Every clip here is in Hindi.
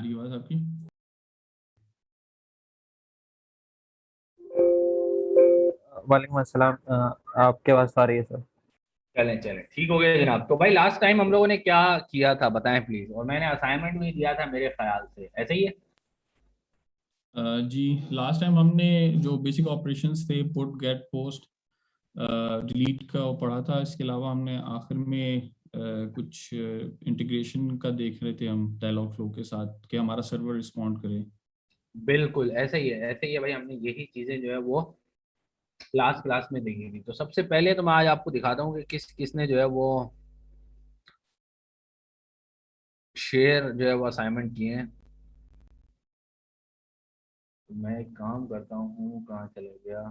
रही आवाज़ आपकी। वालेकुम अस्सलाम। आपके पास आ रही है सर? चलें चलें, ठीक हो गया जनाब। तो भाई लास्ट टाइम हम लोगों ने क्या किया था बताएं प्लीज। और मैंने असाइनमेंट भी दिया था मेरे ख्याल से, ऐसे ही है। जी, लास्ट टाइम हमने जो बेसिक ऑपरेशंस थे, पुट, गेट, पोस्ट, डिलीट का वो पढ़ा था। इसके अलावा हमने आखिर में कुछ इंटीग्रेशन का देख रहे थे हम डायलॉग फ्लो के साथ कि हमारा सर्वर रिस्पॉन्ड करे। बिल्कुल ऐसे ही है, ऐसे ही है भाई। हमने यही चीजें जो है वो क्लास क्लास में देखी थी। तो सबसे पहले तो मैं आज आपको दिखाता हूँ कि किस किसने जो है वो शेयर जो है वो असाइनमेंट किए हैं। तो मैं एक काम करता हूँ, कहाँ चले गया।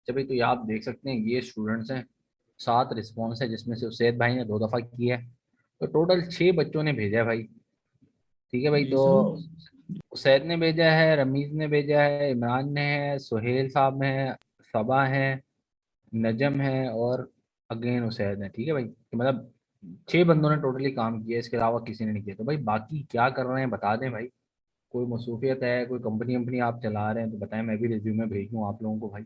अच्छा भाई, तो ये आप देख सकते हैं, ये स्टूडेंट्स हैं। 7 रिस्पॉन्स है जिसमें से उसैद भाई ने 2 दफा किया है। तो टोटल 6 बच्चों ने भेजा है भाई। ठीक है भाई। जी तो सर। उसैद ने भेजा है, रमीज ने भेजा है, इमरान ने है, सुहेल साहब है, सबा है, नजम है और अगेन उसैद है। ठीक है भाई। तो मतलब 6 बंदों ने टोटली काम किया, इसके अलावा किसी ने नहीं किया। तो भाई बाकी क्या कर रहे हैं बता दें भाई। कोई मसरूफियत है, कोई कंपनी वंपनी आप चला रहे हैं तो बताएं, मैं भी रिज्यूमे भेज दूँ आप लोगों को भाई।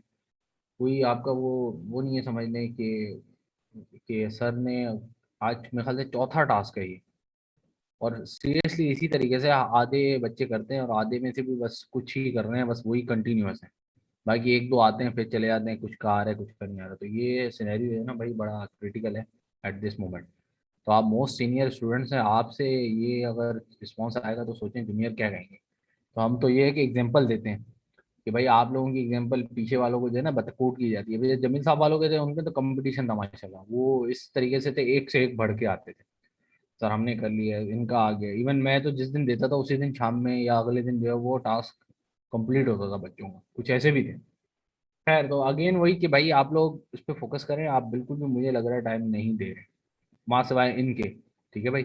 कोई आपका वो नहीं है समझने कि सर ने आज मेरे ख्याल से चौथा टास्क है ये। और सीरियसली इसी तरीके से आधे बच्चे करते हैं और आधे में से भी बस कुछ ही कर रहे हैं, बस वही कंटिन्यूअस है। बाकी एक दो आते हैं फिर चले जाते हैं, कुछ का आ रहा है कुछ का नहीं आ रहा। तो ये सिनेरियो है ना भाई, बड़ा क्रिटिकल है एट दिस मोमेंट। तो आप मोस्ट सीनियर स्टूडेंट्स हैं, आपसे ये अगर रिस्पॉन्स आएगा तो सोचें जूनियर क्या कहेंगे। तो हम तो ये है कि एग्जाम्पल देते हैं कि भाई आप लोगों की एग्जाम्पल पीछे वालों को जो है ना कोट की जाती है। भैया जमील साहब वालों के थे, उनके तो कंपटीशन था माशाल्लाह, वो इस तरीके से थे, एक से एक बढ़ के आते थे। सर हमने कर लिया है, इनका आ गया। इवन मैं तो जिस दिन देता था उसी दिन शाम में या अगले दिन जो है वो टास्क कंप्लीट होता था बच्चों का। कुछ ऐसे भी थे। खैर, तो अगेन वही कि भाई आप लोग इस पर फोकस करें। आप बिल्कुल भी मुझे लग रहा है टाइम नहीं दे रहे, माँ सिवाय इनके। ठीक है भाई।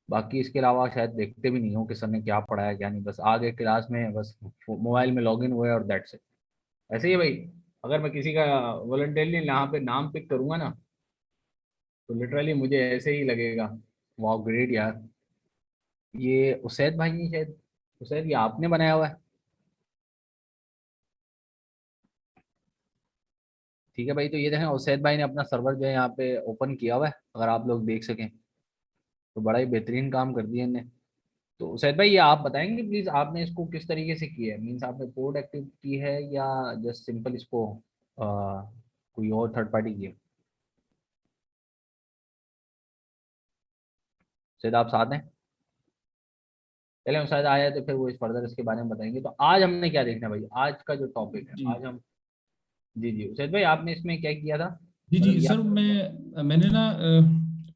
बाकी इसके अलावा शायद देखते भी नहीं हो कि सर ने क्या पढ़ाया क्या नहीं, बस आ गए क्लास में, बस मोबाइल में लॉगिन हुए और दैट्स इट। ऐसे ही है भाई। अगर मैं किसी का वॉलंटियरली यहाँ पे नाम पिक करूंगा ना, तो लिटरली मुझे ऐसे ही लगेगा, वाह ग्रेट यार। ये उसैद भाई नहीं शायद, उसैद ये आपने बनाया हुआ है। ठीक है भाई। तो ये देखें उसैद भाई ने अपना सर्वर जो है यहाँ पे ओपन किया हुआ है, अगर आप लोग देख सकें तो बड़ा ही बेहतरीन काम कर दिया इनने। तो उसैद भाई ये आप बताएंगे प्लीज, आपने इसको किस तरीके से किया है? मीन्स आपने पोर्ट एक्टिव की है या जस्ट सिंपल इसको कोई और थर्ड पार्टी की है? शायद आप साथ हैं। चले हम शायद आया तो फिर वो इस फर्दर इसके बारे में बताएंगे। तो आज हमने क्या देखना है भाई, आज का जो टॉपिक है जी आज हम। जी जी उसैद भाई, आपने इसमें क्या किया था? जी मतलब जी सर, याद करो। मैंने ना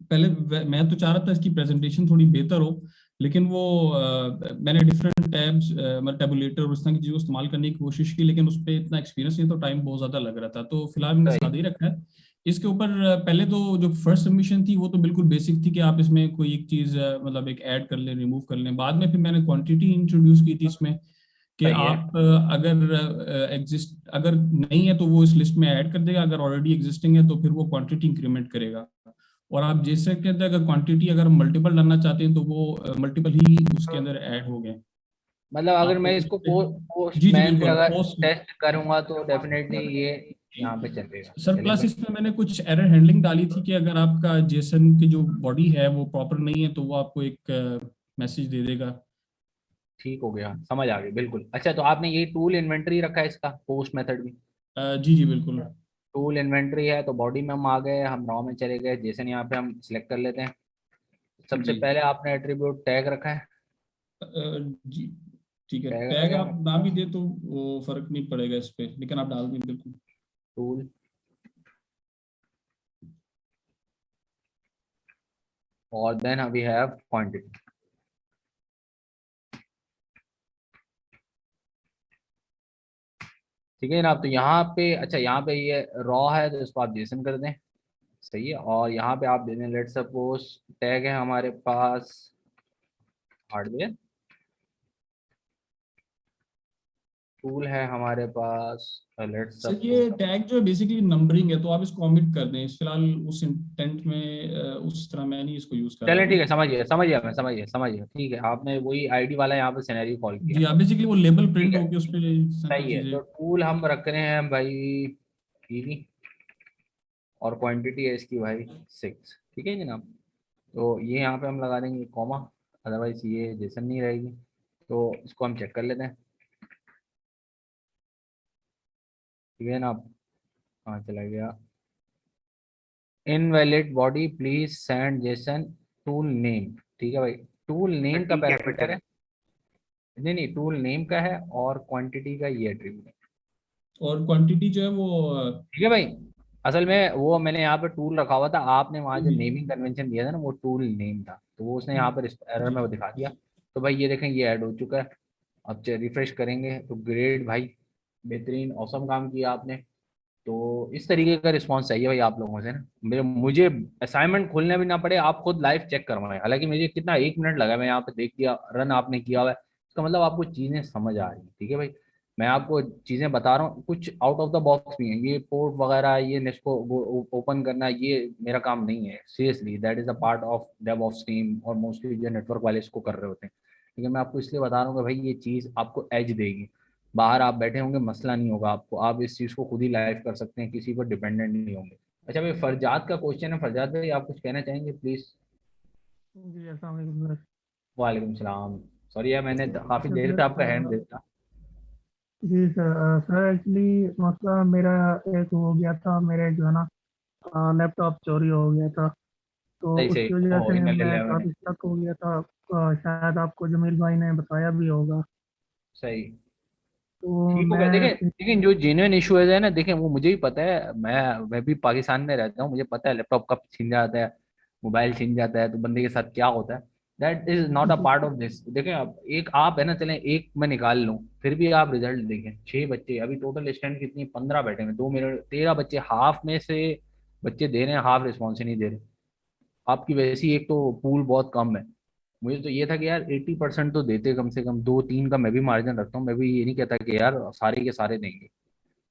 पहले मैं तो चाह रहा था इसकी प्रेजेंटेशन थोड़ी बेहतर हो, लेकिन वो मैंने डिफरेंट टैब्स मतलब टेबुलेटर और इस तरह की चीज़ों को इस्तेमाल करने की कोशिश की, लेकिन उस पर इतना एक्सपीरियंस नहीं, तो टाइम बहुत ज़्यादा लग रहा था। तो फिलहाल मैंने सही। सादा ही रखा है। इसके ऊपर पहले तो जो फर्स्ट सबमिशन थी वो तो बिल्कुल बेसिक थी कि आप इसमें कोई एक चीज़ मतलब एक ऐड कर लें, रिमूव कर लें। बाद में फिर मैंने क्वांटिटी इंट्रोड्यूस की थी इसमें कि सही है। आप अगर एग्जिस्ट अगर नहीं है तो वो इस लिस्ट में ऐड कर देगा, अगर ऑलरेडी एग्जिस्टिंग है तो फिर वो क्वांटिटी इंक्रीमेंट करेगा। और आप जैसे कहते हैं अगर क्वांटिटी अगर मल्टीपल डालना चाहते हैं तो वो मल्टीपल ही उसके अंदर ऐड हो गए। मतलब अगर आपको मैं उस इसको पे पोस्ट जी जी मैन से बिल्कुल अगर पोस्ट। टेस्ट करूंगा तो डेफिनेटली ये यहाँ पे चलेगा। सर चलेगा प्लस भाई। इसमें मैंने कुछ एरर हैंडलिंग डाली थी कि अगर आपका जेसन की जो बॉडी है वो प्रॉपर नहीं है तो वो आपको एक मैसेज दे देगा। ठीक हो गया, समझ आ गई बिल्कुल। अच्छा, तो आपने ये टूल इन्वेंटरी रखा है इसका पोस्ट मेथड में? जी जी बिल्कुल। टूल इन्वेंटरी है तो बॉडी में हम आ गए, हम रॉ में चले गए, जेसन यहाँ पे हम सिलेक्ट कर लेते हैं। सबसे जी पहले आपने एट्रीब्यूट टैग रखा है। जी ठीक है, टैग टैग रखा आप है। ना भी दे तो वो फर्क नहीं पड़ेगा इस पे, लेकिन आप डाल दें बिल्कुल। टूल और देन वी हैव क्वांटिटी। ठीक है जनाब। तो यहाँ पे अच्छा, यहाँ पे ये रॉ है तो इसको आप जेसन कर दें। सही है। और यहाँ पे आप दे दें, लेट सपोज टैग है हमारे पास हार्डवेयर। टूल है हमारे पास, लेट्स सर ये टैग जो है बेसिकली नंबरिंग है, तो आप इसको omit कर दें फिलहाल। उस इंटेंट में उस तरह मैं नहीं इसको यूज कर रहा चलें ठीक अभी। है, समझिए ठीक है, आपने वही आईडी वाला यहाँ पे सिनेरियो कॉल किया। जी हाँ, बेसिकली वो लेबल ठीक प्रिंट है, होके उस पे सारी सही है। चीजें। तो टूल हम रख रहे हैं भाई कीवी, और क्वांटिटी है इसकी भाई 6, ठीक है जनाब। तो ये यहाँ पे हम लगा देंगे कॉमा, अदरवाइज ये जेसन नहीं रहेगी। तो इसको हम चेक कर लेते हैं, ठीक है जनाब। हाँ चला गया। Invalid body please send Jason tool name, ठीक है भाई। टूल नेम का पैरामीटर है, नहीं नहीं, टूल नेम का है और क्वांटिटी का ये एट्रीब्यूट है, और क्वांटिटी जो है वो ठीक है भाई। असल में वो मैंने यहाँ पे टूल रखा हुआ था, आपने वहाँ जो जी नेमिंग कन्वेंशन दिया था ना, वो टूल नेम था, तो वो उसने यहाँ पर एरर जी में वो दिखा दिया। तो भाई ये देखें, ये ऐड हो चुका है। अब रिफ्रेश करेंगे तो ग्रेट भाई, बेहतरीन, औसम काम किया आपने। तो इस तरीके का रिस्पांस चाहिए भाई आप लोगों से ना, मुझे असाइनमेंट खोलने भी ना पड़े, आप खुद लाइव चेक करवाएं। हालांकि मुझे कितना 1 मिनट लगा, मैं यहाँ पे देख दिया, रन आपने किया हुआ है, इसका मतलब आपको चीज़ें समझ आ रही हैं, ठीक है भाई। मैं आपको चीज़ें बता रहा हूँ, कुछ आउट ऑफ द बॉक्स भी हैं, ये पोर्ट वगैरह, ये नेट को ओपन करना, ये मेरा काम नहीं है seriously, that is a part of dev of team, और मोस्टली जो नेटवर्क वाले इसको कर रहे होते हैं। लेकिन मैं आपको इसलिए बता रहा हूँ कि भाई ये चीज़ आपको एज देगी। बाहर आप बैठे होंगे, मसला नहीं होगा आपको, आप इस चीज़ को खुद ही लाइव कर सकते हैं, किसी पर डिपेंडेंट नहीं होंगे। अच्छा भाई, फरजाद का क्वेश्चन है, फरजाद भाई आप कुछ कहना चाहेंगे प्लीज। जी अस्सलाम वालेकुम सर। वालेकुम सलाम। सॉरी यार, मैंने काफ़ी अच्छा देर सर, से आपका हैंड देखा। जी सर, सर एक्चुअली मसला मेरा एक हो गया था, मेरे जो है ना लैपटॉप चोरी हो गया था। तो सही सही, उसकी वजह ओ से इन्ना मैं लिल्लाहि व इन्ना काफ़ी इलैहि। स्टक हो गया था। शायद आपको जमील भाई ने बताया भी होगा। सही, तो ठीक हो गया। देखें, मैं लेकिन जो जेन्युइन इशू है ना, देखें वो मुझे भी पता है, मैं भी पाकिस्तान में रहता हूँ, मुझे पता है लैपटॉप कब छीन जाता है, मोबाइल छीन जाता है, तो बंदे के साथ क्या होता है। That is not a part of this. देखें अब एक आप है ना, चलें एक मैं निकाल लूँ, फिर भी आप रिजल्ट देखें, 6 बच्चे, अभी टोटल स्टैंड कितनी, 15 बैठे हैं, 2 मिनट 13 बच्चे, हाफ में से बच्चे दे रहे हैं, हाफ रिस्पॉन्स ही नहीं दे रहे। आपकी वैसी एक तो पूल बहुत कम है। मुझे तो ये था कि यार 80% तो देते, कम से कम 2-3 का मैं भी मार्जिन रखता हूँ, मैं भी ये नहीं कहता कि यार सारे के सारे देंगे।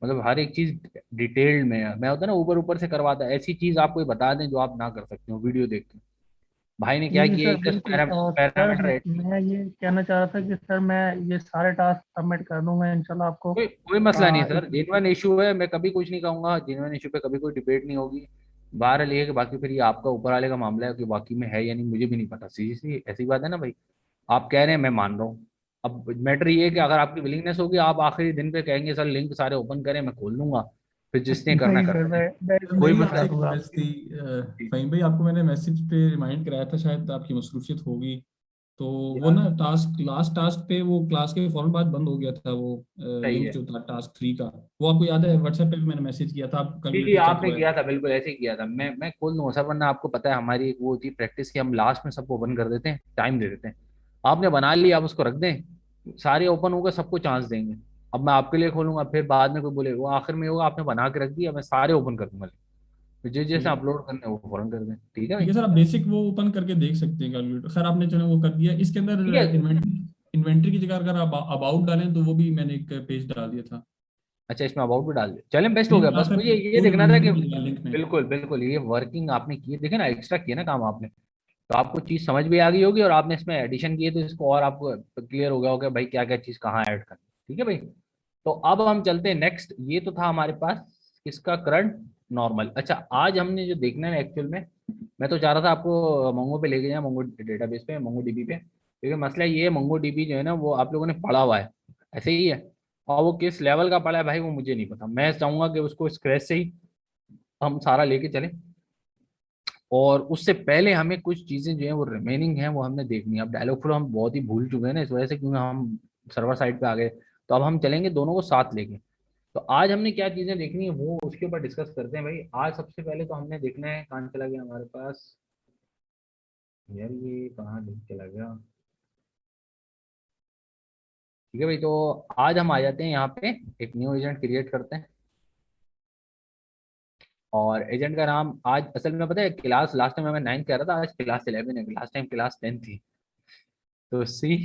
मतलब हर एक चीज डिटेल्ड में है, मैं होता है ना ऊपर ऊपर से करवाता, ऐसी चीज आप कोई बता दें जो आप ना कर सकते हो वीडियो देख के। भाई ने क्या जी किया, सर एक जस्ट बिल्कुल। और सर पैरामीटर ऐड किया। मैं ये कहना चाह रहा था कि सर मैं ये सारे टास्क सबमिट कर दूंगा इंशाल्लाह आपको। कोई कोई मसला नहीं है इस सर, जेन्युइन इशू है, मैं कभी कुछ नहीं कहूंगा, जेन्युइन इशू पे कभी कोई डिबेट नहीं होगी। बहरहाल ये है कि बाकी फिर ये आपका ऊपर वाले का मामला है कि बाकी में है या नहीं, मुझे भी नहीं पता, सीरियसली ऐसी बात है ना भाई। आप कह रहे हैं, मैं मान रहा हूँ। अब मैटर ये है कि अगर आपकी विलिंगनेस होगी, आप आखिरी दिन पे कहेंगे सर लिंक सारे ओपन करें, मैं खोल दूंगा, फिर जिसने करना नहीं कर सर, लें, मैं सर इसमें कोई मेरी नहीं मसला आपसे एक करूँगा रिक्वेस्ट आपकी। थी। नहीं। फहीम भाई, आपको मैंने मैसेज पे रिमाइंड कराया था, शायद आपकी मसरूफियत होगी। तो वो यार ना टास्क, लास्ट टास्क पे वो क्लास के फौरन बाद बंद हो गया था, वो सही लिंक है। जो था टास्क 3 का। वो आपको याद है, व्हाट्सएप पे भी मैंने मैसेज किया था, आप जी जी, कैलकुलेटर चेक आपने करवाया किया था। था, बिल्कुल ऐसे ही किया था। मैं खोल दूंगा सर, वरना आपको पता है हमारी एक वो होती है प्रैक्टिस की, हम लास्ट में सबको ओपन कर देते हैं, टाइम दे देते हैं। आपने बना लिया, आप उसको रख दें, सारे ओपन होगा, सबको चांस देंगे। अब मैं आपके लिए खोलूंगा, फिर बाद में कोई बोले, वो आखिर में होगा, आपने बना के रख दिया, मैं सारे ओपन कर दूंगा, फिर जैसे ठीक अपलोड करने हैं, वो फौरन कर दें, ठीक है ठीक भाई। है सर, आप बेसिक वो ओपन करके देख सकते हैं कैलकुलेटर। खैर आपने चलो वो कर दिया। इसके अंदर ठीक है। इन्वेंट्री, इन्वेंट्री की जगह अगर आप अबाउट डालें तो वो भी मैंने एक पेज डाल दिया था। अच्छा, इसमें अबाउट भी डाल दे, चलें बेस्ट हो नहीं गया, बस डालकर मुझे ये पूरी देखना था कि इन्वेंट्री की जगह लिंक में। बिल्कुल बिल्कुल ये वर्किंग आपने की है, देखे ना, एक्स्ट्रा किया ना काम आपने। तो आपको चीज समझ भी आ गई होगी, और आपने इसमें एडिशन किए तो इसको और आपको क्लियर हो गया होगा भाई क्या क्या चीज कहाँ ऐड करनी है। ठीक है भाई। तो अब हम चलते हैं नेक्स्ट, ये तो था हमारे पास इसका करंट नॉर्मल। अच्छा, आज हमने जो देखना है एक्चुअल में, मैं तो चाह रहा था आपको मोंगो पे लेके जाए, मोंगो डेटाबेस पे, मोंगो डीबी पे, क्योंकि मसला ये है, मोंगो डीबी जो है ना, वो आप लोगों ने पढ़ा हुआ है, ऐसे ही है। और वो किस लेवल का पढ़ा है भाई, वो मुझे नहीं पता, मैं चाहूंगा कि उसको स्क्रैच से ही हम सारा लेके चलें। और उससे पहले हमें कुछ चीजें जो है वो रिमेनिंग है, वो हमने देखनी है। अब डायलॉग फ्लो हम बहुत ही भूल चुके हैं ना, इस वजह से, क्योंकि हम सर्वर साइड पे आ गए। तो अब हम चलेंगे दोनों को साथ लेके। तो आज हमने क्या चीजें देखनी है वो उसके ऊपर डिस्कस करते हैं भाई। आज सबसे पहले तो हमने देखना है, कहाँ चला गया हमारे पास, यार ये कहाँ लिख चला गया। ठीक है भाई, तो आज हम आ जाते हैं यहाँ पे, एक न्यू एजेंट क्रिएट करते हैं। और एजेंट का नाम आज असल में पता है, क्लास लास्ट टाइम मैं 9 कह रहा था, आज क्लास 11 है, लास्ट टाइम क्लास 10 थी। तो सी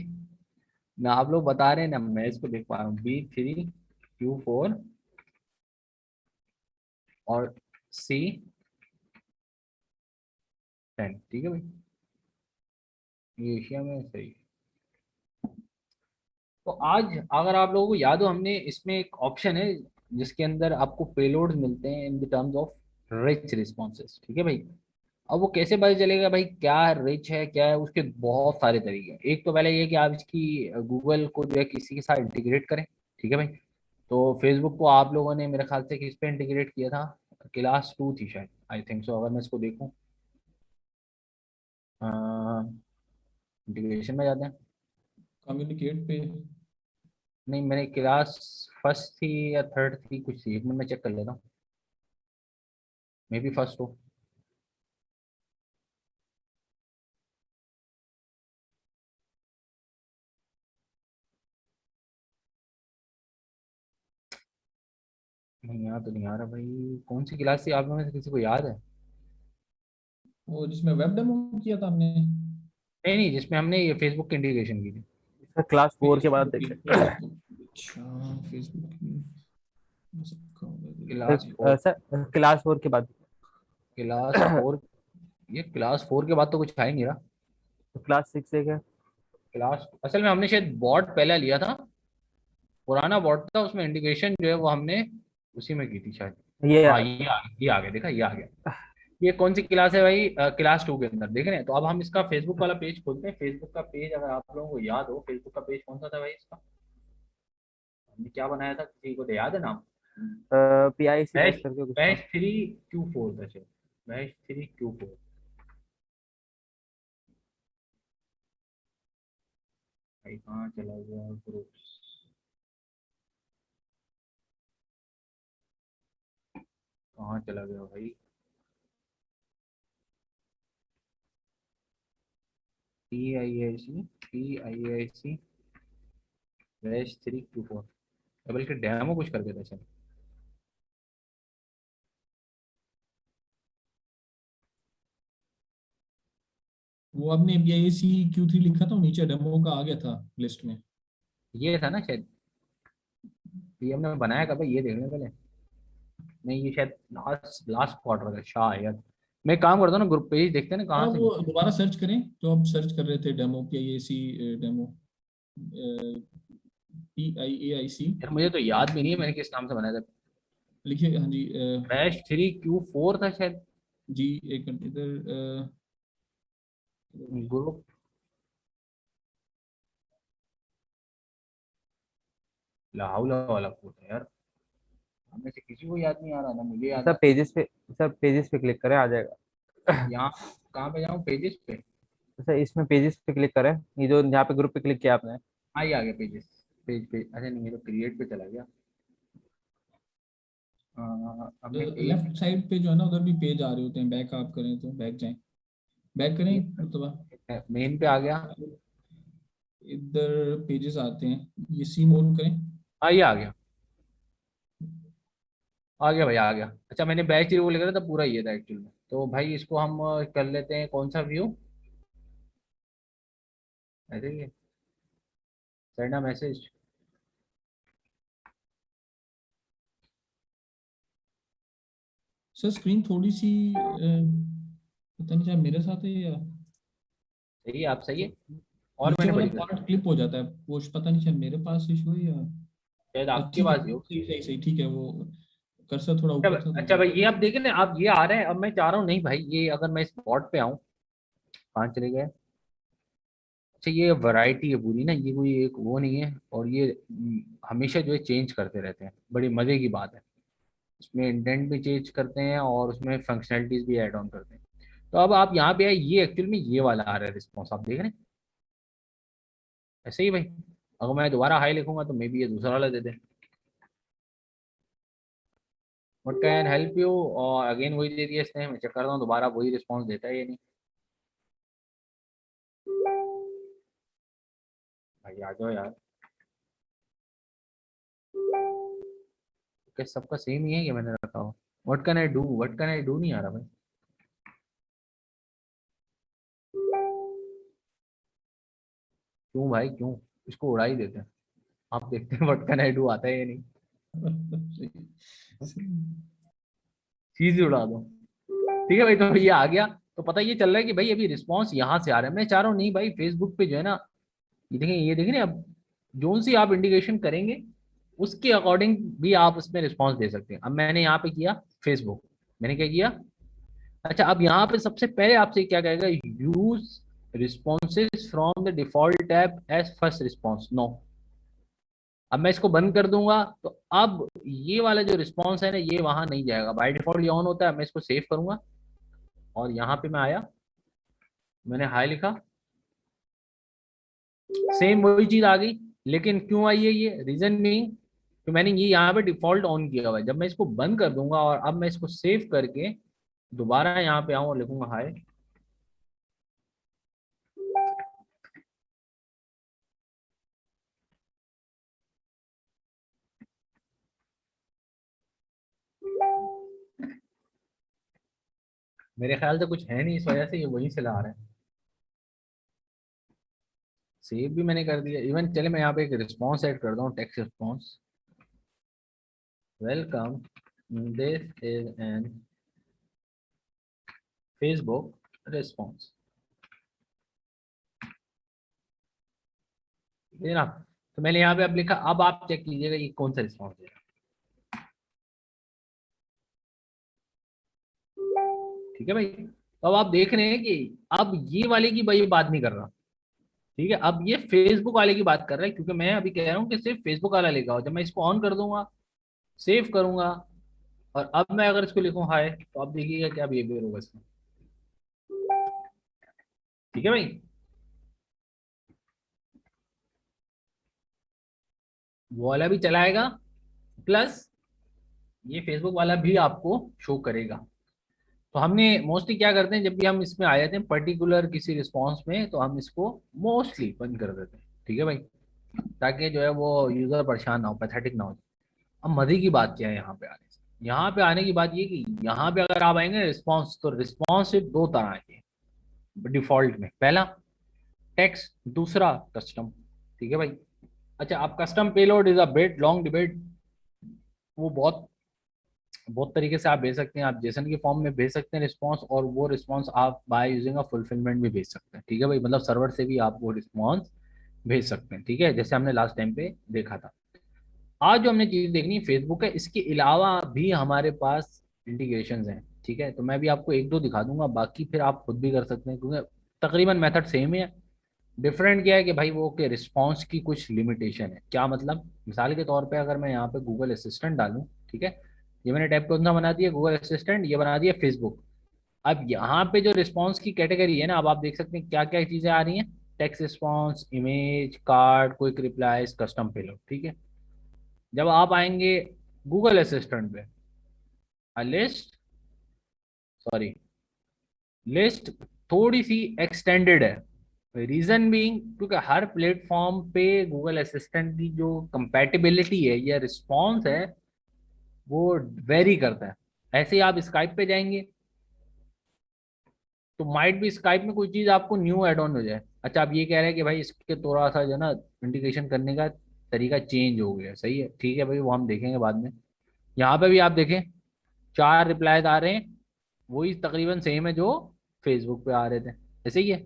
ना आप लोग बता रहे हैं ना मैं इसको देख पा रहा हूँ, B3Q4 और C10, ठीक है भाई, ये एशिया में सही। तो आज अगर आप लोगों को याद हो, हमने इसमें एक ऑप्शन है जिसके अंदर आपको पेलोड्स मिलते हैं in the terms of rich responses, ठीक है भाई। अब वो कैसे पता चलेगा भाई क्या रिच है क्या है, उसके बहुत सारे तरीके हैं। एक तो पहले ये कि आप इसकी गूगल को जो है किसी के साथ इंटीग्रेट करें, ठीक है भाई। तो फेसबुक को आप लोगों ने मेरे ख्याल से किस पे इंटीग्रेट किया था, क्लास 2 थी शायद, आई थिंक सो, अगर मैं इसको देखूँ इंटीग्रेशन में जाते हैं। कम्युनिकेट पे। नहीं, मैंने क्लास फर्स्ट थी या थर्ड थी कुछ थी, एक मिनट में चेक कर लेता हूँ, मे बी फर्स्ट हो। नहीं यहाँ तो नहीं आ रहा भाई, कौन सी क्लास थी आप लोगों में से किसी को याद है? वो जिसमें वेब डेमो किया था हमने। नहीं नहीं, जिसमें हमने ये फेसबुक की इंटीग्रेशन की थी। सर क्लास 4 के बाद फेसबुक देख सकते हैं। फेसबुक अच्छा फेसबुक की हो सकता होगा, क्लास जी। फोर। सर क्लास 4 के बाद। Class four. ये क्लास फोर के बाद तो कुछ आ ही नहीं रहा। क्लास 6 एक है। क्लास असल में हमने शायद बॉट पहले लिया था, पुराना बॉट था, उसमें इंटीग्रेशन जो है वो हमने उसी में की थी शायद। ये हाँ ये आ गया देखा, ये आ गया। ये कौन सी क्लास है भाई? क्लास 2 के अंदर देख रहे हैं। तो अब हम इसका फेसबुक वाला पेज खोलते हैं। फेसबुक का पेज अगर आप लोगों को याद हो, फेसबुक का पेज कौन सा था भाई इसका, हमने क्या बनाया था, किसी को तो याद है नाम? PIC बैच बैच करके कुछ था। बैच 3Q4 था शायद, बैच 3Q4। भाई कहाँ चला गया ग्रुप्स? कहाँ चला गया भाई? PIIC बैच 3Q4, बल्कि डैमो कुछ कर देता शायद। वो आपने BIAC Q3 लिखा था, नीचे डेमो का आ गया था लिस्ट में। ये था ना शायद, ये हमने बनाया कब है ये देखने पहले। नहीं ये शायद लास्ट लास्ट क्वार्टर का शायद। मैं एक काम करता हूँ ना, ग्रुप पेज देखते हैं ना और कहाँ अब से वो निकला। दोबारा सर्च करें जो आप सर्च कर रहे थे, डेमो PIAC डेमो PIAIC यार मुझे तो याद भी नहीं है मैंने किस नाम से बनाया था। लिखिए। हाँ जी बैच 3Q4 था शायद। जी एक मिनट इधर ग्रुप लाहौल वाला कोड है यार, हमें से किसी को याद नहीं आ रहा ना, मुझे याद सर है। पेजेस पे क्लिक करें, आ जाएगा। यहाँ कहाँ पे जाऊँ, पेजेस पे? सर इसमें पेजेस पे क्लिक करें, ये जो यहाँ पे ग्रुप पे क्लिक किया आपने। हाँ ये आ गया पेजेस। पेज अच्छा नहीं, ये तो क्रिएट पे चला गया। हमने पेज। लेफ्ट साइड पे जो है ना, उधर भी पेज आ रहे होते हैं। बैक आप करें तो बैक जाएं, बैक करें ये मतलब मेन पे आ गया। इधर पेजेस आते हैं, ये सी मोड करें। हाँ ये आ गया, आ गया भाई आ गया। अच्छा मैंने बैच वो लिखा था पूरा ये था एक्चुअल में। तो भाई इसको हम कर लेते हैं कौन सा व्यू, ऐसे ही send a message. Sir screen थोड़ी सी पता नहीं शायद मेरे साथ है या सही है, आप सही है। और नीचे मैंने वाला बड़ी कर, पार्ट क्लिप हो जाता है वो, पता नहीं शायद मेरे पास इशू है या शायद आपके ठीक है। पास ही हो। सही सही सही ठीक है, वो कर्सर थोड़ा अच्छा ऊपर था अच्छा तो। भाई ये आप देखें ना, आप ये आ रहे हैं। अब मैं चाह रहा हूँ नहीं भाई, ये अगर मैं इस बॉट पे आऊँ, कहाँ चले गए? अच्छा ये वैरायटी है पूरी ना, ये कोई एक वो नहीं है। और ये हमेशा जो है चेंज करते रहते हैं, बड़ी मजे की बात है। उसमें इंटेंट भी चेंज करते हैं और उसमें फंक्शनैलिटीज भी ऐड ऑन करते हैं। तो अब आप यहाँ पे आए, ये एक्चुअल में ये वाला आ रहा है रिस्पॉन्स, आप देख रहे हैं ऐसे ही भाई। अगर मैं दोबारा हाई लिखूंगा तो मे बी ये दूसरा वाला दे दे। व्हाट कैन हेल्प यू, और अगेन वही दे दिया इसने। मैं चेक करता हूँ दोबारा, वही रिस्पॉन्स देता है ये नहीं। भाई आ जाओ यार, क्या सबका सेम ही है ये मैंने रखा हो? व्हाट कैन आई डू नहीं आ रहा भाई। क्यों भाई क्यों? इसको उड़ा ही देते हैं, आप देखते हैं व्हाट कैन आई डू आता है या नहीं, चीज ही उड़ा दो। ठीक है भाई, तो ये आ गया, तो पता ये चल रहा है कि भाई अभी रिस्पॉन्स यहाँ से आ रहा है। मैं चाह रहा हूँ नहीं भाई, फेसबुक पे जो है ना, ये देखें ना, अब जोन सी आप इंडिकेशन करेंगे उसके अकॉर्डिंग भी आप उसमें रिस्पॉन्स दे सकते हैं। अब मैंने यहाँ पे किया फेसबुक, मैंने क्या किया, अच्छा अब यहाँ पे सबसे पहले आपसे क्या कहेगा, use responses from the default tab as first response, no. अब मैं इसको बंद कर दूंगा तो अब ये वाला जो रिस्पॉन्स है ना, ये वहां नहीं जाएगा, बाय डिफॉल्ट ये ऑन होता है। मैं इसको सेव करूंगा और यहाँ पे मैं आया, मैंने हाई लिखा, सेम वही चीज आ गई। लेकिन क्यों आई है ये, रीजन मीइंग तो मैंने ये यहाँ पे डिफॉल्ट ऑन किया हुआ है। जब मैं इसको बंद कर दूंगा और अब मैं इसको सेव करके दोबारा यहाँ पे आऊँ और लिखूंगा हाय, मेरे ख्याल से कुछ है नहीं, इस वजह से ये वहीं से ला रहे हैं। सेव भी मैंने कर दिया इवन, चले मैं यहाँ पे एक रिस्पॉन्स ऐड कर दूँ, text response, welcome this is an Facebook response, ठीक है ना। तो मैंने यहाँ पे अब लिखा, अब आप चेक कीजिएगा ये कौन सा रिस्पॉन्स है, ठीक है भाई। तो अब आप देख रहे हैं कि अब ये वाले की भाई बात नहीं कर रहा, ठीक है, अब ये फेसबुक वाले की बात कर रहा है, क्योंकि मैं अभी कह रहा हूँ कि सिर्फ फेसबुक वाला लिखा हो। जब मैं इसको ऑन कर दूंगा, सेव करूंगा और अब मैं अगर इसको लिखूं हाय, तो आप देखिएगा क्या बिहेवियर होगा इसमें, ठीक है भाई। वो वाला भी चलाएगा, प्लस ये फेसबुक वाला भी आपको शो करेगा। तो हमने मोस्टली क्या करते हैं, जब भी हम इसमें आ जाते हैं पर्टिकुलर किसी रिस्पॉन्स में, तो हम इसको मोस्टली बंद कर देते हैं, ठीक है भाई, ताकि जो है वो यूजर परेशान ना हो, पैथेटिक ना हो। अब मजे की बात क्या है यहाँ पे आने से, यहाँ पे आने की बात ये कि यहाँ पे अगर आप आएंगे रिस्पॉन्स, तो रिस्पॉन्स सिर्फ दो तरह के डिफॉल्ट में, पहला टेक्स्ट, दूसरा कस्टम, ठीक है भाई। अच्छा, आप custom payload is a bit long debate, वो बहुत बहुत तरीके से आप भेज सकते हैं। आप जेसन के फॉर्म में भेज सकते हैं रिस्पॉन्स, और वो रिस्पॉन्स आप बाय यूजिंग अ फुलफिलमेंट भी भेज सकते हैं, ठीक है भाई, मतलब सर्वर से भी आप वो रिस्पॉन्स भेज सकते हैं, ठीक है, जैसे हमने लास्ट टाइम पे देखा था। आज जो हमने चीज देखनी है फेसबुक है, इसके अलावा भी हमारे पास इंटीग्रेशन हैं, ठीक है। तो मैं भी आपको एक दो दिखा दूंगा, बाकी फिर आप खुद भी कर सकते हैं, क्योंकि तकरीबन मेथड सेम ही है। डिफरेंट क्या है कि भाई वो के रिस्पॉन्स की कुछ लिमिटेशन है। क्या मतलब, मिसाल के तौर पे अगर मैं यहाँ पे गूगल असिस्टेंट डालूं, ठीक है, ये मैंने टैब कौन सा बना दिया, गूगल असिस्टेंट, ये बना दिया फेसबुक। अब यहाँ पे जो रिस्पॉन्स की कैटेगरी है ना, अब आप देख सकते हैं क्या क्या चीजें आ रही हैं, text response, image, card, quick replies, custom payload, ठीक है। जब आप आएंगे गूगल असिस्टेंट पे, लिस्ट, सॉरी, लिस्ट थोड़ी सी एक्सटेंडेड है। रीजन बीइंग क्योंकि हर प्लेटफॉर्म पे गूगल असिस्टेंट की जो कंपैटिबिलिटी है या रिस्पॉन्स है वो वेरी करता है। ऐसे ही आप स्काइप पे जाएंगे तो माइट भी स्काइप में कोई चीज आपको न्यू एड ऑन हो जाए। अच्छा, आप ये कह रहे हैं कि भाई इसके थोड़ा सा जो है ना इंटीग्रेशन करने का तरीका चेंज हो गया, सही है, ठीक है भाई, वो हम देखेंगे बाद में। यहाँ पे भी आप देखें 4 रिप्लाईज आ रहे हैं, वही तकरीबन सेम है जो फेसबुक पे आ रहे थे, ऐसे ही है।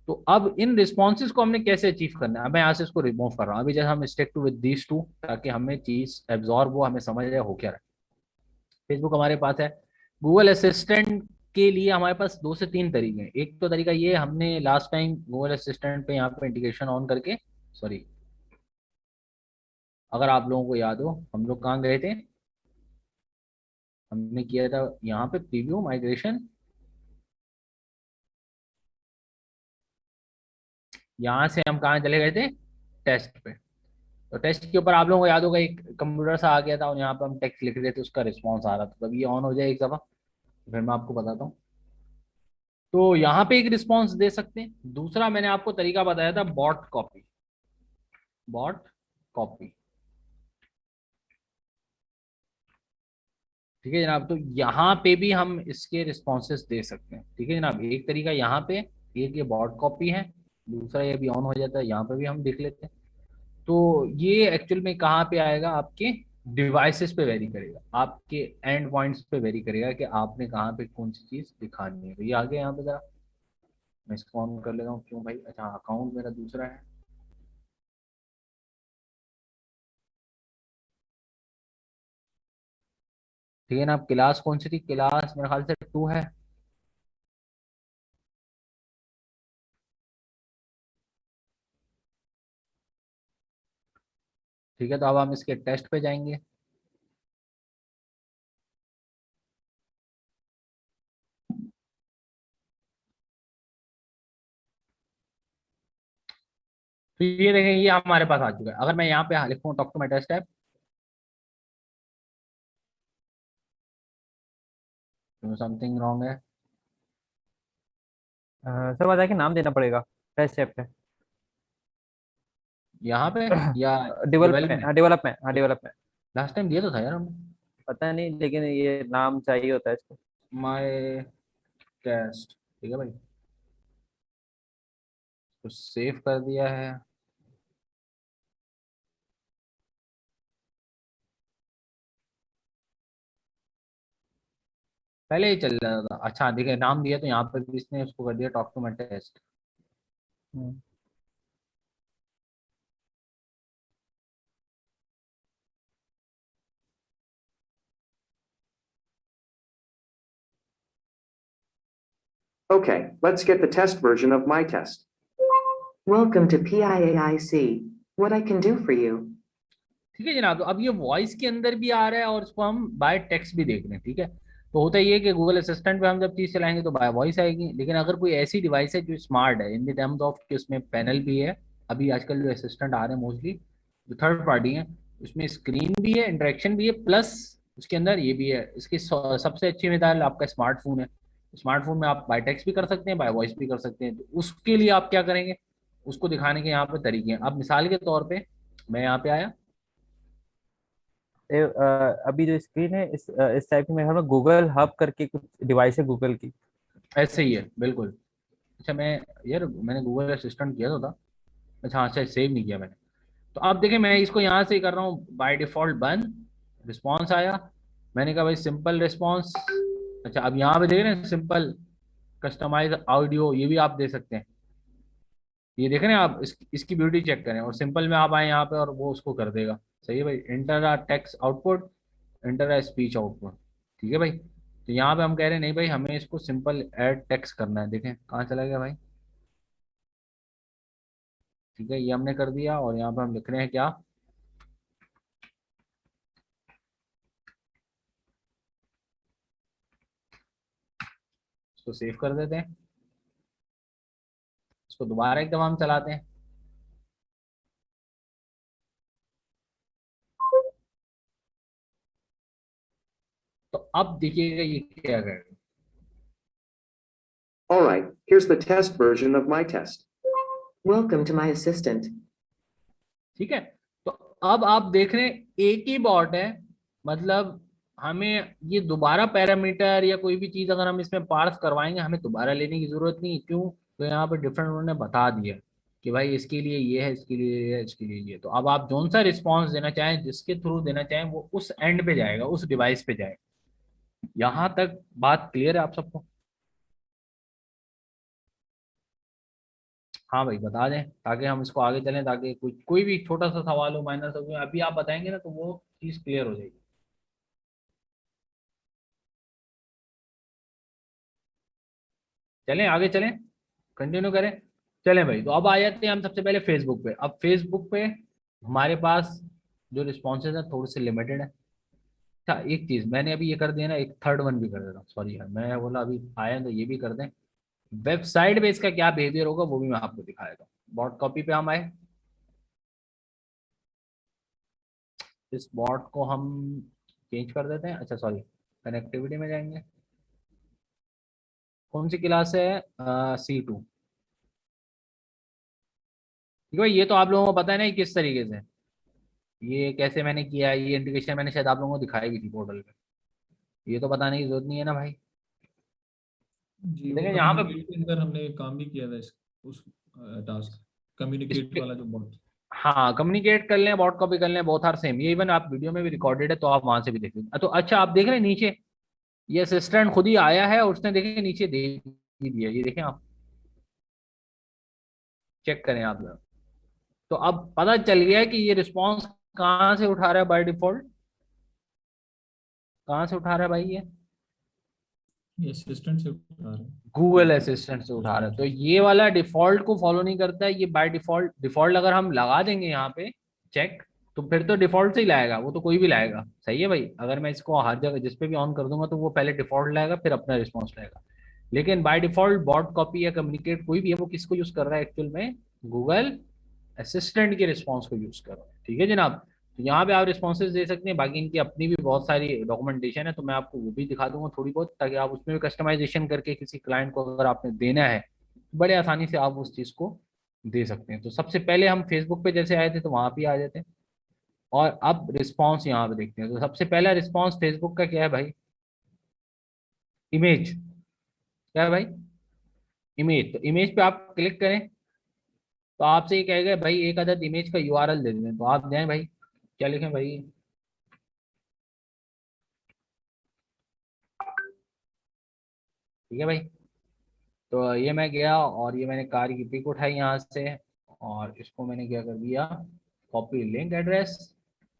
तो अब इन रिस्पॉन्सेज को हमने कैसे अचीव करना है, अब मैं यहाँ से इसको रिमूव कर रहा हूँ। अभी जैसे हम stick to with these two, ताकि हमें चीज एब्जॉर्ब हो, हमें समझ आए हो क्या रहा है। फेसबुक हमारे पास है, गूगल असिस्टेंट के लिए हमारे पास 2 से 3 तरीके हैं। एक तो तरीका ये, हमने लास्ट टाइम गूगल असिस्टेंट पे यहाँ पे इंटीग्रेशन ऑन करके, सॉरी, अगर आप लोगों को याद हो हम लोग कहाँ गए थे, हमने किया था यहाँ पे प्रीव्यू माइग्रेशन, यहाँ से हम कहाँ चले गए थे, टेस्ट पे। तो टेस्ट के ऊपर आप लोगों को याद होगा एक कंप्यूटर सा आ गया था और यहाँ पे हम टेक्स्ट लिख रहे थे, उसका रिस्पॉन्स आ रहा था। तब ये ऑन हो जाए एक दफा, फिर मैं आपको बताता हूँ। तो यहाँ पे एक रिस्पॉन्स दे सकते हैं। दूसरा मैंने आपको तरीका बताया था बॉट कॉपी, बॉट कॉपी, ठीक है जनाब। तो यहाँ पे भी हम इसके रिस्पॉन्सेस दे सकते हैं, ठीक है जनाब। एक तरीका यहाँ पे, एक ये बॉट कॉपी है, दूसरा ये भी ऑन हो जाता है, यहाँ पे भी हम देख लेते हैं। तो ये एक्चुअल में कहाँ पे आएगा, आपके डिवाइसेस पे वेरी करेगा, आपके एंड पॉइंट्स पे वेरी करेगा कि आपने कहाँ पे कौन सी चीज दिखानी है। तो ये आगे यहाँ पे जरा मैं इसको ऑन कर लेता हूँ। क्यों भाई, अच्छा अकाउंट मेरा दूसरा है। ठीक है ना। अब क्लास कौन सी थी, क्लास मेरे ख्याल से 2 है। ठीक है, तो अब हम इसके टेस्ट पे जाएंगे। तो ये देखें, ये हमारे पास आ चुका है। अगर मैं यहाँ पे लिखूँ talk to my test app, तो समथिंग रॉन्ग है। सर बता के नाम देना पड़ेगा टेस्ट ऐप पे। यहाँ पे या डेवलप डेवलप में, में? हाँ डेवलप में, हाँ डेवलप में। लास्ट टाइम दिया तो था यार हमने। पता नहीं, लेकिन ये नाम चाहिए होता है इसको। माय टेस्ट, ठीक है भाई, तो सेव कर दिया है। पहले ही चल रहा था। अच्छा देखिए, नाम दिया तो यहाँ पे भी इसने उसको कर दिया talk to my test. Hmm. Okay, let's get the test version of my test. Welcome to PIAIC. What I can do for you? ठीक है जनाब, तो अब ये वॉइस के अंदर भी आ रहा है और इसको हम बाय टेक्स्ट भी देख रहे हैं। ठीक है, तो होता ये है कि गूगल असिस्टेंट पे हम जब चीज चलाएंगे तो बाय वॉइस आएगी। लेकिन अगर कोई ऐसी डिवाइस है जो स्मार्ट है इन द टर्म्स ऑफ कि उसमें पैनल भी है, अभी आजकल जो असिस्टेंट आ रहे हैं मोस्टली जो थर्ड पार्टी है, उसमें स्क्रीन भी है, इंटरेक्शन भी है, प्लस उसके अंदर ये भी है। इसकी सबसे अच्छी मिसाल आपका स्मार्टफोन है। स्मार्टफोन में आप बाय टेक्स्ट भी कर सकते हैं, बाय वॉइस भी कर सकते हैं। तो उसके लिए आप क्या करेंगे, उसको दिखाने के यहाँ पे तरीके हैं। अब मिसाल के तौर पे मैं यहाँ पे आया। अभी जो स्क्रीन है इस टाइप की, मेरे ख्याल में गूगल हब करके कुछ डिवाइस है गूगल की। ऐसे ही है बिल्कुल। अच्छा मैं, यार मैंने गूगल असिस्टेंट किया तो था। अच्छा हाँ, शायद सेव नहीं किया मैंने। तो अब देखिए, मैं इसको यहाँ से ही कर रहा हूँ बाय डिफॉल्ट बंद। रिस्पॉन्स आया, मैंने कहा भाई सिंपल रिस्पॉन्स। अच्छा अब यहाँ पे देख रहे हैं सिंपल कस्टमाइज ऑडियो, ये भी आप दे सकते हैं। ये देख रहे हैं आप, इसकी ब्यूटी चेक करें और सिंपल में आप आए यहाँ पे और वो उसको कर देगा। सही है भाई, inter a text output, inter a speech output. ठीक है भाई, तो यहाँ पे हम कह रहे हैं नहीं भाई, हमें इसको सिंपल ऐड टेक्स्ट करना है। देखें कहाँ चला गया भाई। ठीक है, ये हमने कर दिया और यहाँ पे हम लिख रहे हैं क्या, इसको सेव कर देते हैं। इसको दोबारा एक दफा हम चलाते हैं। तो अब देखिएगा ये क्या करेगा। All right, here's the test version of my test. Welcome to my assistant. ठीक है, तो अब आप देख रहे हैं एक ही बॉट है। मतलब हमें ये दोबारा पैरामीटर या कोई भी चीज अगर हम इसमें पार्स करवाएंगे, हमें दोबारा लेने की जरूरत नहीं। क्यों, तो यहाँ पे डिफरेंट उन्होंने बता दिया कि भाई इसके लिए ये है, इसके लिए ये है, इसके लिए ये। तो अब आप जोन सा रिस्पॉन्स देना चाहें, जिसके थ्रू देना चाहें, वो उस एंड पे जाएगा, उस डिवाइस पे जाएगा। यहाँ तक बात क्लियर है आप सबको? हाँ भाई बता दें, ताकि हम इसको आगे चलें, ताकि कोई भी छोटा सा सवाल हो, माइनर सा हो, अभी आप बताएंगे ना तो वो चीज़ क्लियर हो जाएगी। चलें आगे चलें, कंटिन्यू करें। चलें भाई, तो अब आ जाते हैं हम सबसे पहले फेसबुक पे। अब फेसबुक पे हमारे पास जो रिस्पॉन्सेज है थोड़े से लिमिटेड है। अच्छा एक चीज़ मैंने अभी ये कर दिया ना, एक थर्ड वन भी कर देता हूँ। सॉरी यार, मैं बोला अभी आया तो ये भी कर दें। वेबसाइट पे इसका क्या बिहेवियर होगा वो भी मैं आपको दिखाएगा। बॉट कॉपी पे हम आए, इस बॉट को हम चेंज कर देते हैं। अच्छा सॉरी, कनेक्टिविटी में जाएंगे। कौन सी क्लास है, C2। ठीक है भाई, ये तो आप लोगों को पता है ना ये किस तरीके से, ये कैसे मैंने किया है। ये इंटीग्रेशन मैंने शायद आप लोगों को दिखाई भी थी पोर्टल पे। ये तो बताने की जरूरत नहीं है ना भाई। जी, वो लेकिन यहाँ पे कम्युनिकेट के अंदर हमने काम भी किया था इस उस टास्क, कम्युनिकेट वाला जो बॉट। हाँ, कम्युनिकेट कर लें, बॉट कॉपी कर लें, बोथ आर सेम। ये इवन आप वीडियो में भी रिकॉर्डेड है, तो आप वहां से भी देख लें। तो अच्छा, आप देख रहे हैं नीचे, ये असिस्टेंट खुद ही आया है और उसने देखे नीचे दे भी दिया, ये देखें आप, चेक करें आप लोग। तो अब पता चल गया है कि ये रिस्पॉन्स कहाँ से उठा रहा है बाय डिफॉल्ट, कहाँ से उठा रहा है भाई ये असिस्टेंट से उठा रहे हैं। गूगल असिस्टेंट से उठा रहा है। तो ये वाला डिफॉल्ट को फॉलो नहीं करता है, ये बाय डिफॉल्ट, डिफॉल्ट अगर हम लगा देंगे यहाँ पे चेक, तो फिर तो डिफॉल्ट से ही लाएगा, वो तो कोई भी लाएगा। सही है भाई, अगर मैं इसको हर जगह जिस पे भी ऑन कर दूंगा तो वो पहले डिफॉल्ट लाएगा फिर अपना रिस्पॉन्स लाएगा। लेकिन बाय डिफॉल्ट बॉट कॉपी या कम्युनिकेट कोई भी है, वो किसको यूज कर रहा है एक्चुअल में, गूगल असिस्टेंट के रिस्पॉन्स को यूज कर रहा है। ठीक है जनाब, तो यहाँ पे आप रिस्पॉन्सेज दे सकते हैं। बाकी इनकी अपनी भी बहुत सारी डॉक्यूमेंटेशन है, तो मैं आपको वो भी दिखा दूंगा थोड़ी बहुत, ताकि आप उसमें भी कस्टमाइजेशन करके किसी क्लाइंट को अगर आपने देना है, बड़े आसानी से आप उस चीज़ को दे सकते हैं। तो सबसे पहले हम फेसबुक पे जैसे आए थे तो वहाँ पे आ जाते हैं, और अब रिस्पॉन्स यहाँ पे देखते हैं। तो सबसे पहला रिस्पॉन्स फेसबुक का क्या है भाई, इमेज। क्या है भाई, इमेज। तो इमेज पे आप क्लिक करें तो आपसे ये कहेगा भाई एक अदद इमेज का यूआरएल दे दें, तो आप दें भाई, क्या लिखें भाई, ठीक है भाई। तो ये मैं गया और ये मैंने कार की पिक उठाई यहाँ से, और इसको मैंने क्या कर दिया, कॉपी लिंक एड्रेस।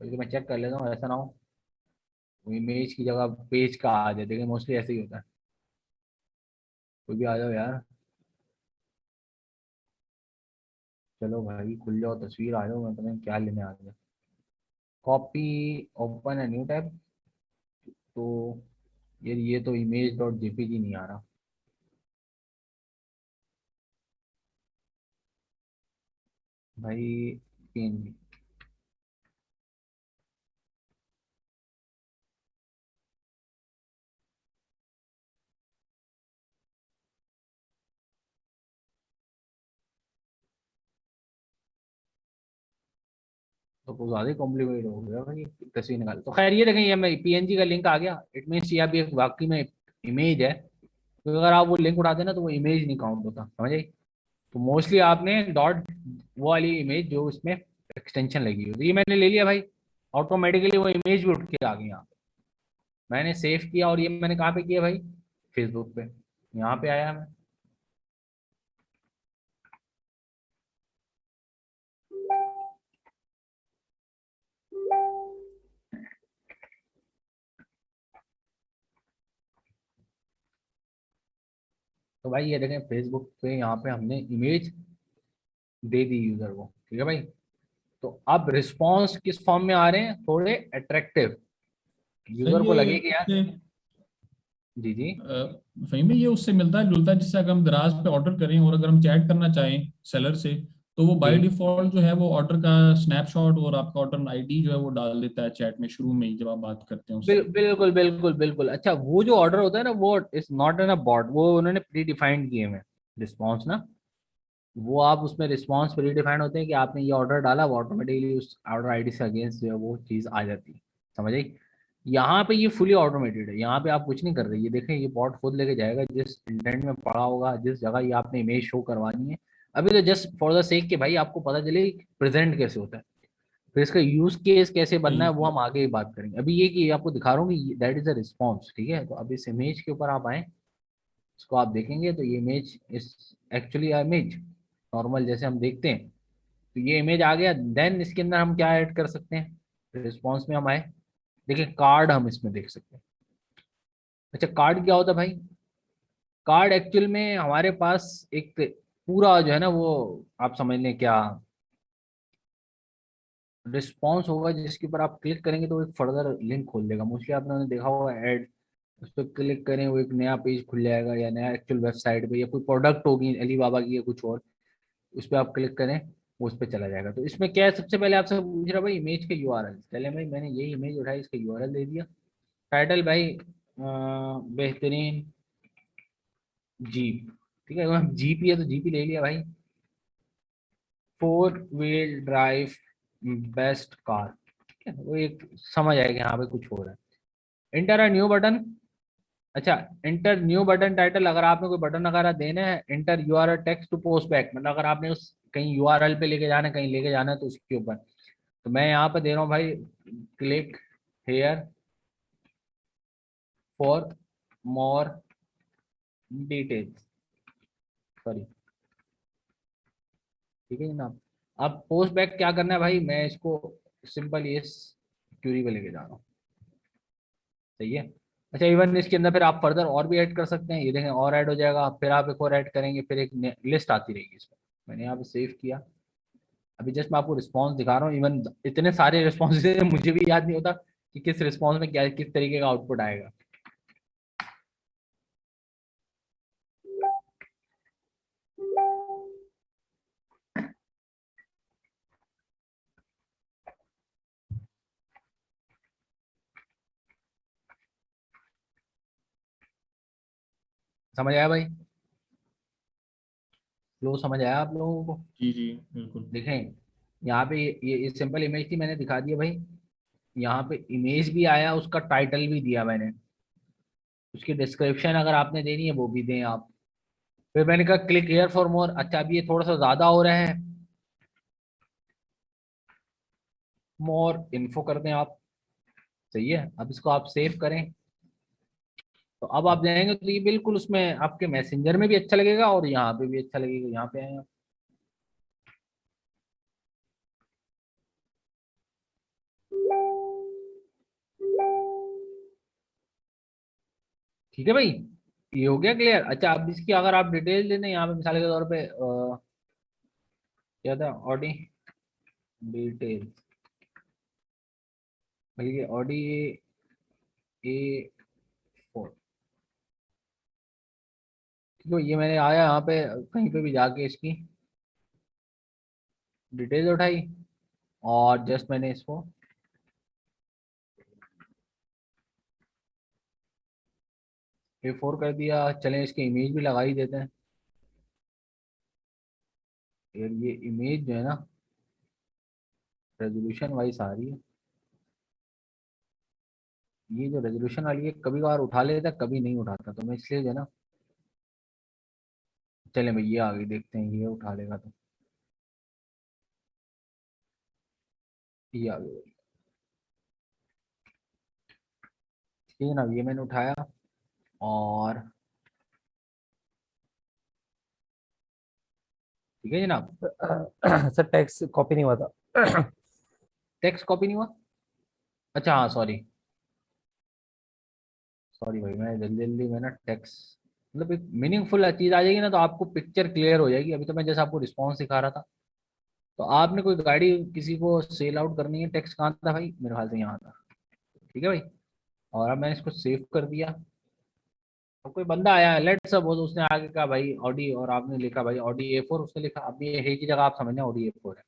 बल्कि मैं चेक कर लेता हूँ ऐसा ना हो इमेज की जगह पेज का आ जाए, देखिए मोस्टली ऐसे ही होता है। कोई भी आ जाओ यार, चलो भाई खुल जाओ, तस्वीर आ जाओ, मैं तुम्हें क्या लेने आ गया। कॉपी, ओपन है न्यू टैब। तो ये तो इमेज डॉट जेपीजी नहीं आ रहा भाई, पीएनजी। तो कुछ ज़्यादा ही कॉम्प्लिकेटेड हो गया भाई, तस्वीर निकाल। तो खैर ये देखें, ये मैं पीएनजी का लिंक आ गया, इट मीन्स ये अभी एक वाकई में इमेज है। तो अगर आप वो लिंक उठाते ना तो वो इमेज नहीं काउंट होता, समझ आई। तो मोस्टली आपने डॉट वो वाली इमेज जो उसमें एक्सटेंशन लगी हुई, तो ये मैंने ले लिया भाई, ऑटोमेटिकली वो इमेज भी उठ के आ गई यहाँ पे। मैंने सेव किया और ये मैंने कहाँ पे किया भाई, फेसबुक पे, यहाँ पे आया मैं। तो भाई ये देखें फेसबुक पे यहाँ पे हमने इमेज दे दी यूजर को, ठीक है भाई। तो अब रिस्पॉन्स किस फॉर्म में आ रहे हैं, थोड़े अट्रैक्टिव, यूजर सर को ये लगे कि यार, उससे जी जी, फहीम, ये उससे मिलता जुलता है जिससे अगर हम दराज पे ऑर्डर करें और अगर हम चैट करना चाहें सेलर से, तो वो बाय जी डिफॉल्ट जो है वो ऑर्डर का स्नैपशॉट और आपका ऑर्डर आईडी जो है वो डाल देता है चैट में शुरू में ही जब आप बात करते हैं उससे। बिल्कुल बिल्कुल बिल्कुल। अच्छा, वो जो ऑर्डर होता है ना, वो is not an a bot, वो उन्होंने प्री डिफाइंड किए हैं रिस्पॉन्स ना। वो आप उसमें रिस्पॉन्स प्री डिफाइंड होते हैं कि आपने ये ऑर्डर डाला, वो ऑटोमेटिकली उस ऑर्डर आईडी से अगेंस्ट जो है वो चीज़ आ जाती है, समझ आई। यहाँ पे ये फुली ऑटोमेटेड है, यहाँ पे आप कुछ नहीं कर रहे, ये देखें ये बॉट खुद लेके जाएगा जिस इंटेंट में पड़ा होगा, जिस जगह ये आपने इमेज शो करवानी है। अभी तो जस्ट फॉर द सेक कि भाई आपको पता चले प्रेजेंट कैसे होता है, फिर इसका यूज केस कैसे बनना है वो हम आगे ही बात करेंगे। अभी ये कि आपको दिखा रहा हूँ कि दैट इज अ रिस्पॉन्स, ठीक है। तो अब इस इमेज के ऊपर आप आए, इसको आप देखेंगे तो ये इमेज इस एक्चुअली इमेज नॉर्मल जैसे हम देखते हैं, तो ये इमेज आ गया। देन इसके अंदर हम क्या ऐड कर सकते हैं, रिस्पॉन्स में हम आए, देखिए कार्ड हम इसमें देख सकते हैं। अच्छा, कार्ड क्या होता है भाई, कार्ड एक्चुअल में हमारे पास एक पूरा जो है ना वो, आप समझ लें क्या, रिस्पॉन्स होगा जिसके ऊपर आप क्लिक करेंगे तो वो एक फर्दर लिंक खोल देगा। मोस्टली आपने देखा होगा ऐड, उस पर क्लिक करें वो एक नया पेज खुल जाएगा, या नया एक्चुअल वेबसाइट पे, या कोई प्रोडक्ट होगी अली बाबा की या कुछ और, उस पर आप क्लिक करें वो उस पर चला जाएगा। तो इसमें क्या है, सबसे पहले आपसे पूछ रहा भाई इमेज के यूआरएल, चले भाई मैंने यही इमेज उठाई, इसका यूआरएल दे दिया। टाइटल भाई बेहतरीन जीप, ठीक है, जीपी है तो जीपी ले लिया भाई, 4 व्हील ड्राइव बेस्ट कार, ठीक है। वो एक समझ आएगा यहाँ पे कुछ हो रहा है। इंटर अ न्यू बटन, अच्छा, इंटर न्यू बटन टाइटल, अगर आपने कोई बटन वगैरह देना है, enter URL text to post back, मतलब अगर आपने उस कहीं यूआरएल पे लेके जाना है, कहीं लेके जाना है तो उसके ऊपर, तो मैं यहाँ पे दे रहा हूँ भाई, click here for more details, sorry, ठीक है जनाब। अब पोस्ट बैक क्या करना है भाई, मैं इसको सिंपल इस क्यूरी पे लेके जा रहा हूँ, सही है। अच्छा, इवन इसके अंदर फिर आप फर्दर और भी ऐड कर सकते हैं, ये देखें और ऐड हो जाएगा, फिर आप एक और ऐड करेंगे, फिर एक लिस्ट आती रहेगी इसमें। मैंने यहाँ पे सेव किया, अभी जस्ट मैं आपको रिस्पॉन्स दिखा रहा हूँ। इवन इतने सारे रिस्पॉन्स मुझे भी याद नहीं होता कि किस रिस्पॉन्स में क्या किस तरीके का आउटपुट आएगा। समझ आया भाई, फ्लो समझ आया आप लोगों को? जी जी बिल्कुल। देखें यहाँ पे ये सिंपल इमेज थी, मैंने दिखा दिया भाई। यहाँ पे इमेज भी आया, उसका टाइटल भी दिया मैंने, उसकी डिस्क्रिप्शन अगर आपने देनी है वो भी दें आप। फिर मैंने कहा क्लिक हियर फॉर मोर। अच्छा, अब ये थोड़ा सा ज्यादा हो रहा है, मोर इन्फो कर दें आप, सही है। अब इसको आप सेव करें, तो अब आप जाएंगे तो ये बिल्कुल उसमें आपके मैसेंजर में भी अच्छा लगेगा और यहाँ पे भी अच्छा लगेगा। यहाँ पे आए आप, ठीक है भाई, ये हो गया क्लियर। अच्छा, अब इसकी अगर आप डिटेल देते हैं यहाँ पे, मिसाल के तौर पे क्या था, ऑडी डिटेल, भाई ये ऑडी A4, ठीक है। ये मैंने आया यहाँ पे कहीं पे भी जाके इसकी डिटेल उठाई और जस्ट मैंने इसको A4 कर दिया। चलें इसकी इमेज भी लगा ही देते हैं। यार ये इमेज जो है ना, रेजोल्यूशन वाइज आ रही है, ये जो रेजोल्यूशन वाली है कभी कभार उठा लेता है, कभी नहीं उठाता, तो मैं इसलिए जो है ना, चले भाई ये आ गई, देखते हैं ये उठा लेगा तो। ये आ गई, ठीक है ना, ये मैंने उठाया और ठीक है जनाब। सर टैक्स कॉपी नहीं हुआ था। टेक्स्ट कॉपी नहीं हुआ, अच्छा हाँ सॉरी, सॉरी भाई, मैं जल्दी जल्दी में ना टेक्स्ट, मतलब एक मीनिंगफुल चीज आ जाएगी ना तो आपको पिक्चर क्लियर हो जाएगी। अभी तो मैं जैसे आपको रिस्पॉन्स सिखा रहा था, तो आपने कोई गाड़ी किसी को सेल आउट करनी है, टेक्स्ट कहाँ था भाई, मेरे ख्याल से यहाँ था, ठीक है भाई। और अब मैंने इसको सेव कर दिया, तो कोई बंदा आया, लेट सपोज उसने आगे कहा भाई ऑडी, और आपने लिखा भाई ऑडी A4, उसने लिखा, अब ये है की जगह आप समझना ऑडी A4 है,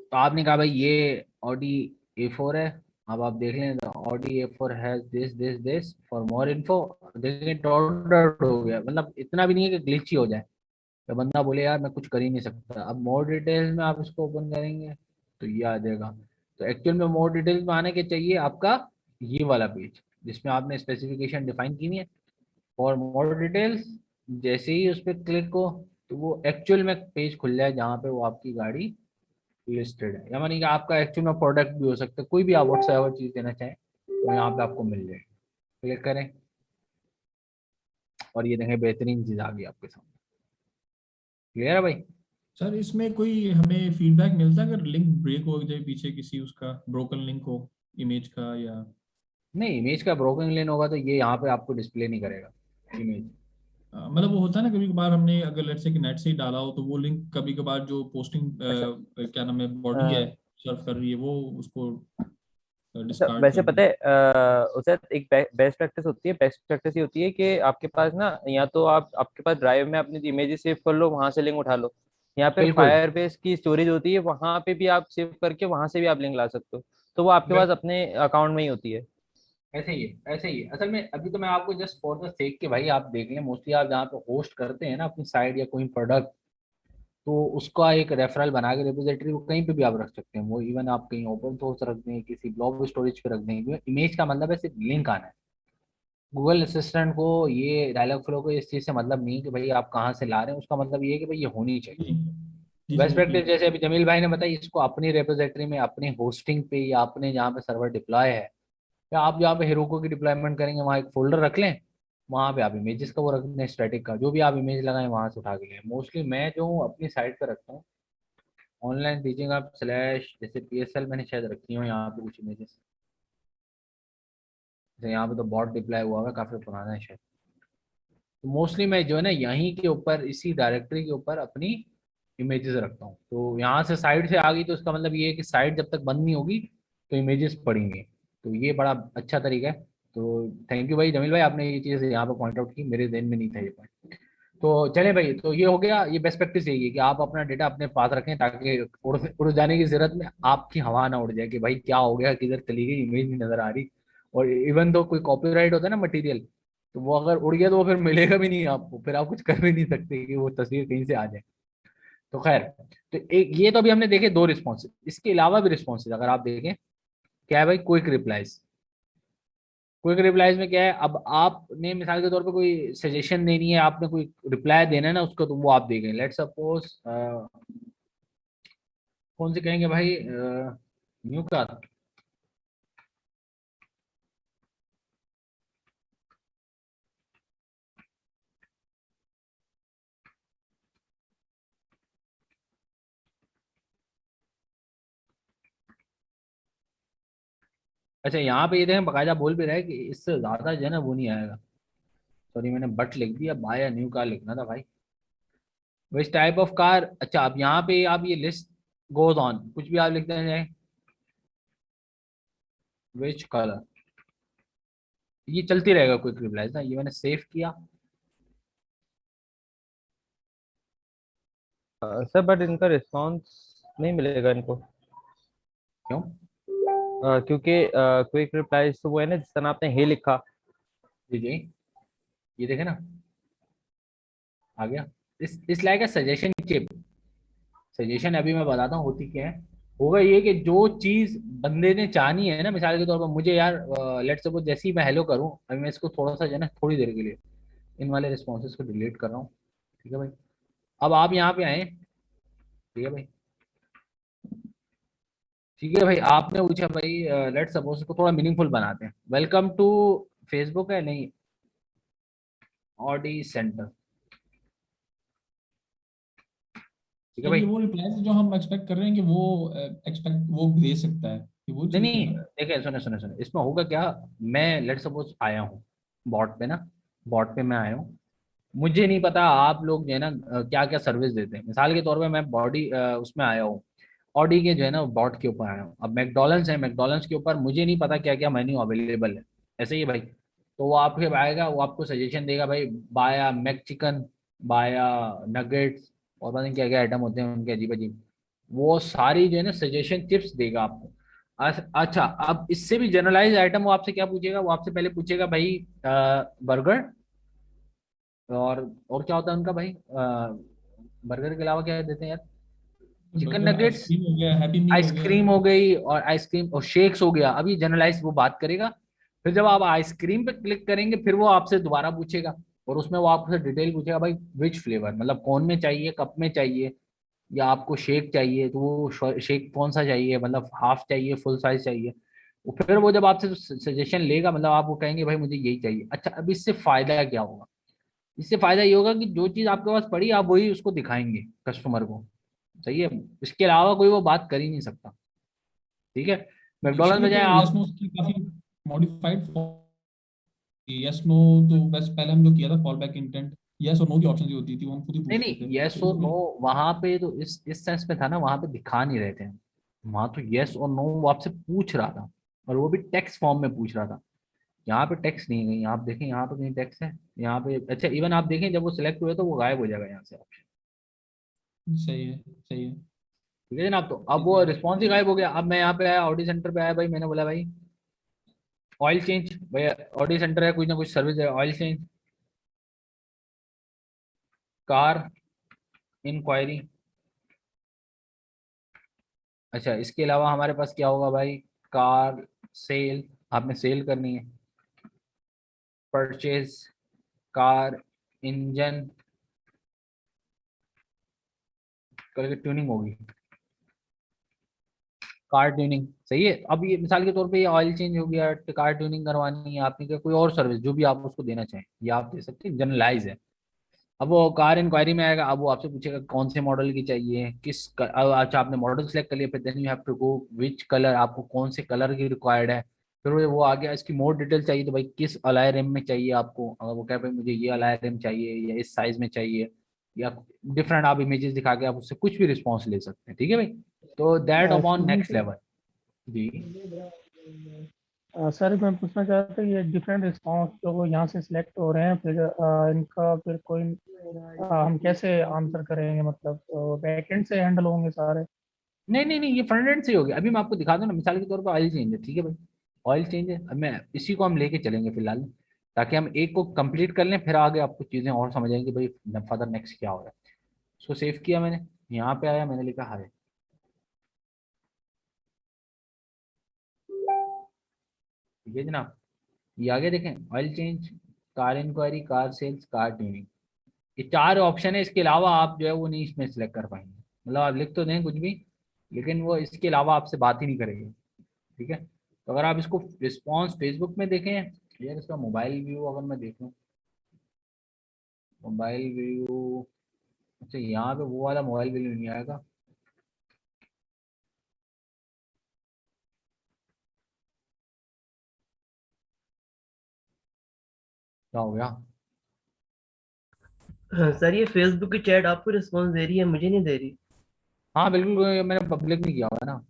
तो आपने कहा भाई ये ऑडी A4 है। अब आप देख लें, Audi A4 has this this this for more info, देखें डॉट डॉट हो गया, मतलब इतना भी नहीं है कि ग्लिच ही हो जाए, तो बंदा बोले यार मैं कुछ कर ही नहीं सकता। अब मोर डिटेल्स में आप इसको ओपन करेंगे तो ये आ जाएगा। तो एक्चुअल में मोर डिटेल्स में आने के चाहिए आपका ये वाला पेज, जिसमें आपने स्पेसिफिकेशन डिफाइन की हुई है, और मोर डिटेल्स जैसे ही उस पर क्लिक हो तो वो एक्चुअल में पेज खुल जाए जहाँ पे वो आपकी गाड़ी लिस्टेड है, या मानी कि आपका एक्चुअल में प्रोडक्ट भी हो सकता है, कोई भी आप व्हाट्सएवर चीज़ देना चाहें तो यहाँ पे आपको मिल जाएगी। क्लिक करें और ये देखें बेहतरीन चीज़ आ गई आपके सामने। क्लियर है भाई? सर इसमें कोई हमें फीडबैक मिलता है अगर लिंक ब्रेक हो जाए पीछे, किसी उसका ब्रोकन लिंक हो इमेज का, या नहीं, इमेज का ब्रोकन लेन होगा तो ये यहाँ पे आपको डिस्प्ले नहीं करेगा इमेज। मतलब वो होता है ना कभी कभार हमने अगर लेट्स से कि नेट से ही डाला हो तो वो लिंक कभी कभार जो पोस्टिंग अच्छा क्या नाम है बॉडी है अ, सर्व कर रही है वो उसको अच्छा डिस्कार्ड वैसे कर पता दी। है उसे एक बेस्ट प्रैक्टिस होती है। बेस्ट प्रैक्टिस ये होती है कि आपके पास ना, या तो आप आपके पास ड्राइव में अपनी इमेजेस सेव कर लो, वहां से लिंक उठा लो, या फिर बिल्कुल, फायरबेस की स्टोरेज होती है, वहां पे भी आप सेव करके वहां से भी आप लिंक ला सकते हो, तो वो आपके पास बिल्कुल अपने अकाउंट में ही होती है। ऐसे ही है, ऐसे ही है। असल में अभी तो मैं आपको जस्ट फॉर द सेक के भाई आप देख लें, मोस्टली आप जहाँ पे होस्ट करते हैं ना अपनी साइट या कोई प्रोडक्ट, तो उसका एक रेफरल बना के रिपोजिटरी को कहीं पे भी आप रख सकते हैं। वो इवन आप कहीं ओपन सोर्स रख दें, किसी ब्लॉब स्टोरेज पे रख दें। इमेज का मतलब है सिर्फ लिंक आना है। गूगल असिस्टेंट को ये डायलॉग फ्लो को इस चीज़ से मतलब नहीं कि भाई आप कहाँ से ला रहे हैं, उसका मतलब ये है कि भाई ये होनी चाहिए। जी जी जी बेस्ट बिल्कुल। प्रैक्टिस जैसे अभी जमील भाई ने बताई, इसको अपनी रेपोजिटरी में, अपनी होस्टिंग पे, या अपने जहाँ पे सर्वर डिप्लॉय है, या आप जहाँ पे हेरोको की डिप्लॉयमेंट करेंगे वहाँ एक फोल्डर रख लें। वहाँ पे आप इमेजेस का वो रख दें, स्टैटिक का जो भी आप इमेज लगाएं वहाँ से उठा के लें। मोस्टली मैं जो हूँ अपनी साइट पे रखता हूँ, ऑनलाइन टीचिंग आप स्लैश जैसे PSL मैंने शायद रखी हूँ यहाँ पे कुछ इमेजेस। जैसे यहाँ पे तो बॉट डिप्लॉय हुआ है, काफ़ी पुराना है शायद। तो मोस्टली मैं जो है ना यहीं के ऊपर, इसी डायरेक्टरी के ऊपर अपनी इमेजेस रखता हूँ। तो यहाँ से साइड से आ गई तो इसका मतलब ये है कि साइट जब तक बंद नहीं होगी तो इमेजेस पड़ेंगे। तो ये बड़ा अच्छा तरीका है। तो थैंक यू भाई जमील भाई, आपने ये चीज़ यहाँ पे पॉइंट आउट की, मेरे ध्यान में नहीं था ये पॉइंट। तो चले भाई, तो ये हो गया। ये बेस्ट प्रैक्टिस यही है कि आप अपना डेटा अपने पास रखें, ताकि उड़ जाने की जरूरत में आपकी हवा ना उड़ जाए कि भाई क्या हो गया, किधर चली गई, इमेज नहीं नजर आ रही। और इवन तो कोई कॉपीराइट होता है ना मटेरियल, तो वो अगर उड़ गया तो वो फिर मिलेगा भी नहीं आपको, फिर आप कुछ कर भी नहीं सकते कि वो तस्वीर कहीं से आ जाए। तो खैर, तो एक ये तो अभी हमने देखे 2 रिस्पॉन्सेज। इसके अलावा भी रिस्पॉन्सेज अगर आप देखें, क्या है भाई, क्विक रिप्लाईज। क्विक रिप्लाईज में क्या है, अब आपने मिसाल के तौर पे कोई सजेशन देनी है, आपने कोई रिप्लाई देना है ना उसको, तो वो आप देखें। लेट सपोज कौन से कहेंगे भाई, न्यू का। अच्छा यहाँ पे ये देखें, बाकायदा बोल भी रहा है कि इससे ज्यादा जो है ना वो नहीं आएगा। सॉरी मैंने बट लिख दिया, बाय या न्यू कार लिखना था भाई। विच टाइप ऑफ कार, अच्छा अब यहाँ पे आप ये लिस्ट गोज ऑन, कुछ भी आप लिखते हैं। विच कलर, ये चलती रहेगा क्विक रिप्लाईज ना। ये मैंने सेव किया। सर बट इनका रिस्पॉन्स नहीं मिलेगा इनको। क्यों? क्योंकि क्विक रिप्लाईज तो वो है ना जिस तरह आपने हे लिखा। जी जी, ये देखे ना, आ गया। इस लाइक है सजेशन चिप। सजेशन अभी मैं बताता हूँ होती क्या है। होगा ये कि जो चीज बंदे ने चाहनी है ना, मिसाल के तौर पर मुझे यार, लेट सपोज जैसे ही मैं हेलो करूँ, अभी मैं इसको थोड़ा सा जो है ना थोड़ी देर के लिए इन वाले रिस्पॉन्सेज को डिलीट कर रहा हूँ। ठीक है भाई, अब आप यहाँ पे आए। ठीक है भाई, ठीक है भाई, आपने पूछा भाई, लेट सपोज इसको थोड़ा मीनिंगफुल बनाते हैं। वेलकम टू फेसबुक है नहीं, ऑडी सेंटर। ठीक है सर ये भाई। वो रिप्लाई जो हम एक्सपेक्ट कर रहे हैं कि वो एक्सपेक्ट वो दे सकता है, कि वो नहीं चीज़ है नहीं, ना। देखिए सुने सुने सुने, इसमें होगा क्या। मैं लेट सपोज आया हूँ बॉट पे ना, बॉट पे मैं आया हूँ। मुझे नहीं पता आप लोग जो है ना क्या क्या सर्विस देते हैं। मिसाल के तौर पे मैं बॉडी उसमें आया हूँ, ऑडी के जो है ना बॉट के ऊपर आया हूँ। अब मैकडॉलड्स है, मैकडॉलड्स के ऊपर मुझे नहीं पता क्या क्या मेन्यू अवेलेबल है। ऐसे ही है भाई। तो वो आपके आएगा, वो आपको सजेशन देगा भाई, बाया मैक चिकन, बाया नगेट्स, और पता नहीं क्या क्या आइटम होते हैं उनके अजीब अजीब। वो सारी जो है ना सजेशन टिप्स देगा आपको। अच्छा, अब इससे भी जनरलाइज आइटम वो आपसे क्या पूछेगा, वो आपसे पहले पूछेगा भाई बर्गर, और क्या होता है उनका भाई, बर्गर के अलावा क्या देते हैं यार, चिकन बर्गर, नगेट्स, आइसक्रीम हो गया, हैप्पी मील हो गया। आइसक्रीम हो गई, और आइसक्रीम और शेक्स हो गया। अभी जनरलाइज वो बात करेगा। फिर जब आप आइसक्रीम पे क्लिक करेंगे, फिर वो आपसे दोबारा पूछेगा, और उसमें वो आपसे डिटेल पूछेगा भाई विच फ्लेवर, मतलब कौन में चाहिए, कप में चाहिए, या आपको शेक चाहिए तो वो शेक कौन सा चाहिए, मतलब हाफ चाहिए, फुल साइज चाहिए। फिर वो जब आपसे सजेशन लेगा, मतलब आप वो कहेंगे भाई मुझे यही चाहिए। अच्छा, अब इससे फायदा क्या होगा। इससे फायदा ये होगा कि जो चीज आपके पास पड़ी आप वही उसको दिखाएंगे कस्टमर को। सही है, इसके अलावा कोई वो बात कर ही नहीं सकता। ठीक है, मैकडोनल्ड में इसीलिए जाए तो यस आप। नो की काफी मॉडिफाइड फॉर्म। यस नो तो बस पहले हम जो किया था कॉल बैक इंटेंट, यस और नो की ऑप्शन जो होती थी वो हम खुद ही नहीं पूछते नहीं, थे, यस तो और नो इसमें वहां पे तो इस सेंस में था ना, वहां पे दिखा नहीं रहे थे। वहां तो यस और नो वो आपसे पूछ रहा था, और वो भी टेक्स्ट फॉर्म में पूछ रहा था। यहाँ पे टेक्स्ट नहीं है कहीं, आप देखें यहाँ पे कहीं टेक्स्ट है यहाँ पे। अच्छा, इवन आप देखें जब वो सिलेक्ट हुए तो वो गायब हो जाएगा यहाँ से ऑप्शन। सही है, सही है। ठीक है जनाब, तो अब वो रिस्पॉन्स ही गायब हो गया। अब मैं यहाँ पे आया, ऑडी सेंटर पे आया भाई, मैंने बोला भाई ऑयल चेंज, भैया ऑडी सेंटर है, कुछ ना कुछ सर्विस है, ऑयल चेंज, कार इंक्वायरी, अच्छा, इसके अलावा हमारे पास क्या होगा भाई? कार सेल, आपने सेल करनी है। परचेज कार इंजन करके ट्यूनिंग होगी, कार ट्यूनिंग। सही है। अब ये मिसाल के तौर पे ये ऑयल चेंज हो गया, कार ट्यूनिंग करवानी है आपने, क्या कोई और सर्विस जो भी आप उसको देना चाहें ये आप दे सकते हैं, जनरलाइज है। अब वो कार इंक्वायरी में आएगा, अब वो आपसे पूछेगा कौन से मॉडल की चाहिए, अच्छा आपने मॉडल सेलेक्ट कर लिया, फिर then you have to go which colour, आपको कौन से कलर की रिक्वायर्ड है। फिर वो आ गया, इसकी मोर डिटेल चाहिए तो भाई किस अलाय रिम में चाहिए आपको, अगर वो कहे भाई मुझे ये अलाय रिम चाहिए या इस साइज में चाहिए, या डिफरेंट आप इमेजेस दिखा के आप उससे कुछ भी रिस्पॉन्स ले सकते हैं। ठीक है भाई, तो that upon actually next level. जी सर मैं पूछना चाहता था ये डिफरेंट रिस्पॉन्स जो वो यहाँ से सिलेक्ट हो रहे हैं, फिर इनका फिर कोई हम कैसे आंसर करेंगे, मतलब बैकएंड से हैंडल होंगे सारे? नहीं नहीं नहीं, ये फ्रंट एंड से हो गया। अभी मैं आपको दिखा दूं ना, मिसाल के तौर पर ऑयल चेंज है, ठीक है भाई, ऑयल चेंज है। अब मैं इसी को हम लेके चलेंगे फिलहाल, ताकि हम एक को कंप्लीट कर लें, फिर आगे आपको चीजें और समझ आएंगी भाई फर्दर नेक्स्ट क्या हो रहा है। उसको सेव किया मैंने, यहाँ पे आया, मैंने लिखा हाय। ठीक है जनाब, ये आगे देखें, oil change, car inquiry, car sales, car tuning, ये चार ऑप्शन है। इसके अलावा आप जो है वो नहीं इसमें सेलेक्ट कर पाएंगे। मतलब आप लिख तो दें कुछ भी, लेकिन वो इसके अलावा आपसे बात ही नहीं करेगी। ठीक है, तो अगर आप इसको रिस्पॉन्स फेसबुक में देखें, यार इसका मोबाइल व्यू अगर मैं देखूं, मोबाइल व्यू, अच्छा यहाँ पे वो वाला मोबाइल व्यू नहीं आएगा। क्या हो गया? हाँ सर, ये फेसबुक की चैट आपको रिस्पॉन्स दे रही है, मुझे नहीं दे रही। हाँ बिल्कुल, ये मैंने पब्लिक नहीं किया हुआ है ना,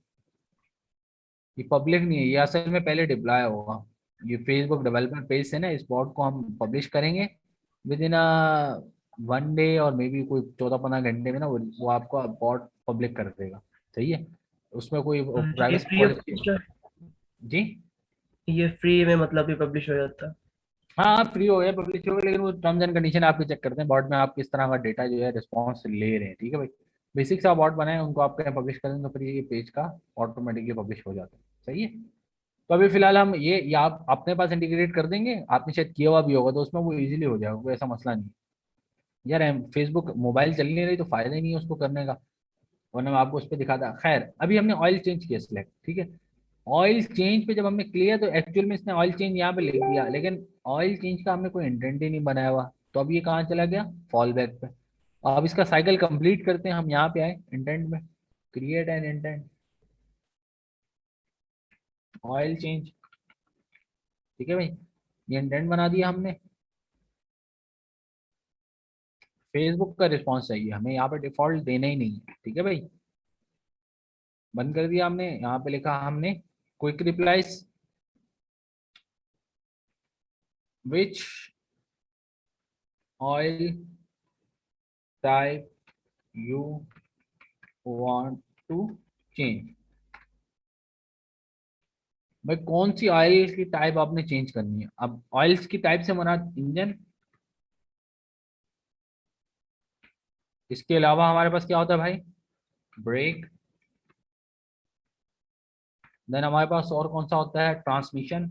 ये पब्लिक नहीं है, ये असल में पहले डिप्लॉय होगा। ये फेसबुक डेवलपर पेज से ना इस बॉट को हम पब्लिश करेंगे विद इन 1 डे, और मे बी कोई 14-15 घंटे में ना वो आपको बॉट पब्लिक कर देगा। सही है, उसमें कोई ये privacy free of policy. Cost है? जी ये फ्री में मतलब ये पब्लिश हो जाता है? हाँ, आप फ्री हो गए, पब्लिश हो गए, लेकिन वो टर्म्स एंड कंडीशन आपके चेक करते हैं बॉट में, आप किस तरह का डेटा जो है रिस्पॉन्स ले रहे हैं। ठीक है भाई, बेसिक सा बॉट बनाए, उनको आप कहीं पब्लिश कर देंगे तो फिर ये पेज का ऑटोमेटिकली पब्लिश हो जाता है। सही है, तो अभी फिलहाल हम ये आप अपने पास इंटीग्रेट कर देंगे, आपने शायद किया हुआ भी होगा तो उसमें वो इजीली हो जाएगा, कोई ऐसा मसला नहीं है। यार फेसबुक मोबाइल चल नहीं रही तो फायदा ही नहीं है उसको करने का, वरना मैं आपको उस पर दिखाता। खैर, अभी हमने ऑयल चेंज किया सिलेक्ट, ठीक है। ऑयल चेंज पे जब हमने क्लियर, तो एक्चुअल में इसने ऑयल चेंज यहाँ पे लिख दिया, लेकिन ऑयल चेंज का हमने कोई इंटेंट ही नहीं बनाया हुआ, तो अब ये कहाँ चला गया? फॉल बैक पे। अब इसका साइकिल कंप्लीट करते हैं, हम यहाँ पे आए इंटेंट में, create an intent, oil change. ठीक है भाई, ये इंटेंट बना दिया हमने। फेसबुक का रिस्पॉन्स चाहिए हमें, यहाँ पे डिफॉल्ट देना ही नहीं है। ठीक है भाई, बंद कर दिया हमने, यहाँ पे लिखा हमने quick replies, which oil type you want to change. भाई कौन सी ऑयल की टाइप आपने चेंज करनी है? अब ऑयल्स की टाइप से मना इंजन, इसके अलावा हमारे पास क्या होता है भाई? ब्रेक। देन हमारे पास और कौन सा होता है? ट्रांसमिशन।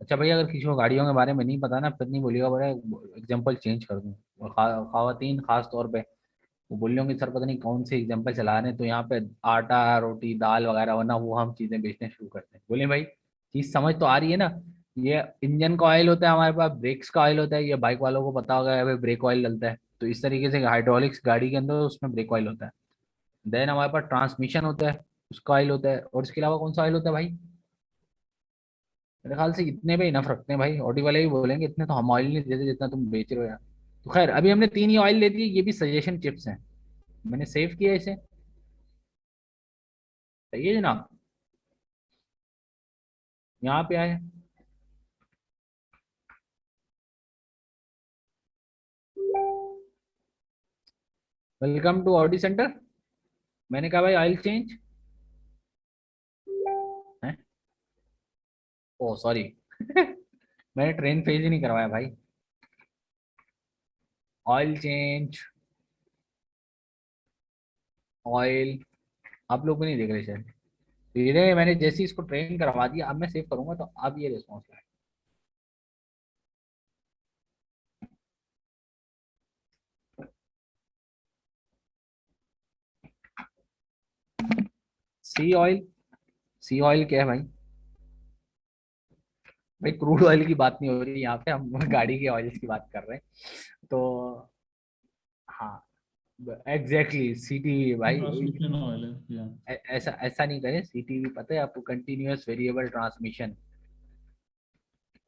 अच्छा भाई, अगर किसी को गाड़ियों के बारे में नहीं पता ना, फिर नहीं बोलिएगा, बड़ा एग्जांपल चेंज कर दूँ। खातन खास तौर पे वो बोल रहे होंगे सर पता नहीं कौन से एग्जांपल चला रहे हैं, तो यहाँ पे आटा रोटी दाल वगैरह वरना वो हम चीजें बेचने शुरू करते हैं। बोले भाई चीज समझ तो आ रही है ना? ये इंजन का ऑयल होता है हमारे पास, ब्रेक्स का ऑयल होता है, ये बाइक वालों को पता होगा भाई ब्रेक ऑयल डलता है, तो इस तरीके से हाइड्रोलिक्स गाड़ी के अंदर उसमें ब्रेक ऑयल होता है। देन हमारे पास ट्रांसमिशन होता है, उसका ऑयल होता है, और इसके अलावा कौन सा ऑयल होता है भाई? मेरे ख्याल से इतने पे इनफ रखते हैं भाई, ऑडी वाले भी बोलेंगे इतने तो हम ऑयल नहीं देते जितना तुम बेच रहे हो यार। तो खैर, अभी हमने 3 ही ऑयल ले दिए, ये भी सजेशन चिप्स हैं, मैंने सेव किया इसे। सही है जनाब, यहाँ पे आए, वेलकम टू ऑडी सेंटर। मैंने कहा भाई ऑयल चेंज है, ओ सॉरी मैंने ट्रेन फेज ही नहीं करवाया भाई। ऑयल चेंज, ऑयल आप लोग भी नहीं देख रहे शायद। तो ये मैंने जैसे ही इसको ट्रेन करवा दिया, अब मैं सेव करूंगा तो अब ये रिस्पॉन्स आएगा। सी ऑयल, सी ऑयल क्या है भाई? भाई क्रूड ऑयल की बात नहीं हो रही यहाँ पे, हम गाड़ी के ऑयल की बात कर रहे हैं। तो हाँ, एग्जैक्टली सीटीवी भाई। ट्रांसमिशन ऑयल है या ऐसा ऐसा नहीं करें, सीटीवी पता है आपको, कंटिन्यूअस वेरिएबल ट्रांसमिशन।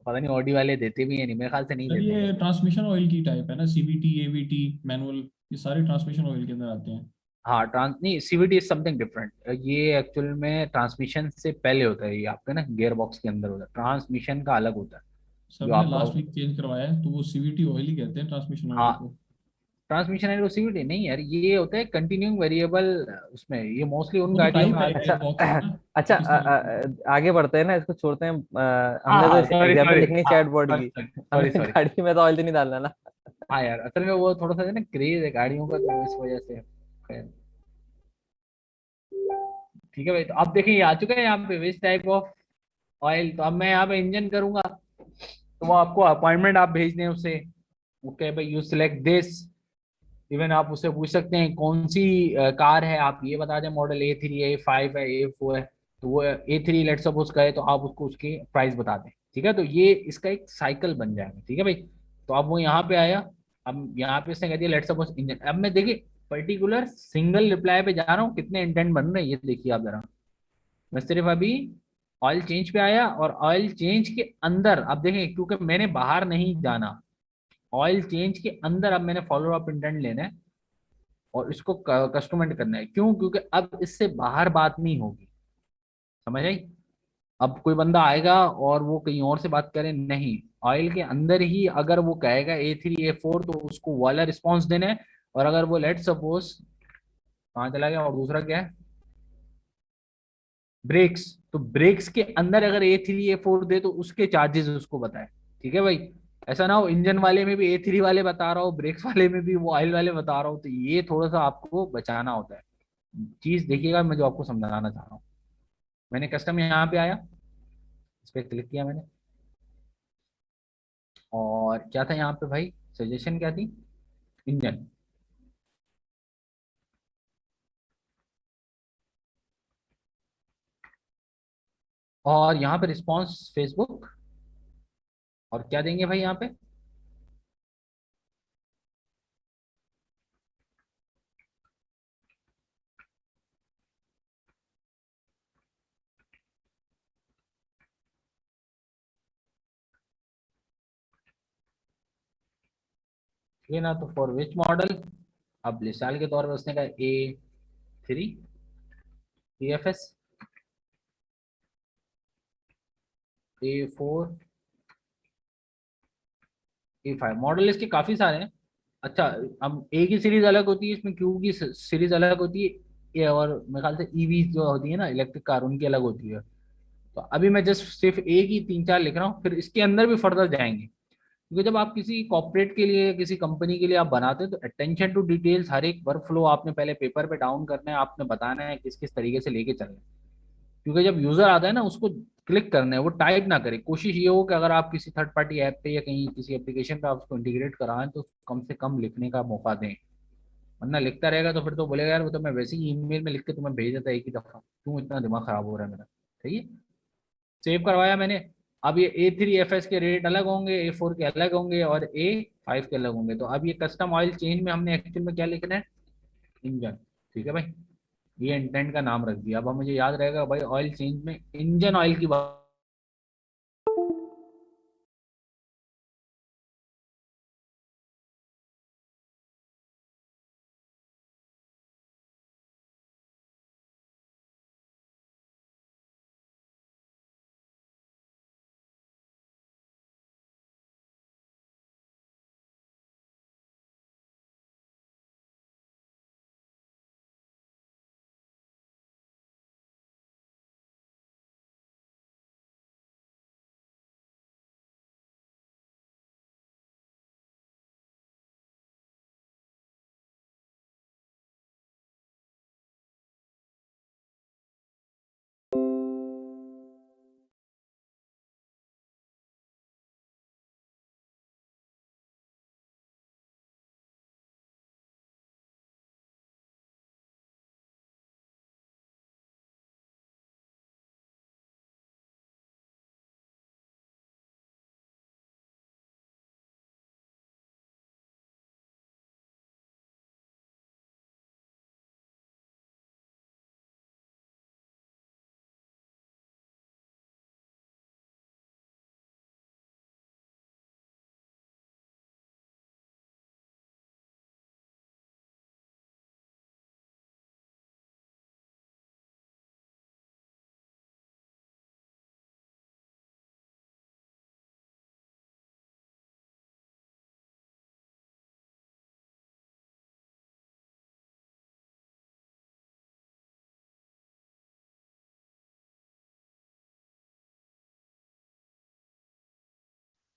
पता नहीं ऑडी वाले देते भी है, नहीं मेरे ख्याल से नहीं सर, देते हैं। ये ट्रांसमिशन ऑयल की टाइप है ना, सीवीटी, एवीटी, मैनुअल, ये सारे ट्रांसमिशन ऑयल के अंदर आते हैं। हाँ ट्रांस नहीं, सीवीटी इज समथिंग डिफरेंट। ये एक्चुअल में ट्रांसमिशन से पहले होता है, ये आपके ना गियर बॉक्स के अंदर होता है, ट्रांसमिशन का अलग होता है। सर, जो मैंने आपका, लास्ट वीक चेंज करवाया है, तो वो सीवीटी ऑयल ही कहते हैं ट्रांसमिशन ऑयल हाँ को। ट्रांसमिशन है वो सीवीटी नहीं यार, ये होता है कंटिन्यूइंग वेरिएबल। उसमें ये मोस्टली उन वो तो गाड़ियों टाइप में है आता अच्छा गियर है। बॉक्स का ना, अच्छा, किस तरह का। आगे बढ़ते हैं ना, इसको छोड़ते हैं। हाँ हमने तो हाँ सॉरी एग्जाम्पल सॉरी, लिखनी हाँ चैट बोर्ड सॉरी की। सॉरी हमें सॉरी। गाड़ी में तो ऑयल तो नहीं डालना ना। हाँ यार असल में वो थोड़ा सा है ना, क्रेज है गाड़ियों का, तो इस वजह से। खैर, ठीक है भाई, तो अब देखिए ये आ चुका है यहाँ पे विच टाइप ऑफ ऑयल। तो अब मैं यहाँ पे इंजन करूंगा, तो वो आपको अपॉइंटमेंट आप भेज दें उसे। ओके भाई, यू सिलेक्ट दिस। इवन आप उससे पूछ सकते हैं कौन सी कार है, आप ये बता दें मॉडल A3 है, A5 है, A4 है। तो वो A3 लेट सपोज कहे, तो आप उसको उसके प्राइस बता दें। ठीक है, तो ये इसका एक साइकिल बन जाएगा। ठीक है भाई, तो अब वो यहाँ पे आया। अब यहाँ पे इसने कह दिया लेट सपोज इंजन। अब मैं देखिए पर्टिकुलर सिंगल रिप्लाई पे जा रहा हूँ, कितने इंटेंट बन रहे हैं ये देखिए आप जरा। मैं सिर्फ अभी ऑयल चेंज पे आया, और ऑयल चेंज के अंदर अब देखें, क्योंकि मैंने बाहर नहीं जाना, ऑयल चेंज के अंदर अब मैंने फॉलो अप इंटेंट लेना है और इसको कस्टमाइज करना है। क्यों? क्योंकि अब इससे बाहर बात नहीं होगी। समझ आई? अब कोई बंदा आएगा और वो कहीं और से बात करे नहीं, ऑयल के अंदर ही अगर वो कहेगा A3 A4, तो उसको वाला रिस्पॉन्स देना है। और अगर वो लेट सपोज कहाँ चला गया, और दूसरा क्या है, ब्रेक्स, तो ब्रेक्स के अंदर अगर A3 A4 दे तो उसके चार्जेस उसको बताए। ठीक है भाई, ऐसा ना हो इंजन वाले में भी A3 वाले बता रहा हो, ब्रेक्स वाले में भी वो ऑयल वाले बता रहा हूँ, तो ये थोड़ा सा आपको बचाना होता है। चीज देखिएगा मैं जो आपको समझाना चाह रहा हूँ। मैंने कस्टम यहाँ पे आया, इस पर क्लिक किया मैंने, और क्या था यहाँ पे भाई, सजेशन क्या थी, इंजन। और यहाँ पे रिस्पॉन्स फेसबुक, और क्या देंगे भाई यहाँ पे, ये ना, तो फॉर विच मॉडल। अब मिसाल के तौर पर उसने कहा A3 TFS, A4, A5 model इसके काफी सारे हैं। अच्छा, अब ए की सीरीज अलग होती है, इसमें क्यू की सीरीज अलग होती है, ये और मेरे ख्याल से ईवी जो होती है ना इलेक्ट्रिक कार, उनकी अलग होती है। तो अभी मैं जस्ट सिर्फ ए की 3 4 लिख रहा हूँ, फिर इसके अंदर भी फर्दर जाएंगे। क्योंकि जब आप किसी कॉर्पोरेट के लिए, किसी कंपनी के लिए आप बनाते हैं, तो अटेंशन टू डिटेल्स, हर एक वर्क फ्लो आपने पहले पेपर पे डाउन करना है, आपने बताना है किस किस तरीके से लेके चलना है। क्योंकि जब यूजर आता है ना, उसको क्लिक करना है, वो टाइप ना करे। कोशिश ये हो कि अगर आप किसी थर्ड पार्टी ऐप पे या कहीं किसी एप्लीकेशन पे आप उसको इंटीग्रेट कराएं, तो कम से कम लिखने का मौका दें। वरना लिखता रहेगा तो फिर तो बोलेगा यार वो तो मैं वैसे ही ईमेल में लिख के तुम्हें भेज देता एक ही दफा, क्यों इतना दिमाग खराब हो रहा है मेरा। सही है, सेव करवाया मैंने। अब ये A3 FS के रेट अलग होंगे, A4 के अलग होंगे, और A5 के अलग होंगे। तो अब ये कस्टम ऑयल चेंज में हमने एक्चुअल में क्या लिखना है, इंजन। ठीक है भाई, ये इंटेंट का नाम रख दिया। अब मुझे याद रहेगा भाई ऑयल चेंज में इंजन ऑयल की बात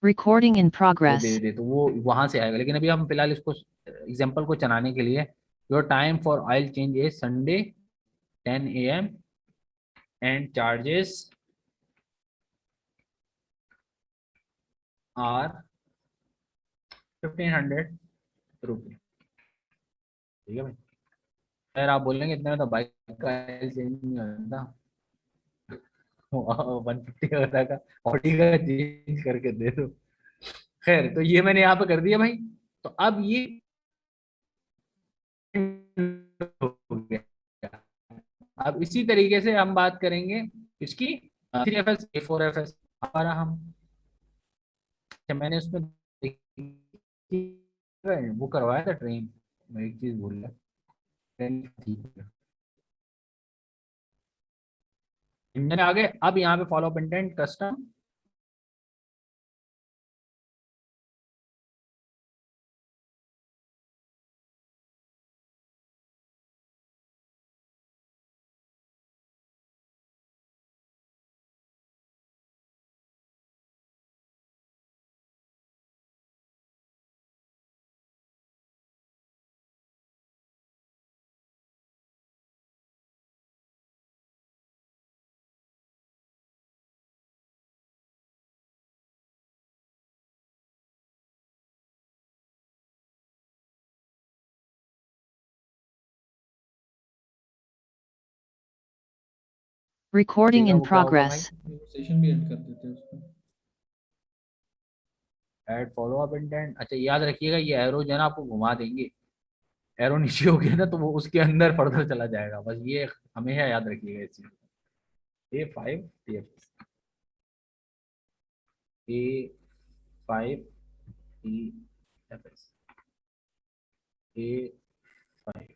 Recording in ये progress. दे दे तो वो वहां से आएगा, लेकिन अभी हम फिलहाल इसको एग्जांपल को चलाने के लिए your time for oil change is Sunday 10 AM and charges are 1500 रुपये। ठीक है भाई, अगर आप बोलेंगे इतने में तो बाइक का ऑयल चेंज नहीं होता, 150 होता का ऑडी का चेंज करके दे दो। खैर, तो ये मैंने यहाँ पे कर दिया भाई। तो अब ये हो गया। अब इसी तरीके से हम बात करेंगे इसकी 3FS A4FS हमारा हम मैंने उसमें वो करवाया था ट्रेन, मैं एक चीज भूल गया, ट्रेन ठीक है। इंजन आगे, अब यहाँ पे follow up intent custom Recording in वो क्या होगा भाई, progress. सेशन भी एंड कर देते हैं उसको। Add follow up intent. अच्छा याद रखिएगा, ये एरो जो है ना आपको घुमा देंगे, एरो नीचे हो गया ना तो वो उसके अंदर फर्दर चला जाएगा, बस ये हमेशा याद रखिएगा इस चीज। A5 TFS A5 TFS A5।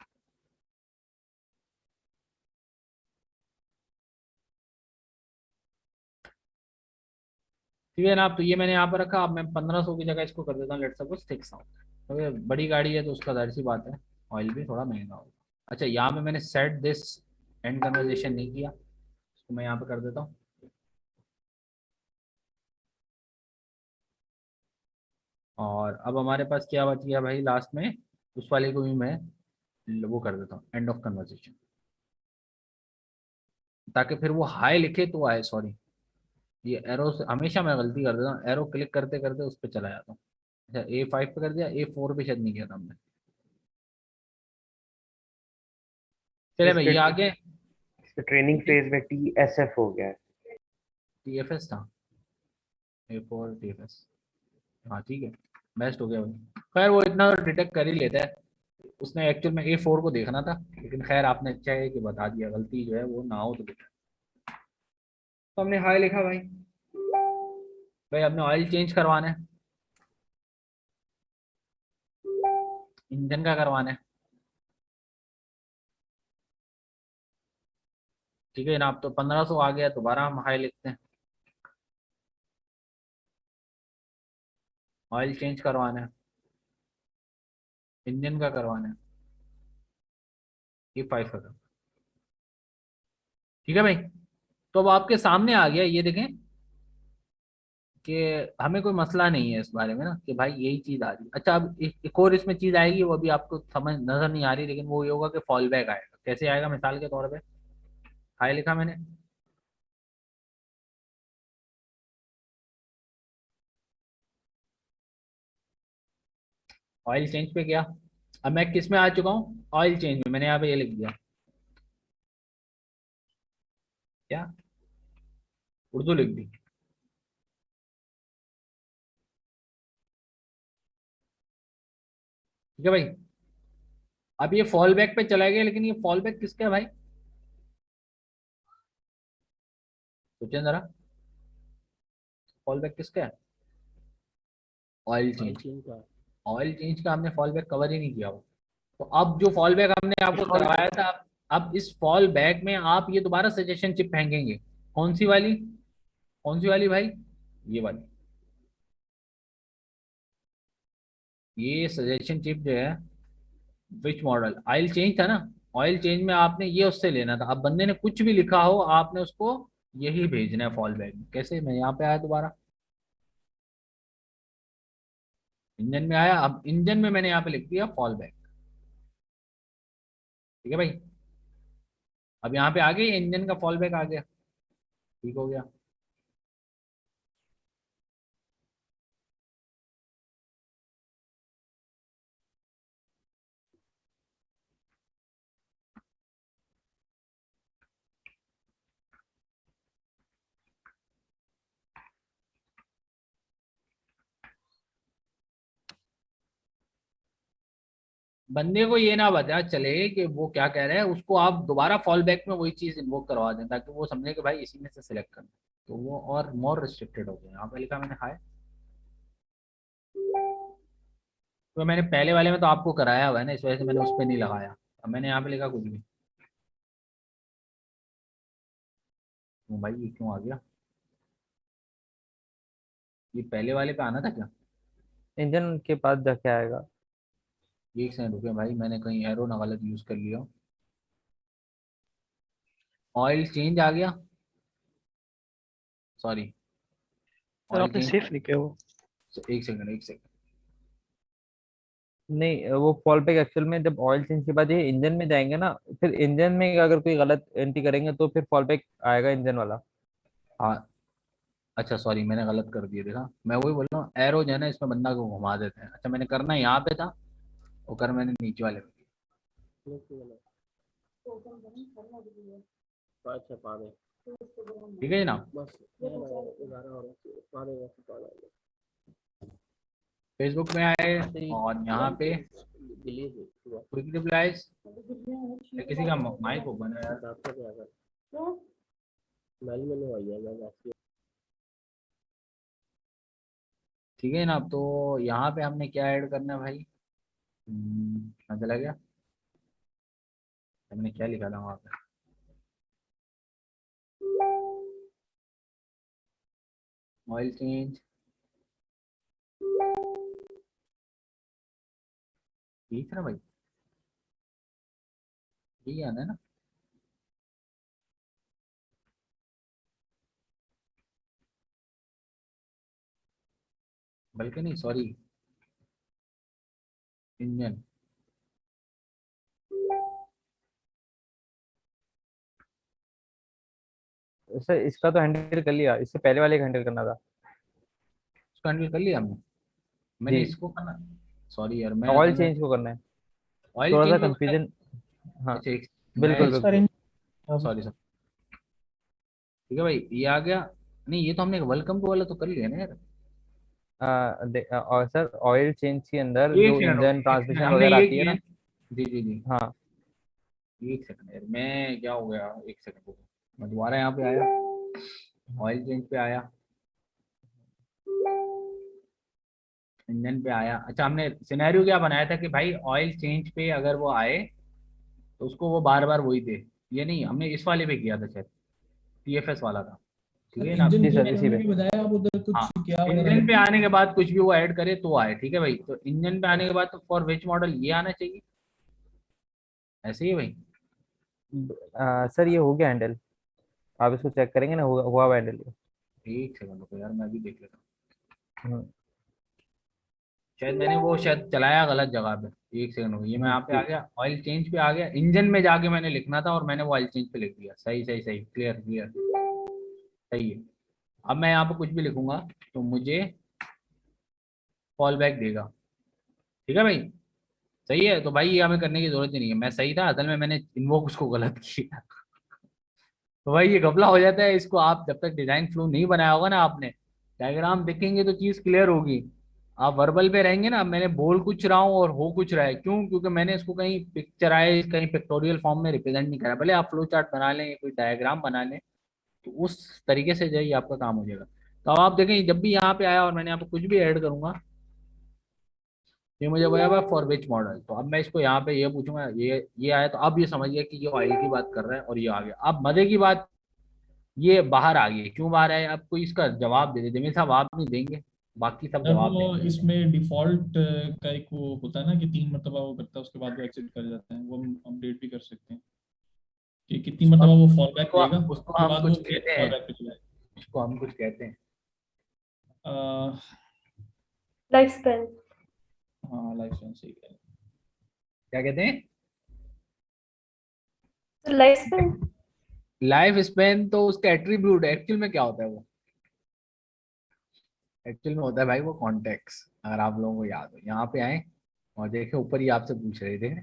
ठीक है ना, तो ये मैंने यहाँ पर रखा। अब मैं 1500 की जगह इसको कर देता हूँ लेट्स सपोज 6000। तो ये बड़ी गाड़ी है तो उसका जाहिर सी बात है ऑयल भी थोड़ा महंगा होगा। अच्छा, यहाँ पे मैंने सेट दिस एंड कन्वर्जेशन नहीं किया, इसको मैं यहाँ पे कर देता हूँ। और अब हमारे पास क्या बच गया भाई लास्ट में, उस वाले को भी मैं वो कर देता हूँ एंड ऑफ कन्वर्जेशन, ताकि फिर वो हाई लिखे तो आए। सॉरी, ये एरो से हमेशा मैं गलती कर देता हूँ, एरो क्लिक करते करते उस पर चला जाता हूँ। अच्छा, A5 पे कर दिया, A4 पे शायद नहीं किया था हमने। चले भाई, ये आगे ट्रेनिंग फेज में TSF हो गया है। TFS था, A4 TFS। हाँ ठीक है, बेस्ट हो गया भाई। खैर वो इतना डिटेक्ट कर ही लेता है, उसने एक्चुअल में A4 को देखना था, लेकिन खैर आपने अच्छा है कि बता दिया, गलती जो है वो ना हो तो बेटा। तो हमने हाई लिखा भाई। भाई आपने ऑयल चेंज करवाना है, इंजन का करवाना है, ठीक है ना। आप तो 1500 आ गया, दोबारा हम हाई लिखते हैं। ऑयल चेंज करवाना है, इंजन का करवाना है, A5 का करवाना है। ठीक है भाई, तो अब आपके सामने आ गया, ये देखें कि हमें कोई मसला नहीं है इस बारे में ना कि भाई यही चीज आ रही है। अच्छा, अब एक और इसमें चीज आएगी, वो अभी आपको समझ नजर नहीं आ रही, लेकिन वो ये होगा कि फॉल बैक आएगा। कैसे आएगा, मिसाल के तौर पे हाई लिखा मैंने, ऑयल चेंज पे गया। अब मैं किस में आ चुका हूँ, ऑयल चेंज में। मैंने यहाँ पे ये लिख दिया, क्या उर्दू लिख दी। ठीक है भाई, अब ये फॉल बैक पे चला गया, लेकिन ये फॉल बैक किसका है भाई, सोचें जरा, फॉल बैक किसका है, ऑयल चेंज। ऑयल चेंज का हमने फॉल बैक कवर ही नहीं किया हो। तो अब जो फॉल बैक हमने आपको करवाया था, अब इस फॉल बैक में आप ये दोबारा सजेशन चिप फेंकेंगे। कौन सी वाली, कौन सी वाली भाई, ये वाली। ये सजेशन चिप जो है, विच मॉडल, ऑयल चेंज था ना, ऑयल चेंज में आपने ये उससे लेना था। अब बंदे ने कुछ भी लिखा हो, आपने उसको यही भेजना है फॉल बैक में। कैसे, मैं यहाँ पे आया दोबारा, इंजन में आया, अब इंजन में मैंने यहाँ पे लिख दिया फॉल बैक। ठीक है भाई, अब यहाँ पे आ गई इंजन का फॉल बैक आ गया, ठीक हो गया। बंदे को ये ना पता चले कि वो क्या कह रहा है, उसको आप दोबारा फॉल बैक में वही चीज इन्वोक करवा दें ताकि वो समझे कि भाई इसी में से सिलेक्ट करना, तो वो और मोर रिस्ट्रिक्टेड हो गया। यहाँ पे लिखा मैंने हाय, तो मैंने पहले वाले में तो आपको कराया हुआ है ना, इस वजह से मैंने उस पर नहीं लगाया। अब मैंने यहाँ पे लिखा कुछ भी, तो भाई ये क्यों आ गया, ये पहले वाले पे आना था क्या? इंजन के पास जाके आएगा। एक सेकंड रुके भाई, मैंने कहीं एरो ना गलत यूज कर लिया। ऑयल चेंज आ गया, सॉरी सर ऑयल आपने चेंज। सेफ नहीं किया वो। एक सेकंड एक सेकंड, नहीं, वो फॉल बैक एक्चुअल में जब ऑयल चेंज के बाद ये इंजन में जाएंगे ना, फिर इंजन में अगर कोई गलत एंट्री करेंगे तो फिर फॉल बैक आएगा इंजन वाला। हाँ अच्छा सॉरी मैंने गलत कर दिया, देखा मैं वही बोल रहा हूँ, एरो जो है ना इसमें बंदा को घुमा देते हैं। अच्छा मैंने करना यहाँ पे था, वो कर मैंने नीचे वाले पे किया। ठीक है ना, फेसबुक में आए और यहाँ पे क्विक रिप्लाईज, किसी का माइक ओपन है यार, ठीक है ना। तो यहाँ पे हमने क्या ऐड करना है भाई, कहाँ चला गया, हमने क्या लिखा था वहाँ पे, ऑयल चेंज, ठीक है ना भाई, ठीक है ना। बल्कि नहीं सॉरी, इंजन, सर इसका तो हैंडल कर लिया, इससे पहले वाले का हैंडल करना था। उसको हैंडल कर लिया हमने, मैंने जी, इसको करना, सॉरी यार मैं ऑयल असल में चेंज को करना है। ऑयल थोड़ा सा चेंज को करना है। कंफ्यूजन। हाँ, अच्छा एक, मैं बिल्कुल सर बिल्कुल। सॉरी सर, ठीक है भाई ये आ गया। नहीं ये तो हमने वेलकम टू वाला तो कर लिया ना यार। और सर ऑयल चेंज के अंदर एक जो सेकंड इंजन एक सेकंड, ट्रांसमिशन हमने वगैरह ये आती है किया, ना। जी जी जी, हाँ, एक सेकंड यार मैं क्या हो गया, एक सेकंड रुको, मैं दोबारा यहाँ पे आया, ऑयल चेंज पे आया, इंजन पे आया। अच्छा हमने सिनेरियो क्या बनाया था कि भाई ऑयल चेंज पे अगर वो आए तो उसको वो बार बार वही दे, ये नहीं हमने इस वाले पे किया था शायद, टीएफएस वाला था, ठीक है ना। इंजन जी पे सर, इसी आने पे। के बजाय आप उधर हाँ कुछ क्या वगैरह इंजन पे लिखते आने के बाद कुछ भी वो ऐड करे तो आए, ठीक है भाई। तो इंजन पे आने के बाद तो फॉर विच मॉडल ये आना चाहिए, ऐसे ही भाई। सर ये हो गया हैंडल, आप इसको चेक करेंगे ना, हुआ हुआ हैंडल ये। एक सेकंड रुको यार मैं भी देख लेता हूँ, हम्म, शायद मैंने वो शायद चलाया गलत जगह पे। एक सेकंड रुको, ये मैं यहाँ पे आ जी। गया, ऑयल चेंज पे आ गया, इंजन में जाके मैंने लिखना था और मैंने वो ऑयल चेंज पे लिख दिया। सही सही सही, क्लियर क्लियर, सही है। अब मैं यहाँ पे कुछ भी लिखूंगा तो मुझे फॉल बैक देगा, ठीक है भाई। सही है, तो भाई ये हमें करने की जरूरत ही नहीं है, मैं सही था असल में, मैंने इन्वोक उसको गलत किया। तो भाई ये घपला हो जाता है, इसको आप जब तक डिजाइन फ्लो नहीं बनाया होगा ना आपने, डायग्राम देखेंगे तो चीज क्लियर होगी। आप वर्बल पे रहेंगे ना, मैंने बोल कुछ रहा हूँ और हो कुछ रहा है, क्यों? क्योंकि मैंने इसको कहीं पिक्चराइज कहीं पिक्टोरियल फॉर्म में रिप्रेजेंट नहीं करा। भले आप फ्लो चार्ट बना लें, कोई डायग्राम बना लें, तो उस तरीके से जो है ये आपका काम हो जाएगा। तो अब आप देखें जब भी यहाँ पे आया और मैंने यहाँ पे कुछ भी ऐड करूंगा, ये मुझे बोलेगा फॉर विच मॉडल। तो अब मैं इसको यहाँ पे ये पूछूंगा, ये आया, तो अब ये समझिए कि ये ऑयल की बात कर रहा है और ये आ गया। अब मजे की बात, ये बाहर आ गई, क्यों बाहर आए? आपको इसका जवाब दे दे जमीन साहब, आप नहीं देंगे, बाकी सब हैं। जवाब वो देंगे। इसमें डिफॉल्ट का एक वो होता है ना कि 3 मरतबा वो करता है उसके बाद वो एग्जिट कर जाता है, वो हम अपडेट भी कर सकते हैं कि कितनी उसको मरतबा हम वो फॉल बैक उसको लेगा, उसको उसके हम बाद वो कुछ फिर कहते फॉल हैं, बैक पे चला उसको हम कुछ कहते हैं। जाएगा। Life span. हाँ लाइफ स्पैन सही कह रहे हैं। क्या कहते हैं? तो लाइफ स्पैन लाइफ स्पेन तो उसका एट्रीब्यूट है, एक्चुअल में क्या होता है वो? एक्चुअल में होता है भाई वो कॉन्टेक्स्ट। अगर आप लोगों को याद हो, यहाँ पे आए और देखे ऊपर ही आपसे पूछ रहे थे,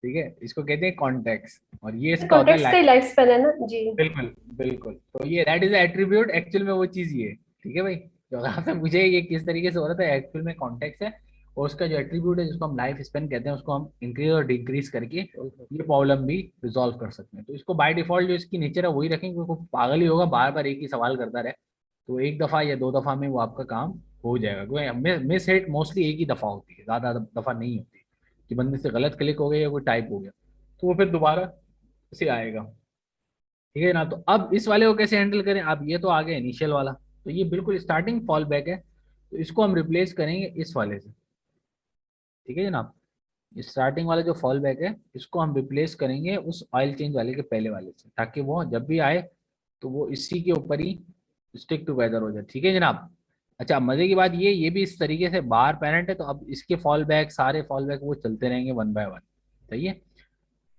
ठीक है, इसको कहते हैं कॉन्टेक्स्ट, और ये इसका होता है कॉन्टेक्स्ट का ही लाइफ स्पैन है ना जी। बिल्कुल बिल्कुल। तो ये दैट इज एट्रीब्यूट, एक्चुअल में वो चीज ये है, ठीक है भाई। तो अगर आपसे मुझे ये किस तरीके से हो रहा था, एक्चुअल में कॉन्टेक्स्ट है, और उसका जो एट्रीब्यूट है जिसको हम लाइफ स्पेन कहते हैं, उसको हम इंक्रीज और डिक्रीज करके ये प्रॉब्लम भी रिजॉल्व कर सकते हैं। तो इसको बाय डिफॉल्ट जो इसकी नेचर है वही रखेंगे, क्योंकि पागल ही होगा बार बार एक ही सवाल करता रहे, तो एक दफा या दो दफा में वो आपका काम हो जाएगा। क्योंकि मिस हिट मोस्टली एक ही दफा होती है, ज्यादा दफा नहीं होती कि बंदे से गलत क्लिक हो गया या कोई टाइप हो गया तो वो फिर दोबारा से आएगा, ठीक है ना। तो अब इस वाले को कैसे हैंडल करें? अब ये तो आ गया इनिशियल वाला, तो ये बिल्कुल स्टार्टिंग फॉल बैक है, तो इसको हम रिप्लेस करेंगे इस वाले से, ठीक है जनाब। स्टार्टिंग वाला जो फॉल बैक है इसको हम रिप्लेस करेंगे उस ऑयल चेंज वाले के पहले वाले से, ताकि वो जब भी आए तो वो इसी के ऊपर ही स्टिक टुगेदर हो जाए, ठीक है जनाब। अच्छा, मजे की बात ये भी इस तरीके से बार पेरेंट है, तो अब इसके फॉल बैक, सारे फॉल बैक वो चलते रहेंगे वन बाय वन, सही है।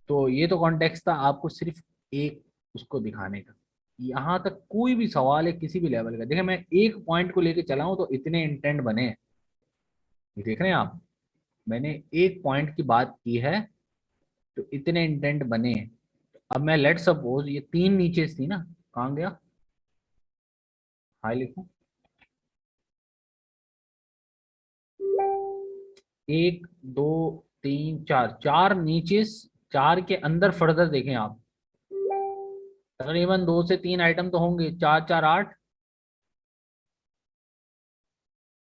तो ये तो कॉन्टेक्स्ट था आपको सिर्फ एक उसको दिखाने का। यहाँ तक कोई भी सवाल है किसी भी लेवल का, देखिए मैं एक पॉइंट को लेके चला हूं तो इतने इंटेंट बने हैं, ये देख रहे हैं आप, मैंने एक पॉइंट की बात की है तो इतने इंटेंट बने हैं। अब मैं लेट सपोज ये तीन नीचे थी ना, कहाँ गया, हाई लिखूं, एक दो तीन चार, चार नीचे, चार के अंदर फर्दर देखें आप, तकरीबन 2 से 3 आइटम तो होंगे, 4 4 8,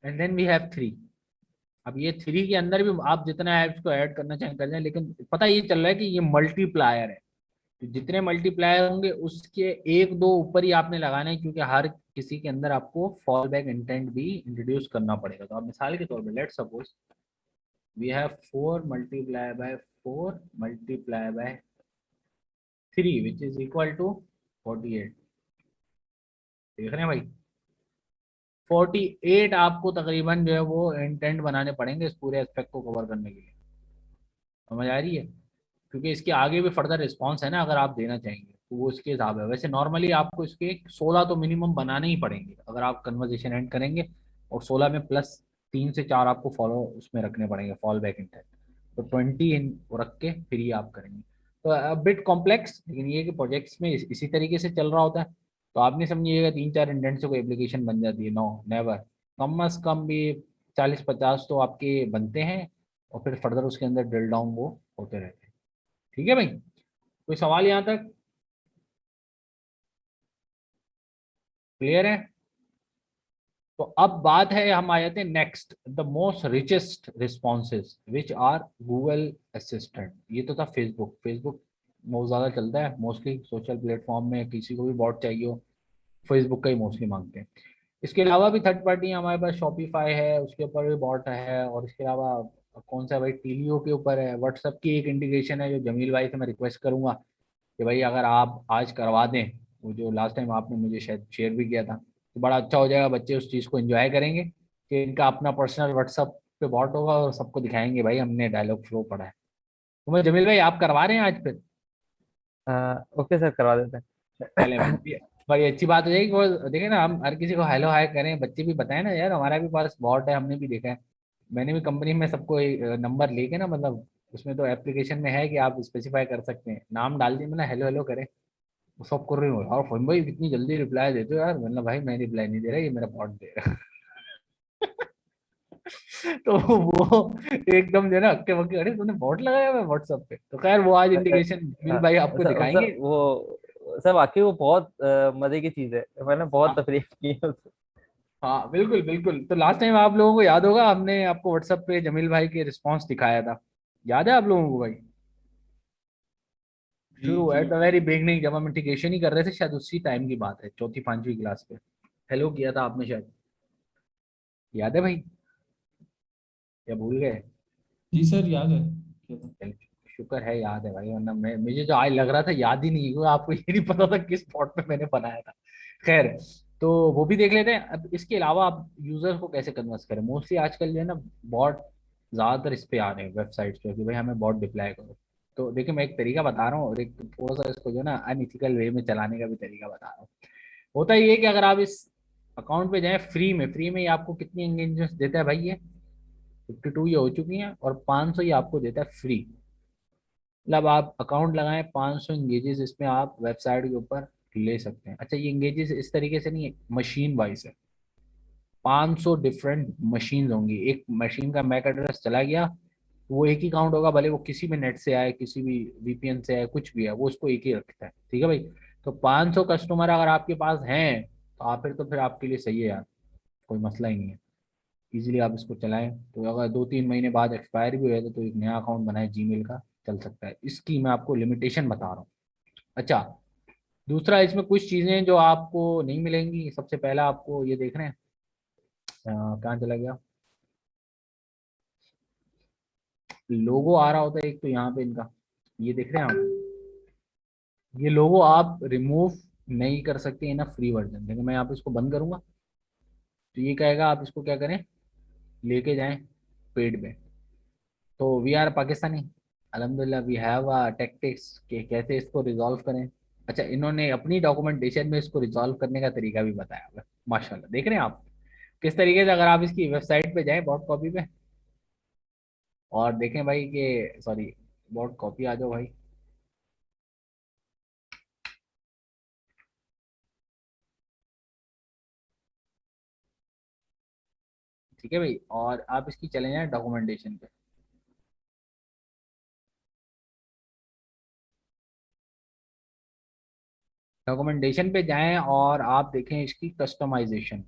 एंड देन वी हैव 3। अब ये 3 के अंदर भी आप जितना है इसको ऐड करना चाहें कर जाए, लेकिन पता ये चल रहा है कि ये मल्टीप्लायर है, तो जितने मल्टीप्लायर होंगे उसके एक दो ऊपर ही आपने लगाना है, क्योंकि हर किसी के अंदर आपको फॉल बैक इंटेंट भी इंट्रोड्यूस करना पड़ेगा। तो आप मिसाल के तौर पर let suppose we have 4 multiply by 4 multiply by 3 which is equal to 48, देख रहे हैं भाई, 48 आपको तकरीबन जो है वो इंटेंट बनाने पड़ेंगे इस पूरे एस्पेक्ट को कवर करने के लिए, समझ आ रही है? क्योंकि इसके आगे भी फर्दर रिस्पॉन्स है ना, अगर आप देना चाहेंगे तो वो इसके हिसाब है। वैसे नॉर्मली आपको इसके 16 तो मिनिमम बनाने ही पड़ेंगे अगर आप कन्वर्जेशन एंड करेंगे, और 16 में प्लस 3 से 4 आपको फॉलो उसमें रखने पड़ेंगे फॉल बैक इंटेंट, तो 20 इन रख के फिर ही आप करेंगे। तो बिट कॉम्प्लेक्स, लेकिन ये कि प्रोजेक्ट्स में इसी तरीके से चल रहा होता है, तो आप नहीं समझिएगा 3 4 इंडेंट से कोई एप्लीकेशन बन जाती है, नो नेवर। कम अज कम भी 40 50 तो आपके बनते हैं, और फिर फर्दर उसके अंदर ड्रिल डाउन वो होते रहते हैं, ठीक है भाई। कोई सवाल यहाँ तक क्लियर है? तो अब बात है, हम आ जाते हैं next, the most richest responses which are Google Assistant. ये तो था फेसबुक, फेसबुक बहुत ज़्यादा चलता है मोस्टली सोशल प्लेटफॉर्म में, किसी को भी बॉट चाहिए हो फेसबुक का ही मोस्टली मांगते हैं। इसके अलावा भी थर्ड पार्टी हमारे पास शॉपिफाई है, उसके ऊपर भी बॉट है, और इसके अलावा कौन सा भाई, टीलियो के ऊपर है, व्हाट्सएप की एक इंटीग्रेशन है जो जमील भाई से मैं रिक्वेस्ट करूंगा कि भाई अगर आप आज करवा दें, वो जो लास्ट टाइम आपने मुझे शायद शेयर भी किया था, तो बड़ा अच्छा हो जाएगा, बच्चे उस चीज़ को एंजॉय करेंगे कि इनका अपना पर्सनल व्हाट्सएप पे बॉट होगा और सबको दिखाएंगे भाई हमने डायलॉग फ्लो पढ़ा है। तो मैं जमील भाई आप करवा रहे हैं आज फिर? ओके सर, करवा देते चले भाई, हैं। बड़ी अच्छी बात हो जाएगी। वो देखे ना, हम हर किसी को हेलो हाय करें, बच्चे भी बताएं ना यार हमारा भी पास बॉट है, हमने भी देखा है। मैंने भी कंपनी में सबको नंबर लेके ना, मतलब उसमें तो एप्लीकेशन में है कि आप स्पेसिफाई कर सकते हैं, नाम डाल दिए, मतलब हेलो हेलो करें, वो सब कर रही हूँ। और फोन भाई इतनी जल्दी रिप्लाई देते हो यार, मतलब भाई मैं रिप्लाई नहीं दे रहा, ये मेरा बॉट दे रहा है। तो वो एकदम जो है ना हक्के बक्के, अरे तूने बॉट लगाया हुआ है व्हाट्सएप पे। तो खैर वो आज इंडिकेशन बिल भाई आपको दिखाएंगे। वो सर वाकई वो बहुत मजे की चीज है, मैंने बहुत तफरीफ की है उससे। हाँ बिल्कुल बिल्कुल। तो लास्ट टाइम आप लोगों को याद होगा हमने आपको व्हाट्सएप पे जमील भाई के रिस्पांस दिखाया था, याद है आप लोगों को भाई? जी शुरू जी एट द वेरी बिगनिंग जब हम इंटीग्रेशन ही कर रहे थे, शायद उसी टाइम की बात है, चौथी पांचवी क्लास पे हेलो किया था आपने शायद, याद है भाई या भूल गए? जी सर याद है क्या था? चलिए, शुक्र है याद है भाई, वरना मुझे जो आज लग रहा था याद ही नहीं, क्योंकि आपको ये नहीं पता था किस स्पॉट पे मैंने बनाया था। खैर, तो वो भी देख लेते हैं। अब इसके अलावा आप यूजर को कैसे कन्वर्स करें, मोस्टली आजकल जो है ना बॉट ज्यादातर इस पे आ रहे हैं वेबसाइट्स पे कि भाई हमें बॉट डिप्लॉय करो। तो देखिए मैं एक तरीका बता रहा हूँ और एक थोड़ा सा इसको जो है ना अनइथिकल वे में चलाने का भी तरीका बता रहा हूँ। होता ये है कि अगर आप इस अकाउंट पे जाए फ्री में ये आपको कितनी एंगेजमेंट देता है भाई, ये 52 ये हो चुकी हैं और 500 ये आपको देता है फ्री। मतलब आप अकाउंट लगाएं, 500 इंगेजेस इसमें आप वेबसाइट के ऊपर ले सकते हैं। अच्छा ये इंगेजेस इस तरीके से नहीं है, मशीन वाइज है। 500 डिफरेंट मशीन होंगी, एक मशीन का मैक एड्रेस चला गया वो एक ही काउंट होगा, भले वो किसी भी नेट से आए, किसी भी वीपीएन से आए, कुछ भी है वो उसको एक ही रखता है। ठीक है भाई। तो 500 कस्टमर अगर आपके पास हैं तो आप फिर आपके लिए सही है यार, कोई मसला ही नहीं है। इजीली आप इसको चलाएं। तो अगर 2-3 महीने बाद एक्सपायर भी हो जाए तो एक नया अकाउंट बनाए जीमेल का, चल सकता है। इसकी मैं आपको लिमिटेशन बता रहा हूँ। अच्छा दूसरा इसमें कुछ चीज़ें जो आपको नहीं मिलेंगी, सबसे पहला आपको ये देख रहे हैं कहाँ चला गया, लोगो आ रहा होता है एक तो यहाँ पे इनका, ये देख रहे हैं आप, ये लोगो आप रिमूव नहीं कर सकते इन फ्री वर्जन। देखिए मैं यहाँ पे इसको बंद करूंगा तो ये कहेगा आप इसको क्या करें, लेके जाएं पेड में। तो वी आर पाकिस्तानी, अल्हम्दुलिल्लाह वी हैव टेक्टिक्स कि कैसे इसको रिजॉल्व करें। अच्छा इन्होंने अपनी डॉक्यूमेंटेशन में इसको रिजॉल्व करने का तरीका भी बताया हुआ है, माशाल्लाह देख रहे हैं आप किस तरीके से। अगर आप इसकी वेबसाइट पे जाएं बॉट कॉपी पे और देखें भाई कि सॉरी बॉट कॉपी आ जाओ भाई, ठीक है भाई, और आप इसकी चले जाएं डॉक्यूमेंटेशन पे। डॉक्यूमेंटेशन पे जाएं और आप देखें इसकी कस्टमाइजेशन।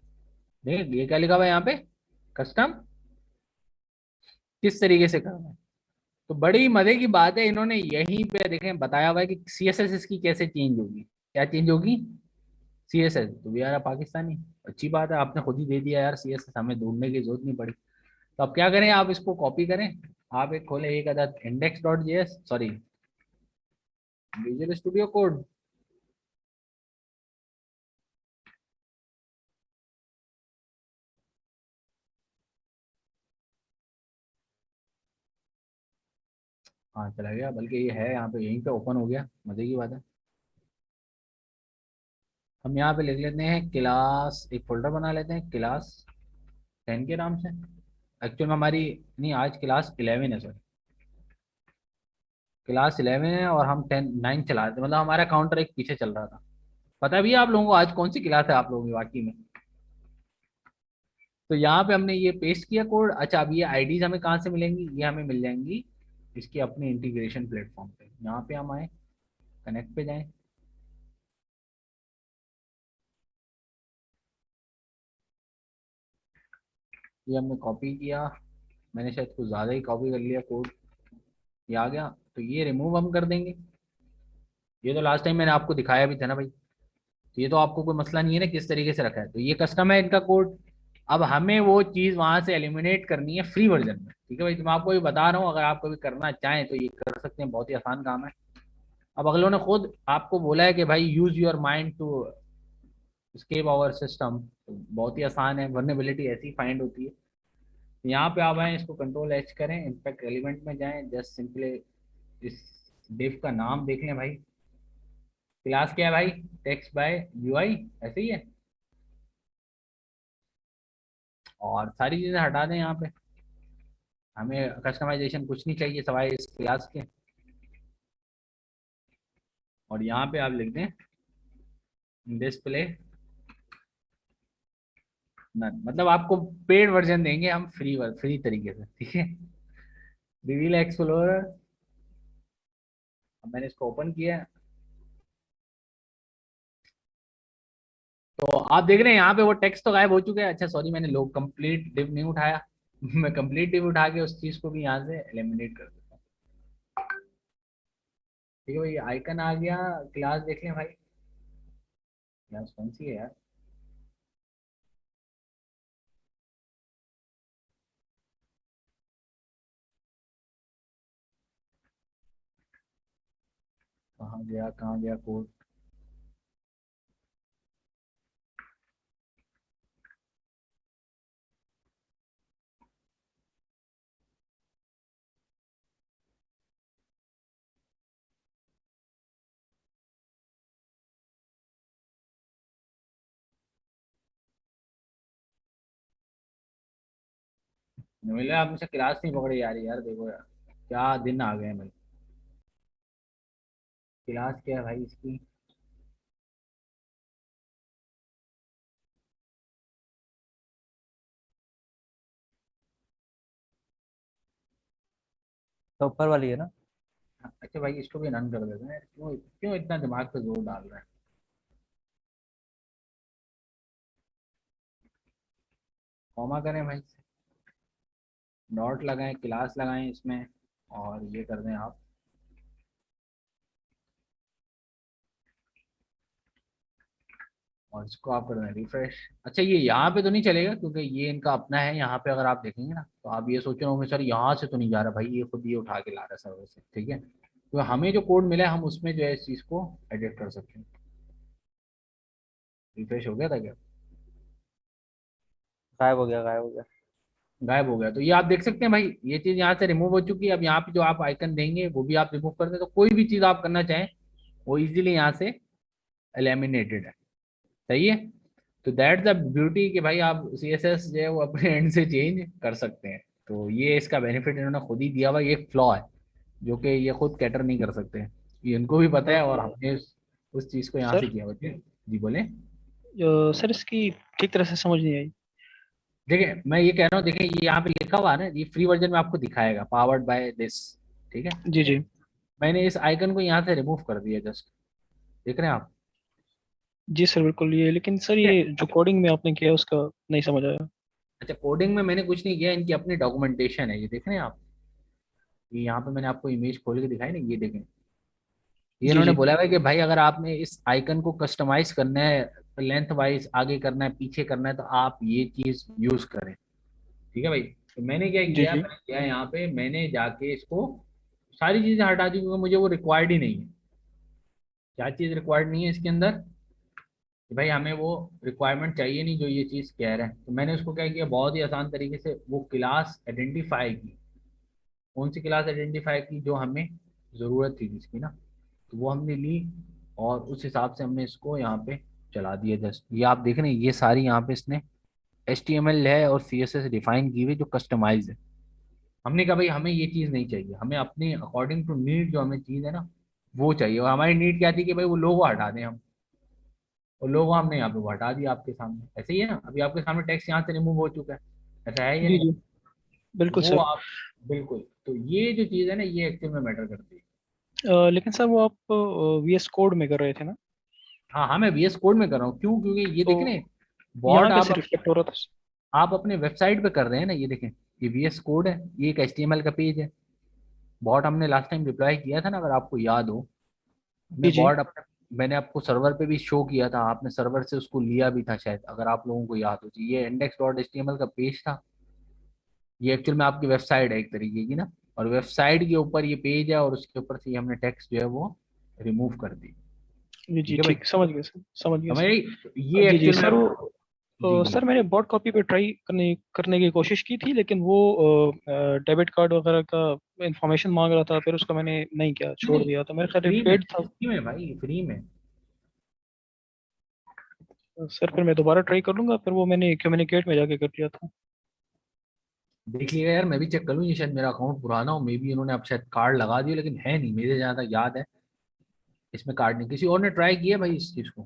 देखिए ये क्या लिखा हुआ है यहाँ पे, कस्टम किस तरीके से करना है। तो बड़ी मजे की बात है, इन्होंने यहीं पे देखें बताया हुआ है कि सीएसएस इसकी कैसे चेंज होगी, क्या चेंज होगी, सीएसएस। तो वी आर पाकिस्तानी, अच्छी बात है आपने खुद ही दे दिया यार सीएसएस, हमें ढूंढने की जरूरत नहीं पड़ी। तो अब क्या करें, आप इसको कॉपी करें, आप एक खोले एक अदद index dot JS sorry visual studio code, हाँ चला गया, बल्कि ये है यहाँ पे यहीं पे ओपन हो गया, मजे की बात है। हम यहाँ पे लिख लेते हैं क्लास, एक फोल्डर बना लेते हैं क्लास 10 के नाम से। एक्चुअल में हमारी नहीं आज क्लास 11 है सर, क्लास 11 है और हम 9 चला रहे थे, मतलब हमारा काउंटर एक पीछे चल रहा था। पता भी है आप लोगों को आज कौन सी क्लास है आप लोगों की वाकई में। तो यहाँ पे हमने ये पेस्ट किया कोड। अच्छा अब ये आईडीज हमें कहाँ से मिलेंगी, ये हमें मिल जाएंगी इसके अपने इंटीग्रेशन प्लेटफॉर्म पे। यहाँ पे हम आए, कनेक्ट पे जाएं, ये हमने कॉपी किया, मैंने शायद कुछ ज़्यादा ही कॉपी कर लिया कोड, ये आ गया। तो ये रिमूव हम कर देंगे। ये तो लास्ट टाइम मैंने आपको दिखाया भी था ना भाई, तो ये तो आपको कोई मसला नहीं है ना किस तरीके से रखा है। तो ये कस्टम है इनका कोड। अब हमें वो चीज़ वहां से एलिमिनेट करनी है फ्री वर्जन में। ठीक है भाई, तो मैं आपको भी बता रहा हूँ, अगर आप कभी करना चाहें तो ये कर सकते हैं, बहुत ही आसान काम है। अब अगलों ने खुद आपको बोला है कि भाई use your mind to escape our system, तो बहुत ही आसान है, वर्नेबिलिटी ऐसी फाइंड होती है। यहाँ पे आप आए, इसको कंट्रोल एच करें, इनफैक्ट एलिमेंट में जाएं, जस्ट सिंपली इस डिव का नाम देख लें भाई, क्लास क्या है भाई, टेक्स्ट बाय यूआई, ऐसे ही है। और सारी चीजें हटा दें यहाँ पे, हमें कस्टमाइजेशन कुछ नहीं चाहिए सवाए इस क्लास के। और यहाँ पे आप लिख दें डिस्प्ले नन, मतलब आपको पेड वर्जन देंगे हम फ्री तरीके से। ठीक है, रिवील एक्सप्लोरर, अब मैंने इसको ओपन किया है। तो आप देख रहे हैं यहाँ पे वो टेक्स्ट तो गायब हो चुका है। अच्छा सॉरी मैंने लोग कंप्लीट डिव नहीं उठाया मैं कंप्लीट डिव उठा के उस चीज को भी यहाँ से एलिमिनेट कर देता हूँ। ठीक है भाई, आइकन आ गया, क्लास देख लें भाई, क्लास कौन सी है यार, कहाँ गया कोड। मिले आप मुझसे क्लास नहीं पकड़ी यार, यार देखो यार क्या दिन आ गए हैं भाई। क्लास क्या है भाई इसकी। तो ऊपर वाली है ना? अच्छा भाई इसको भी रन कर देते हैं, क्यों क्यों इतना दिमाग पे जोर डाल रहे हैं। कॉमा करें भाई, डॉट लगाएं, क्लास लगाएं इसमें, और ये कर दें आप। और इसको आप कर दें रिफ्रेश। अच्छा ये यहाँ पे तो नहीं चलेगा क्योंकि ये इनका अपना है, यहाँ पे अगर आप देखेंगे ना तो आप ये सोच रहे होंगे सर यहाँ से तो नहीं जा रहा भाई, ये खुद ये उठा के ला रहा है सर्वर से, ठीक है। तो हमें जो कोड मिला है हम उसमें जो है इस चीज़ को एडिट कर सकते हैं। रिफ्रेश हो गया था क्या? गायब हो गया, गायब हो गया। गायब हो गया। तो ये आप देख सकते हैं भाई, ये चीज़ यहाँ से रिमूव हो चुकी है। अब यहाँ पे जो आप आइकन देंगे वो भी आप रिमूव कर दें, तो कोई भी चीज़ आप करना चाहें वो इजीली यहाँ से एलिमिनेटेड है। सही है। तो दैट द ब्यूटी कि भाई आप CSS जो है वो अपने एंड से चेंज कर सकते हैं। तो ये इसका बेनिफिट इन्होंने खुद ही दिया हुआ, ये एक फ्लॉ है जो कि ये खुद कैटर नहीं कर सकते हैं। ये इनको भी पता है और हमने उस चीज़ को यहाँ से सर किया हुआ है। जी बोले। सर इसकी ठीक तरह से समझ नहीं आई। देखिए मैं ये कह रहा हूँ, देखिए ये यहाँ पे लिखा हुआ है ना, ये फ्री वर्जन में आपको दिखाएगा पावर्ड बाय दिस, ठीक है। जी जी मैंने इस आइकन को यहाँ से रिमूव कर दिया जस्ट, देख रहे हैं आप। जी सर बिल्कुल, ये लेकिन सर ठीक है। ये जो कोडिंग में आपने किया उसका नहीं समझ आया। अच्छा कोडिंग में मैंने कुछ नहीं किया, इनकी अपनी डॉक्यूमेंटेशन है, ये देख रहे हैं आप। ये यहाँ पे मैंने आपको इमेज खोल के दिखाई ना, ये देखें। ये जी इन्होंने जी बोला हुआ है कि भाई अगर आपने इस आइकन को कस्टमाइज करना है, लेंथ वाइज आगे करना है पीछे करना है, तो आप ये चीज यूज करें, ठीक है भाई। तो मैंने क्या जी किया, जी मैंने किया यहाँ पे, मैंने जाके इसको सारी चीजें हटा दी क्योंकि मुझे वो रिक्वायर्ड ही नहीं है। क्या चीज रिक्वायर्ड नहीं है इसके अंदर कि भाई हमें वो रिक्वायरमेंट चाहिए नहीं जो ये चीज कह रहे हैं। तो मैंने उसको क्या किया, बहुत ही आसान तरीके से वो क्लास आइडेंटिफाई की। कौन सी क्लास आइडेंटिफाई की? जो हमें जरूरत थी जिसकी ना, तो वो हमने ली और उस हिसाब से हमने इसको यहाँ पे चला दिया। जस्ट ये आप देख रहे हैं, ये सारी यहाँ पे इसने HTML है और CSS डिफाइन की हुई जो कस्टमाइज है। हमने कहा भाई हमें ये चीज़ नहीं चाहिए, हमें अपने अकॉर्डिंग टू नीड जो हमें चीज़ है ना वो चाहिए। और हमारी नीड क्या थी कि भाई वो लोगो हटा दें हम, और लोगो हमने यहाँ पे वो हटा दिया आपके सामने। ऐसे ही है ना, अभी आपके सामने टेक्स्ट यहाँ से रिमूव हो चुका है, ऐसा है या जी नहीं? जी बिल्कुल वो सर। आप बिल्कुल, तो ये जो चीज़ है ना ये एक्चुअल में मैटर करती है। लेकिन सर वो आप VS कोड में कर रहे थे ना, हाँ हाँ मैं VS कोड में कर रहा हूँ, क्यों? क्योंकि ये तो देख रहे हैं यहाँ बॉट कैसे रिफ्लेक्ट हो रहा था? आप अपने वेबसाइट पे कर रहे हैं ना, ये देखें ये VS कोड है, ये एक HTML का पेज है। बॉट हमने लास्ट टाइम डिप्लॉय किया था ना, अगर आपको याद हो। हमने जी जी बॉट अपने, मैंने आपको सर्वर पे भी शो किया था, आपने सर्वर से उसको लिया भी था शायद, अगर आप लोगों को याद हो तो। ये index.html का पेज था, ये एक्चुअल में आपकी वेबसाइट है एक तरीके की ना। और वेबसाइट के ऊपर ये पेज है और उसके ऊपर से ये हमने टेक्स्ट जो है वो रिमूव कर दी। जी जी ठीक है भाई, ठीक, समझ गया सर, समझ गया समझ सर। आई? ये जी जी एक्चुअल में सर, जी जी। सर मैंने बॉट कॉपी पे ट्राई करने करने की कोशिश की थी, लेकिन वो डेबिट कार्ड वगैरह का इंफॉर्मेशन मांग रहा था, फिर उसका मैंने नहीं किया, नहीं छोड़ नहीं, दिया। तो मेरे ख्याल फ्री में, पेड था। फ्री में भाई, फ्री में। सर फिर मैं दोबारा ट्राई कर लूंगा, फिर वो मैंने कम्युनिकेट में जाके कर लिया था। देख लिएगा यार, मैं भी चेक कर लूँ, ये शायद मेरा अकाउंट पुराना हो, मे बी इन्होंने अब शायद कार्ड लगा दिया, लेकिन है नहीं मेरे जहाँ तक याद है इसमें कार्ड नहीं। किसी और ने ट्राई किया भाई इस चीज़ को?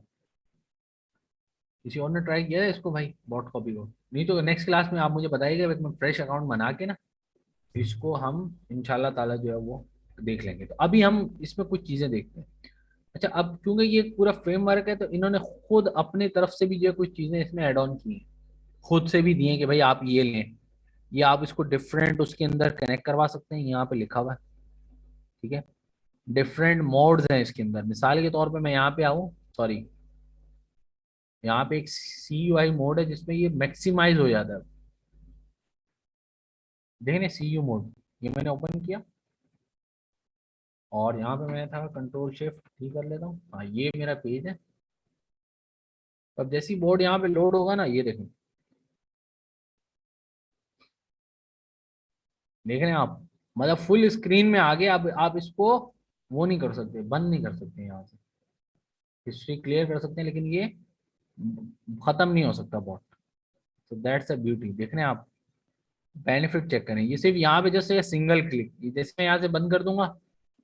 किसी और ने ट्राई किया है इसको भाई, बॉट कॉपी को? नहीं तो नेक्स्ट क्लास में आप मुझे बताइएगा, मैं फ्रेश अकाउंट बना के ना इसको हम इंशाल्लाह ताला जो है वो देख लेंगे। तो अभी हम इसमें कुछ चीज़ें देखते हैं। अच्छा अब क्योंकि ये पूरा फ्रेमवर्क है तो इन्होंने खुद अपने तरफ से भी जो है कुछ चीज़ें इसमें ऐड ऑन की हैं, खुद से भी दिए कि भाई आप ये लें, ये आप इसको डिफरेंट उसके अंदर कनेक्ट करवा सकते हैं, यहाँ पे लिखा हुआ है, ठीक है। डिफरेंट मोड्स हैं इसके अंदर, मिसाल के तौर पे मैं यहाँ पे आऊँ, सॉरी यहाँ पे एक CUI मोड है जिसमें ये मैक्सिमाइज हो जाता है। देखें CU मोड, ये मैंने ओपन किया और यहाँ पे मैं था कंट्रोल शिफ्ट ठीक कर लेता हूँ। हाँ ये मेरा पेज है। अब जैसी बोर्ड यहाँ पे लोड होगा ना, ये देखें, देख रहे हैं आप, मतलब फुल स्क्रीन में आ गए। अब आप इसको वो नहीं कर सकते, बंद नहीं कर सकते, यहाँ से हिस्ट्री क्लियर कर सकते हैं लेकिन ये खत्म नहीं हो सकता बॉट। तो दैट्स अ ब्यूटी, देख रहे हैं आप, बेनिफिट चेक करें, ये सिर्फ यहाँ पे जैसे सिंगल क्लिक, जैसे मैं यहाँ से बंद कर दूंगा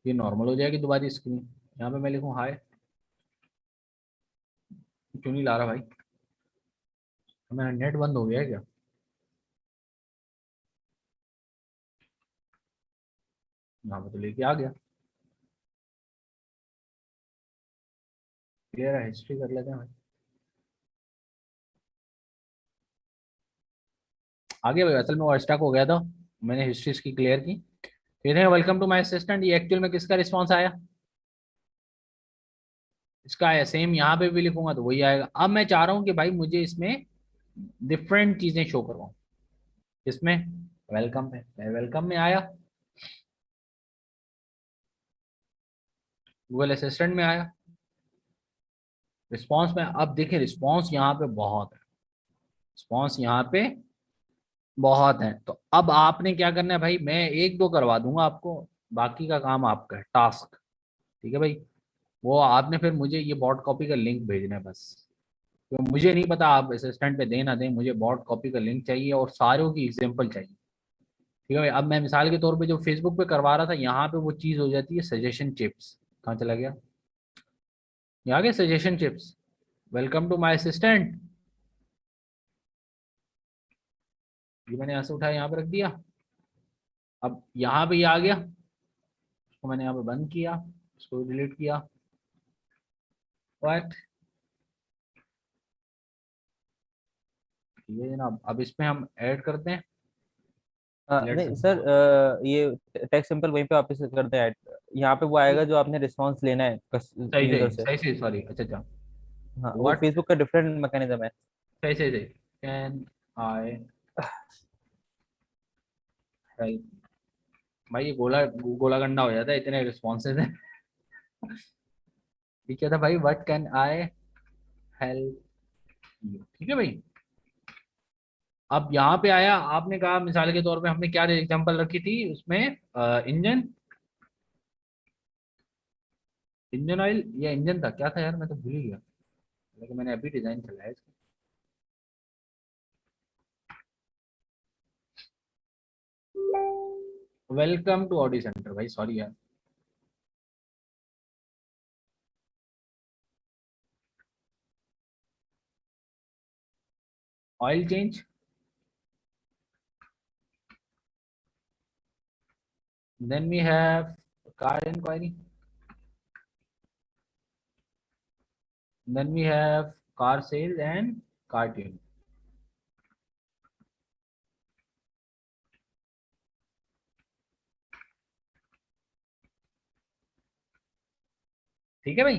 ये नॉर्मल हो जाएगी दोबारा स्क्रीन। यहाँ पे मैं लिखूँ हाय, क्यों नहीं ला रहा भाई, मेरा नेट बंद हो गया है क्या? यहाँ पे तो लेके आ गया, क्लियर है, हिस्ट्री कर लेते हैं भाई। आगे भाई असल में वो स्टक हो गया था, मैंने हिस्ट्री इसकी क्लियर की। फिर है वेलकम टू माय असिस्टेंट, ये एक्चुअल में किसका रिस्पॉन्स आया? इसका आया, सेम यहाँ पे भी लिखूंगा तो वही आएगा। अब मैं चाह रहा हूँ कि भाई मुझे इसमें डिफरेंट चीजें शो करवाऊँ। इसमें वेलकम पे, मैं वेलकम में आया, गूगल असिस्टेंट में आया, रिस्पॉन्स में। अब देखिए रिस्पॉन्स यहाँ पे बहुत है, रिस्पॉन्स यहाँ पे बहुत है। तो अब आपने क्या करना है भाई, मैं एक दो करवा दूंगा आपको, बाकी का काम आपका है, टास्क। ठीक है भाई, वो आपने फिर मुझे ये बॉट कॉपी का लिंक भेजना है बस। तो मुझे नहीं पता आप असिस्टेंट पे दें ना दें, मुझे बॉट कॉपी का लिंक चाहिए और सारों की एग्जांपल चाहिए। ठीक है भाई, अब मैं मिसाल के तौर पे जो फेसबुक पे करवा रहा था, यहाँ पे वो चीज़ हो जाती है सजेशन चिप्स। कहाँ चला गया, यहाँ गया suggestion chips, welcome to my assistant, ये मैंने यहाँ से उठाया यहाँ पे रख दिया। अब यहाँ पे ये आ गया, उसको मैंने यहाँ पे बंद किया, उसको डिलीट किया। व्हाट, ठीक है जनाब, अब इसमें हम ऐड करते हैं। नहीं सर, ये टेक्स्ट सिंपल वहीं पे वापस करते हैं ऐड। यहाँ पे वो आएगा जो आपने रिस्पांस लेना है सही यूजर सही से। सही सही, सॉरी, अच्छा अच्छा, हाँ, वो व्हाट, फेसबुक का डिफरेंट मैकेनिज्म है। सही सही सही, कैन आई हेल्प, भाई ये गोला गोला गंडा हो जाता है इतने रिस्पॉन्सेज हैं। ये क्या था भाई, what can I help you, ठीक है भाई। अब यहाँ पे आया, आपने कहा मिसाल के तौर पे हमने क्या एग्जांपल रखी थी उसमें, इंजन, इंजन ऑयल या इंजन था, क्या था यार मैं तो भूल ही गया, लेकिन मैंने अभी डिजाइन चलाया इसका। वेलकम टू ऑडी सेंटर, भाई सॉरी यार, oil change, then we have car inquiry, then we have car sales and car tune। ठीक है भाई,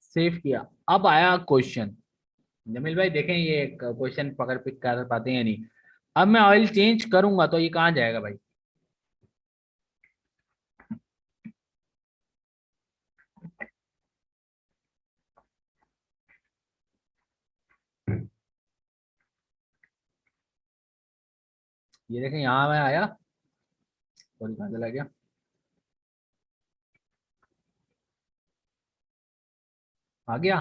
सेव किया। अब आया क्वेश्चन, जमील भाई देखें ये क्वेश्चन पकड़ पिक कर पाते हैं या नहीं। अब मैं ऑयल चेंज करूंगा तो ये कहाँ जाएगा भाई, ये देखें यहाँ मैं आया, सॉरी कहाँ चला गया, आ गया।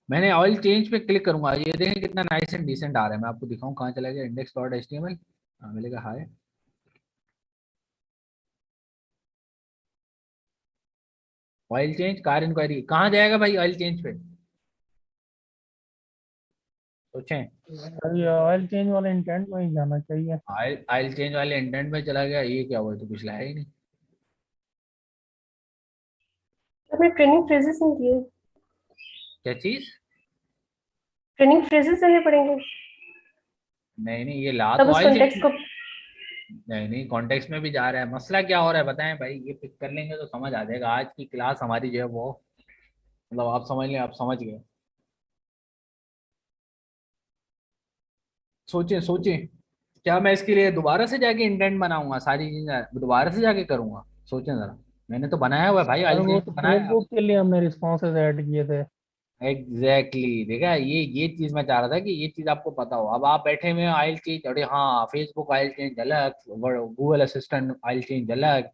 मैंने ऑयल चेंज पे क्लिक करूंगा, ये देखें कितना नाइस एंड डिसेंट आ रहा है। मैं आपको दिखाऊं कहाँ चला गया, इंडेक्स डॉट एचटीएमएल, मिलेगा हाय, ऑयल चेंज कार इंक्वायरी, कहाँ जाएगा भाई ऑयल चेंज पे, सोचें। ये ऑयल चेंज वाले इंटेंट में ही जाना चाहिए। ऑयल ऑयल चेंज वाले इंटेंट में चला गया, ये क्या हुआ, तो कुछ लाया ही नहीं। आपने ट्रेनिंग फ्रेजेस नहीं दिए, क्या चीज, ट्रेनिंग फ्रेजेस देने पड़ेंगे नहीं नहीं, ये ला तब तो उस ऑयल कॉन्टेक्स्ट चेंज, को। नहीं नहीं कॉन्टेक्स्ट में भी जा रहा है। मसला क्या हो रहा है बताएं भाई, ये पिक कर लेंगे तो समझ आ जाएगा। आज की क्लास हमारी जो है वो, मतलब आप समझ लें, आप समझ गए। सोचें सोचें, क्या मैं इसके लिए दोबारा से जाके इंडेंट बनाऊंगा, सारी चीजें दोबारा से जाके करूंगा, सोचें जरा। मैंने तो बनाया हुआ है भाई, और ऑयल वो चेंज तो तो बनाया है। फेसबुक के लिए हमने रिस्पॉन्सेज ऐड किए थे। Exactly exactly। देखा, ये चीज मैं चाह रहा था कि ये चीज आपको पता हो। अब आप बैठे हुए ऑयल चेंज, अरे हाँ फेसबुक ऑयल चेंज अलग, गूगल असिस्टेंट ऑयल चेंज अलग।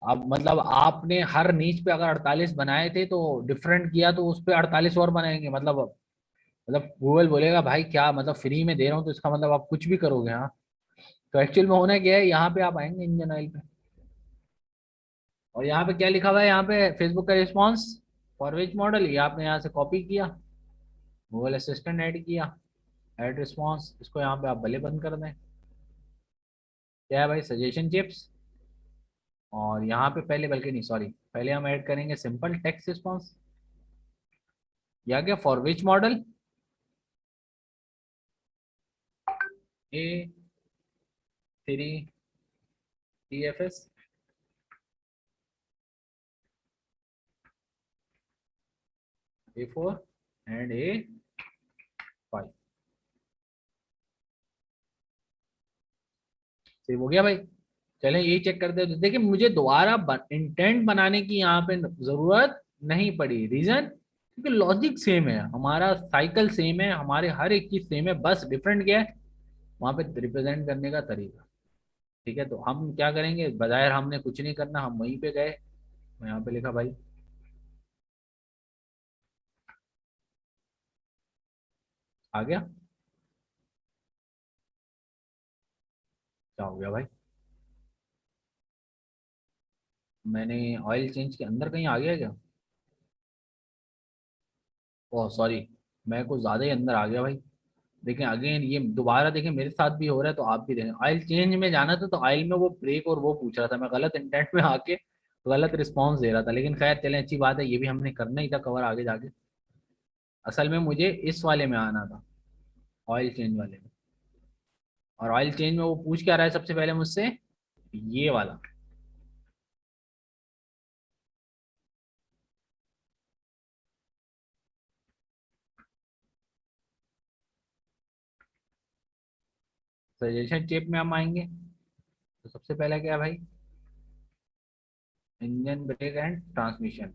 अब मतलब आपने हर नीच पे अगर 48 बनाए थे तो डिफरेंट किया तो उस पे 48 और बनाएंगे, मतलब मतलब गूगल बोलेगा भाई क्या मतलब फ्री में दे रहा हूँ तो इसका मतलब आप कुछ भी करोगे। हाँ, तो एक्चुअल में होना क्या है, यहाँ पे आप आएंगे इंजन ऑयल पे, और यहाँ पे क्या लिखा हुआ है, यहाँ पे फेसबुक का रिस्पॉन्स फॉर विच मॉडल, ये आपने यहाँ से कॉपी किया, गूगल असिस्टेंट ऐड किया, ऐड रिस्पॉन्स, इसको यहाँ पे आप भले बंद कर दें। क्या है भाई, सजेशन चिप्स, और यहाँ पे पहले, बल्कि नहीं सॉरी, पहले हम ऐड करेंगे सिंपल टेक्स्ट रिस्पॉन्स, या क्या for which model, A3 TFS, A4 and A5। सही हो गया भाई। चलें ये चेक करते हैं। तो देखिए मुझे दोबारा इंटेंट बनाने की यहाँ पे जरूरत नहीं पड़ी। रीजन, क्योंकि लॉजिक सेम है, हमारा साइकिल सेम है, हमारे हर एक चीज सेम है, बस डिफरेंट क्या है वहां पे रिप्रेजेंट करने का तरीका। ठीक है, तो हम क्या करेंगे, बजाय हमने कुछ नहीं करना, हम वहीं पे गए, मैं यहाँ पे लिखा भाई आ गया। क्या हो गया भाई, मैंने ऑयल चेंज के अंदर कहीं आ गया क्या? ओह सॉरी, मैं कुछ ज्यादा ही अंदर आ गया भाई। देखें अगेन ये दोबारा देखें, मेरे साथ भी हो रहा है तो आप भी देखें। ऑयल चेंज में जाना था तो ऑयल में वो ब्रेक और वो पूछ रहा था, मैं गलत इंटेंट में आके गलत रिस्पॉन्स दे रहा था, लेकिन खैर चलें अच्छी बात है, ये भी हमने करना ही था कवर आगे जाके। असल में मुझे इस वाले में आना था, ऑयल चेंज वाले में, और ऑयल चेंज में वो पूछ क्या रहा है सबसे पहले मुझसे, ये वाला। सजेशन टिप में हम आएंगे तो सबसे पहला क्या है भाई, engine brake and transmission.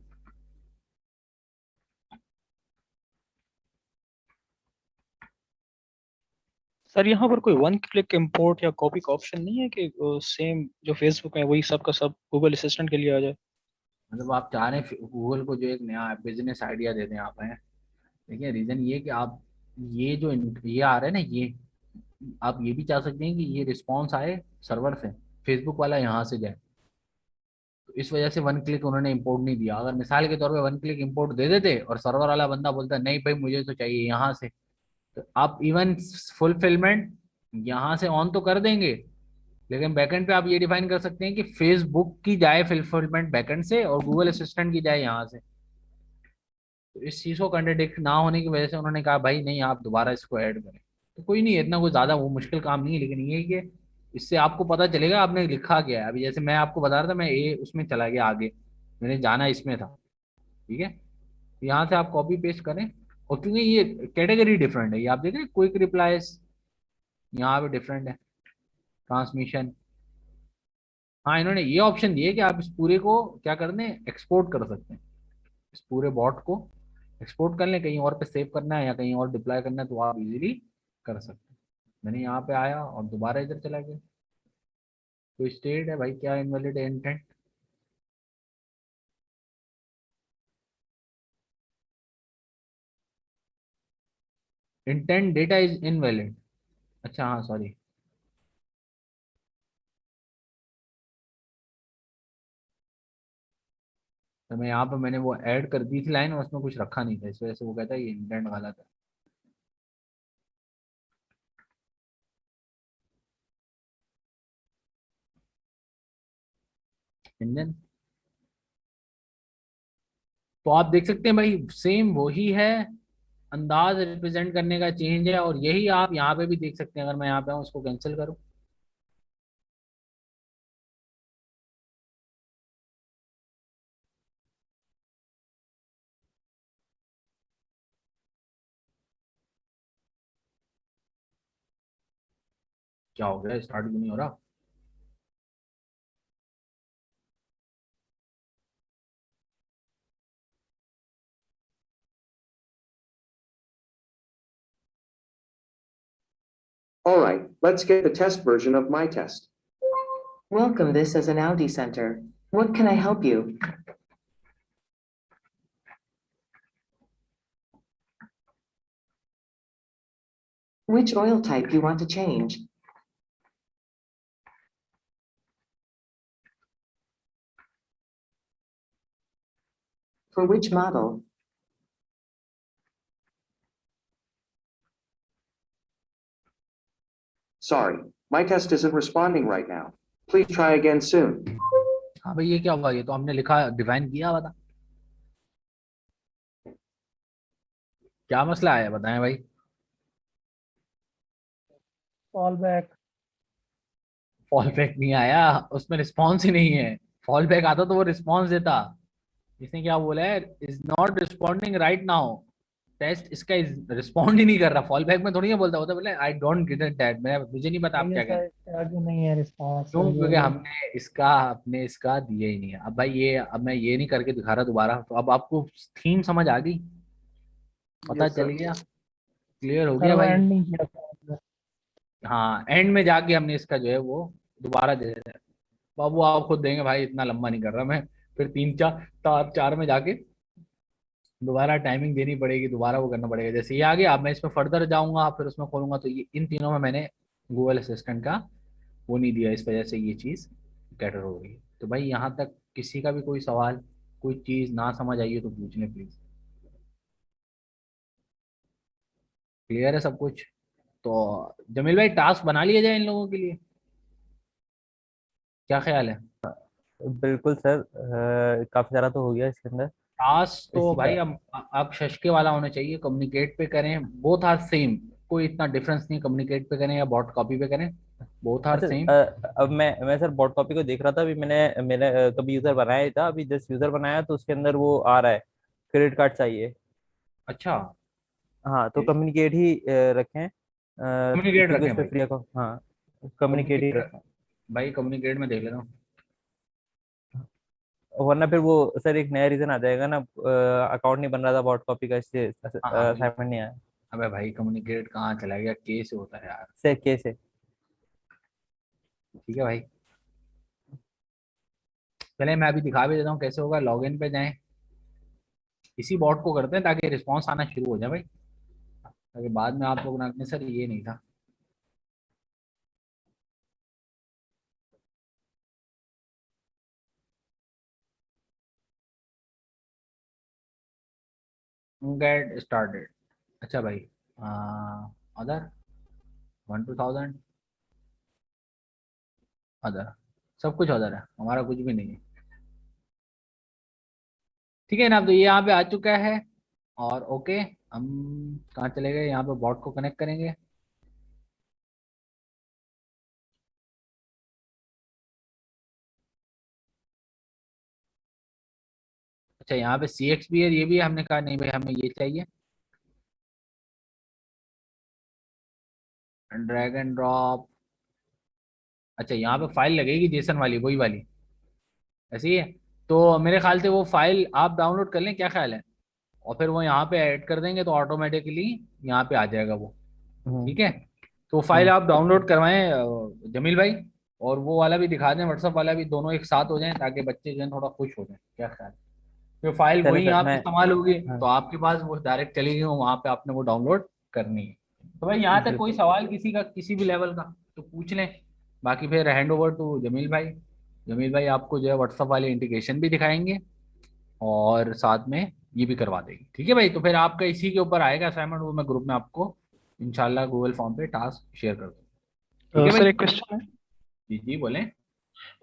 Sir यहाँ पर कोई वन क्लिक इंपोर्ट या कॉपी का ऑप्शन नहीं है कि सेम जो फेसबुक है वही सब का सब गूगल असिस्टेंट के लिए आ जाए? मतलब आप चाह रहे हैं गूगल को जो एक नया बिजनेस आइडिया दे दें आप हैं। देखिए रीजन ये कि आप ये जो ये आ रहा है ना, ये आप ये भी चाह सकते हैं कि ये रिस्पॉन्स आए सर्वर से, फेसबुक वाला यहाँ से जाए। तो इस वजह से वन क्लिक उन्होंने इंपोर्ट नहीं दिया। अगर मिसाल के तौर पे वन क्लिक इंपोर्ट दे देते और सर्वर वाला बंदा बोलता नहीं भाई मुझे तो चाहिए यहाँ से, तो आप इवन फुलफिलमेंट यहाँ से ऑन तो कर देंगे, लेकिन बैकएंड पे आप ये डिफाइन कर सकते हैं कि फेसबुक की जाए फुलफिलमेंट बैकएंड से और गूगल असिस्टेंट की जाए यहाँ से। तो इस चीज को कंट्राडिक्ट ना होने की वजह से उन्होंने कहा भाई नहीं आप दोबारा इसको ऐड करें। तो कोई नहीं, इतना कोई ज्यादा वो मुश्किल काम नहीं है, लेकिन ये है कि इससे आपको पता चलेगा आपने लिखा क्या है। अभी जैसे मैं आपको बता रहा था, मैं ए उसमें चला गया आगे, मैंने जाना इसमें था। ठीक है, तो यहाँ से आप कॉपी पेस्ट करें, और क्योंकि ये कैटेगरी डिफरेंट है, ये आप देख रहे हैं क्विक रिप्लाईज यहाँ पे डिफरेंट है, ट्रांसमिशन। हाँ इन्होंने ये ऑप्शन दिए कि आप इस पूरे को क्या कर दें, एक्सपोर्ट कर सकते हैं, इस पूरे बॉट को एक्सपोर्ट कर लें, कहीं और पे सेव करना है या कहीं और डिप्लॉय करना है तो आप इजीली कर सकते हैं। मैंने यहाँ पे आया और दोबारा इधर चला गया, तो स्टेट है भाई क्या, invalid intent. Intent data is invalid. अच्छा हाँ सॉरी, तो मैं यहाँ पे मैंने वो ऐड कर दी थी लाइन और उसमें कुछ रखा नहीं था, इस वजह से वो कहता है ये इंटेंट गलत है। इंजन, तो आप देख सकते हैं भाई सेम वही है, अंदाज रिप्रेजेंट करने का चेंज है, और यही आप यहाँ पे भी देख सकते हैं। अगर मैं यहाँ पे हूँ उसको कैंसिल करूँ, क्या हो गया, स्टार्ट भी नहीं हो रहा। All right, let's get the test version of my test. Welcome, this is an Audi Center. What can I help you? Which oil type you want to change? For which model? Sorry, my test isn't responding right now. Please try again soon. हाँ भाई, ये क्या हुआ? ये तो हमने लिखा डिफाइन किया, बता क्या मसला है, बताएं भाई। Fall back. फॉल बैक नहीं आया, उसमें रिस्पॉन्स ही नहीं है। फॉल बैक आता तो वो रिस्पॉन्स देता। इसने क्या बोला है? Is not responding right now, test इसका रिस्पॉन्ड ही नहीं कर रहा। फॉल बैक में थोड़ी ना बोलता होता, बोले आई डोंट गेट दैट, मैं मुझे नहीं पता आप क्या कह रहे हैं। सर आगे नहीं है रिस्पॉन्स क्यों? सर क्योंकि ये। हमने इसका दिया ही नहीं है। अब भाई ये, अब मैं ये नहीं करके दिखा रहा दोबारा, तो अब आपको थीम समझ आ गई, पता Yes, चल sir. गया, क्लियर हो सर गया वो भाई। एंड नहीं किया था। हाँ, एंड में जाके हमने इसका जो है वो दोबारा दे देते हैं। बाबू आप खुद देंगे भाई, इतना लंबा नहीं कर रहा मैं। फिर 3 4 में जाके दोबारा टाइमिंग देनी पड़ेगी, दोबारा वो करना पड़ेगा। जैसे ये आ गया, अब मैं इसमें फर्दर जाऊंगा, फिर उसमें खोलूंगा, तो ये इन तीनों में मैंने गूगल असिस्टेंट का वो नहीं दिया, इस वजह से ये चीज़ कैटर हो गई। तो भाई यहाँ तक किसी का भी कोई सवाल, कोई चीज़ ना समझ आई है तो पूछ लें प्लीज़। क्लियर है सब कुछ? तो जमील भाई टास्क बना लिया जाए इन लोगों के लिए, क्या ख्याल है? बिल्कुल सर, काफी सारा तो हो गया इसके अंदर। टास्क तो इसी भाई का अब शशके वाला होना चाहिए, कम्युनिकेट पे करें, बोथ आर सेम, कोई इतना डिफरेंस नहीं, कम्युनिकेट पे करें या बॉट कॉपी पे करें, बोथ आर अच्छा, सेम। अब मैं सर बॉट कॉपी को देख रहा था। अभी मैंने कभी यूजर बनाया ही था, अभी जस्ट यूजर बनाया तो उसके अंदर वो आ रहा है क्रेडिट कार्ड चाहिए। अच्छा, हाँ तो कम्युनिकेट ही रखें, कम्युनिकेट क्योंकि उस रखें पर भाई, फ्री अकाउंट। हाँ कम्युनिकेट ही कम्युनिकेट रखें, भाई, कम्युनिकेट में देख लेता हूँ। वरना फिर वो सर एक नया रीजन आ जाएगा ना, अकाउंट नहीं बन रहा था बॉट कॉपी का, इसलिए हाँ हाँ भाई, असाइनमेंट नहीं आया। अबे भाई कम्युनिकेट कहाँ चला गया, केस होता है यार। सर केस है। ठीक है भाई, चले मैं अभी दिखा भी देता हूँ कैसे होगा। लॉगिन पे जाएं, इसी बॉट को करते हैं ताकि रिस्पॉन्स आना शुरू हो जाए भाई, ताकि बाद में आप लोग ना कहें, सर ये नहीं था। Get started. अच्छा भाई, अदर 1 to 1000 अदर, सब कुछ अदर है, हमारा कुछ भी नहीं है। ठीक है ना? तो ये यहाँ पे आ चुका है, और ओके, हम कहाँ चले गए? यहाँ पे बॉट को कनेक्ट करेंगे। अच्छा, यहाँ पे CX भी है, ये भी है। हमने कहा नहीं भाई हमें ये चाहिए, ड्रैग एंड ड्रॉप। अच्छा, यहाँ पे फाइल लगेगी जेसन वाली, वही वाली, ऐसी है। तो मेरे ख्याल से वो फाइल आप डाउनलोड कर लें, क्या ख्याल है? और फिर वो यहाँ पे ऐड कर देंगे तो ऑटोमेटिकली यहाँ पे आ जाएगा वो। हम्म। ठीक है, तो फाइल हम्म। आप डाउनलोड करवाएं जमील भाई, और वो वाला भी दिखा दें, व्हाट्सअप वाला भी, दोनों एक साथ हो जाएं ताकि बच्चे जो है थोड़ा खुश हो जाएं, क्या ख्याल है? तो फाइल चले वही सर यहाँ पे मैं। इस्तेमाल होगी, हाँ तो आपके पास वो डायरेक्ट चलेगी, वहाँ पे आपने वो डाउनलोड करनी है। तो भाई यहाँ तक कोई बिल्कुल। सवाल किसी का, किसी भी लेवल का, तो पूछ लें। बाकी फिर हैंड ओवर टू जमील भाई। जमील भाई आपको जो है व्हाट्सअप वाले इंटीग्रेशन भी दिखाएंगे, और साथ में ये भी करवा देंगे। ठीक है भाई, तो फिर आपका इसी के ऊपर आएगा असाइनमेंट, वो मैं ग्रुप में आपको इंशाल्लाह गूगल फॉर्म पे टास्क शेयर कर दूँ। ठीक है भाई? सर एक क्वेश्चन है। जी जी बोलें।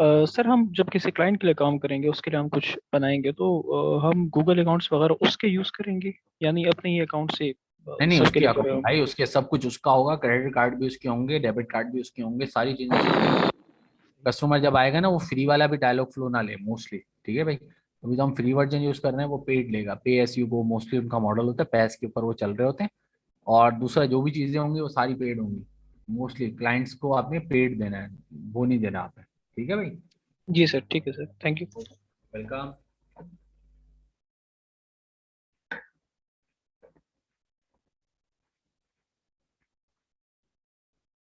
सर हम जब किसी क्लाइंट के लिए काम करेंगे, उसके लिए हम कुछ बनाएंगे, तो हम गूगल अकाउंट्स वगैरह उसके यूज करेंगे, यानी अपने ही अकाउंट से नहीं नहीं, सबके उसकी लिए कर रहे अकाउंट हो? भाई, उसके सब कुछ उसका होगा, क्रेडिट कार्ड भी उसके होंगे, डेबिट कार्ड भी उसके होंगे, सारी चीजें उसकी होंगी। कस्टमर जब आएगा ना, वो फ्री वाला भी डायलॉग फ्लो ना ले मोस्टली। ठीक है भाई, अभी तो हम फ्री वर्जन यूज कर रहे हैं, वो पेड लेगा, पे एस यू गो मोस्टली उनका मॉडल होता है, पैस के ऊपर वो चल रहे होते हैं। और दूसरा जो भी चीजें होंगी वो सारी पेड होंगी, मोस्टली क्लाइंट्स को आपने पेड देना है, वो नहीं देना आपने। ठीक है भाई, जी सर, ठीक है sir, thank you. Welcome.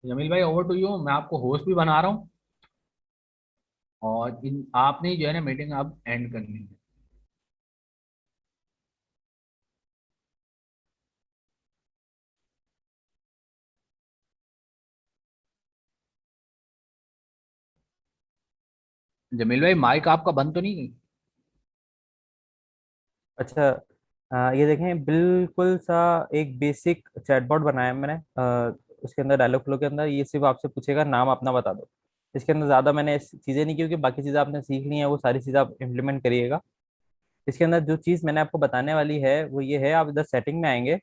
Jameel भाई ओवर टू यू, मैं आपको होस्ट भी बना रहा हूँ, और इन आपने जो है ना मीटिंग अब एंड करनी है। जमील भाई माइक आपका बंद तो नहीं? अच्छा, ये देखें, बिल्कुल सा एक बेसिक चैटबॉट बनाया है मैंने। उसके अंदर डायलॉग फ्लो के अंदर ये सिर्फ आपसे पूछेगा नाम अपना बता दो। इसके अंदर ज़्यादा मैंने चीज़ें नहीं की, क्योंकि बाकी चीज़ें आपने सीख ली हैं, वो सारी चीज़ें आप इम्प्लीमेंट करिएगा। इसके अंदर जो चीज़ मैंने आपको बताने वाली है वो ये है, आप इधर सेटिंग में आएंगे।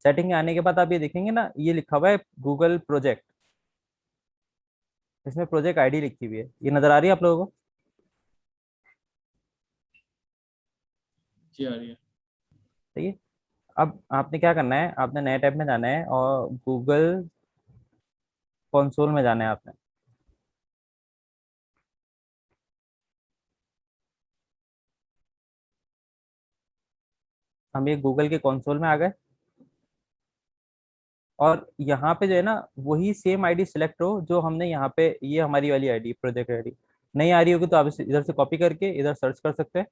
सेटिंग में आने के बाद आप ये देखेंगे ना, ये लिखा हुआ है गूगल प्रोजेक्ट। इसमें प्रोजेक्ट आईडी लिखी हुई है, ये नज़र आ रही है आप लोगों को? जी आ रही है। ठीक है। अब आपने क्या करना है, आपने नए टैब में जाना है और गूगल कंसोल में जाना है आपने। हम ये गूगल के कंसोल में आ गए, और यहाँ पे जो है ना, वही सेम आईडी सिलेक्ट हो जो हमने यहाँ पे, ये हमारी वाली आईडी, प्रोजेक्ट आईडी। नहीं आ रही होगी तो आप इसे इधर से कॉपी करके इधर सर्च कर सकते हैं।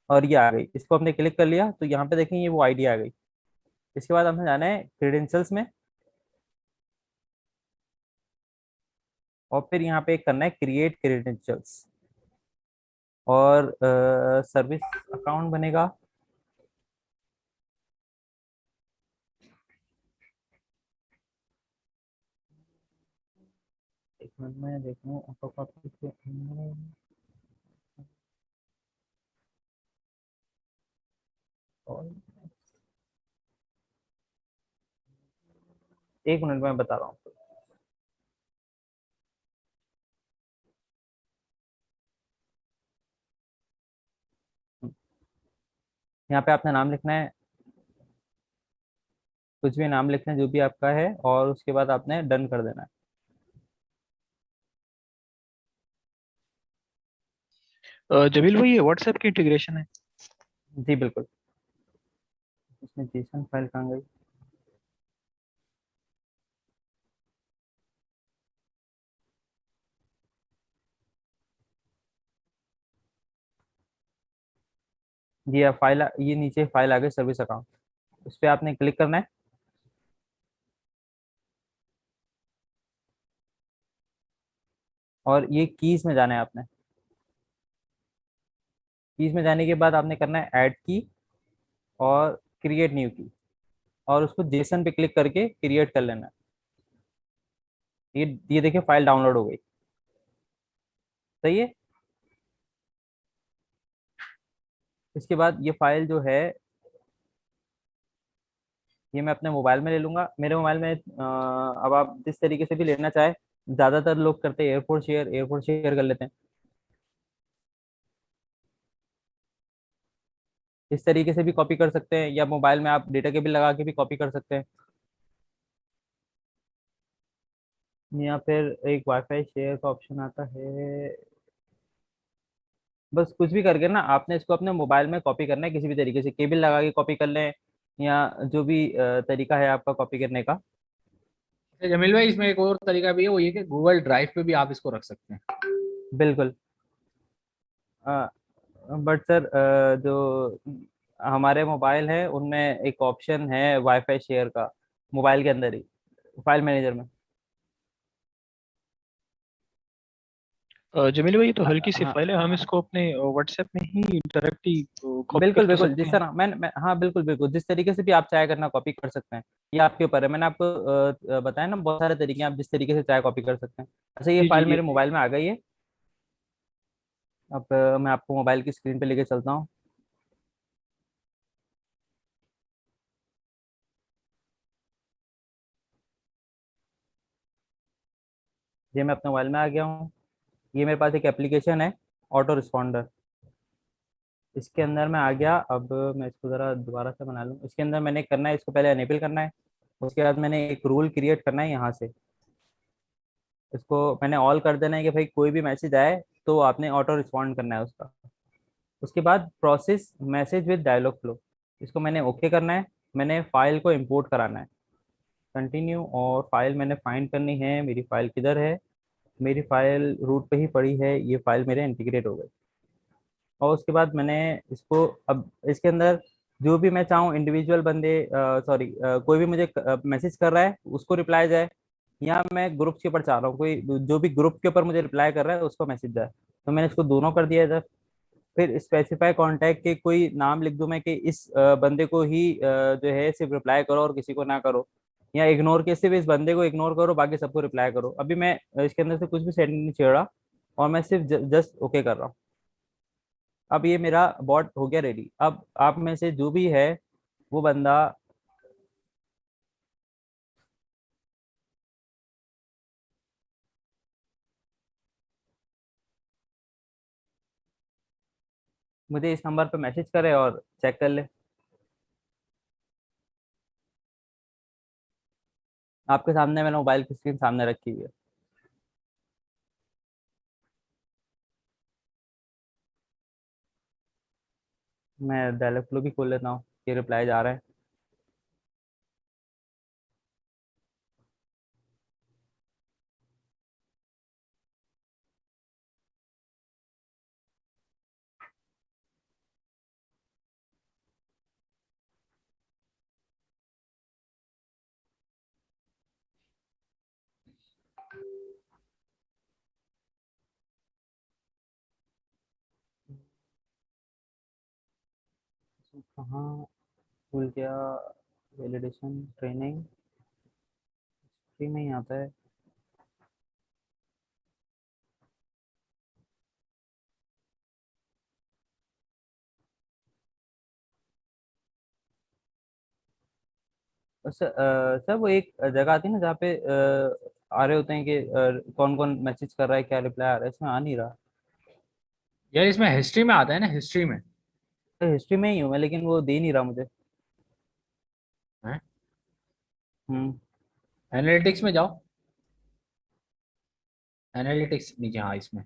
और ये आ गई, इसको हमने क्लिक कर लिया तो यहाँ पे देखें ये वो आईडी आ गई। इसके बाद हमें जाना है क्रेडेंशियल्स में, और फिर यहाँ पे करना है क्रिएट क्रेडेंशियल्स, और सर्विस अकाउंट बनेगा। एक मिनट में देखूँ आपको कॉपी के और एक मिनट में बता रहा हूँ। यहाँ पे आपने नाम लिखना है, कुछ भी नाम लिखना है जो भी आपका है, और उसके बाद आपने डन कर देना है। जमील भाई ये व्हाट्सएप की इंटीग्रेशन है। जी बिल्कुल। इसमें जेसन फाइल कहाँ गई? जी फाइल, ये नीचे फाइल आ गई सर्विस अकाउंट, उस पर आपने क्लिक करना है। और ये कीज में जाना है आपने। कीज में जाने के बाद आपने करना है ऐड की और क्रिएट न्यू की, और उसको जेसन पे क्लिक करके क्रिएट कर लेना है। ये देखिए फाइल डाउनलोड हो गई। सही है। इसके बाद ये फाइल जो है, ये मैं अपने मोबाइल में ले लूंगा। मेरे मोबाइल में अब आप जिस तरीके से भी लेना चाहे, ज्यादातर लोग करते हैं एयरपोर्ट शेयर कर लेते हैं। इस तरीके से भी कॉपी कर सकते हैं, या मोबाइल में आप डेटा केबल लगा के भी कॉपी कर सकते हैं। या फिर एक वाईफाई शेयर का ऑप्शन आता है। बस कुछ भी करके ना आपने इसको अपने मोबाइल में कॉपी करना है, किसी भी तरीके से केबल लगा के कॉपी कर लें, या जो भी तरीका है आपका कॉपी करने का। जमील भाई इसमें एक और तरीका भी है, वो ये कि गूगल ड्राइव पे भी आप इसको रख सकते हैं। बिल्कुल। बट सर, जो हमारे मोबाइल है उनमें एक ऑप्शन है वाईफाई शेयर का, मोबाइल के अंदर ही फाइल मैनेजर में। जमील भाई ये तो हल्की सी हाँ फाइल है, हम इसको अपने व्हाट्सएप में ही डायरेक्टली कॉपी बिल्कुल कर तो बिल्कुल, सकते जिस हैं। तरह हाँ बिल्कुल बिल्कुल, जिस तरीके से भी आप चाहे करना कॉपी कर सकते हैं। ये आपके ऊपर है, मैंने आपको बताया ना बहुत सारे तरीके हैं, आप जिस तरीके से चाहे कॉपी कर सकते हैं। अच्छा, ये जी जी फाइल ये मेरे मोबाइल में आ गई है। अब मैं आपको मोबाइल की स्क्रीन पे लेके चलता हूँ। ये मैं अपने मोबाइल में आ गया हूँ। ये मेरे पास एक एप्लीकेशन है, ऑटो रिस्पॉन्डर। इसके अंदर मैं आ गया। अब मैं इसको ज़रा दोबारा से बना लूँ। इसके अंदर मैंने करना है, इसको पहले अनेबल करना है। उसके बाद मैंने एक रूल क्रिएट करना है यहाँ से। इसको मैंने ऑल कर देना है कि भाई कोई भी मैसेज आए तो आपने ऑटो रिस्पॉन्ड करना है उसका। उसके बाद process message with Dialogflow, इसको मैंने ओके करना है। मैंने फाइल को इंपोर्ट कराना है, कंटिन्यू। और फाइल मैंने फाइंड करनी है, मेरी फाइल किधर है। मेरी फाइल रूट पे ही पड़ी है, ये फाइल मेरे इंटीग्रेट हो गई। और उसके बाद मैंने इसको, अब इसके अंदर जो भी मैं चाहूँ इंडिविजुअल बंदे, सॉरी, कोई भी मुझे मैसेज कर रहा है उसको रिप्लाई जाए, या मैं ग्रुप के ऊपर चाह रहा हूँ कोई जो भी ग्रुप के ऊपर मुझे रिप्लाई कर रहा है उसको मैसेज जाए, तो मैंने इसको दोनों कर दिया इधर। फिर स्पेसिफाई कांटेक्ट के कोई नाम लिख दूं मैं कि इस बंदे को ही जो है सिर्फ रिप्लाई करो और किसी को ना करो, या इग्नोर के सिर्फ इस बंदे को इग्नोर करो बाकी सबको रिप्लाई करो। अभी मैं इसके अंदर से कुछ भी सेंड नहीं छेड़ रहा और मैं सिर्फ जस्ट ओके कर रहा हूँ। अब ये मेरा बॉट हो गया रेडी। अब आप में से जो भी है वो बंदा मुझे इस नंबर पे मैसेज करे और चेक कर ले। आपके सामने मैंने मोबाइल की स्क्रीन सामने रखी हुई है। मैं डायलॉग फ्लो भी खोल लेता हूँ, ये रिप्लाई जा रहा है। कहाँ भूल गया, वैलिडेशन ट्रेनिंग फ्री में ही आता है। सर वो एक जगह आती है ना जहाँ पे आ रहे होते हैं कि कौन कौन मैसेज कर रहा है, क्या रिप्लाई आ रहा है, इसमें आ नहीं रहा। यार इसमें हिस्ट्री में आता है ना, हिस्ट्री में तो हिस्ट्री में ही हूँ मैं, लेकिन वो दे नहीं रहा मुझे। है। हम्म। एनालिटिक्स में जाओ, एनालिटिक्स नीचे, हाँ इसमें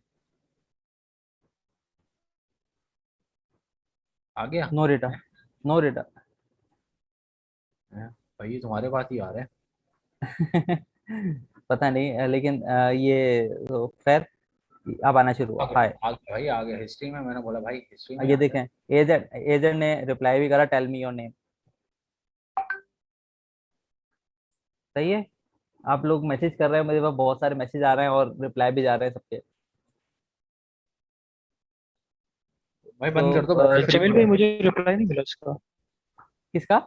आ गया। No data, no data. है, भाई तुम्हारे पास ही आ रहा है। पता नहीं लेकिन ये तो खैर अब आना शुरू आ हुआ। गया, हाय, आ गया भाई, आ गया हिस्ट्री में। मैंने बोला भाई हिस्ट्री में ये आ गया। देखें, एजेंट एजेंट ने रिप्लाई भी करा, टेल मी योर नेम। सही है। आप लोग मैसेज कर रहे हैं, मेरे पास बहुत सारे मैसेज आ रहे हैं और रिप्लाई भी जा रहे हैं सबके। भाई तो बंद कर दो, बैटरी फ्री जमील पड़ा भाई है। मुझे रिप्लाई नहीं मिला इसका। किसका?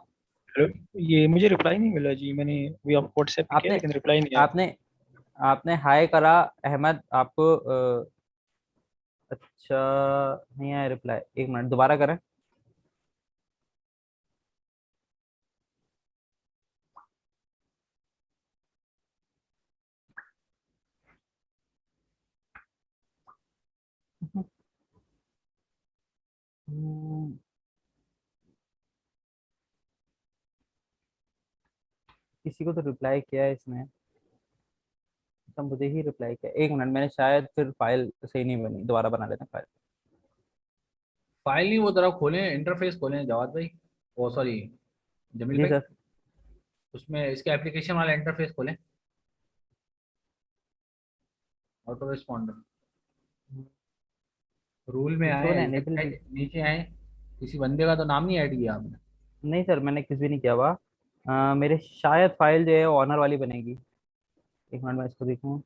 हेलो, ये मुझे रिप्लाई नहीं मिला जी, मैंने भी आप व्हाट्सएप पे किया आपने लेकिन रिप्लाई नहीं आया। आपने आपने हाय करा अहमद, आपको अच्छा नहीं आया रिप्लाई। एक मिनट दोबारा करें। हम्म, किसी को तो रिप्लाई किया है इसने, तो मुझे ही रिप्लाई किया। एक मिनट, मैंने शायद फिर फाइल सही नहीं बनी, दोबारा बना लेते हैं फाइल। फाइल नहीं, वो जरा खोलें, इंटरफेस खोलें जवाद भाई, ओ सॉरी जमील जी भाई। सर। उसमें इसके एप्लीकेशन वाला इंटरफेस खोलें, ऑटो रिस्पॉन्डर। रूल में आए, कंट्रोल लेफ्ट एनेबल भी। साइड नीचे आए। किसी बंदे का तो नाम नहीं ऐड किया आपने। नहीं सर, मैंने किसी भी नहीं किया हुआ। मेरे शायद फाइल जो है ऑनर वाली बनेगी। एक मिनट मैं इसको देखूँ।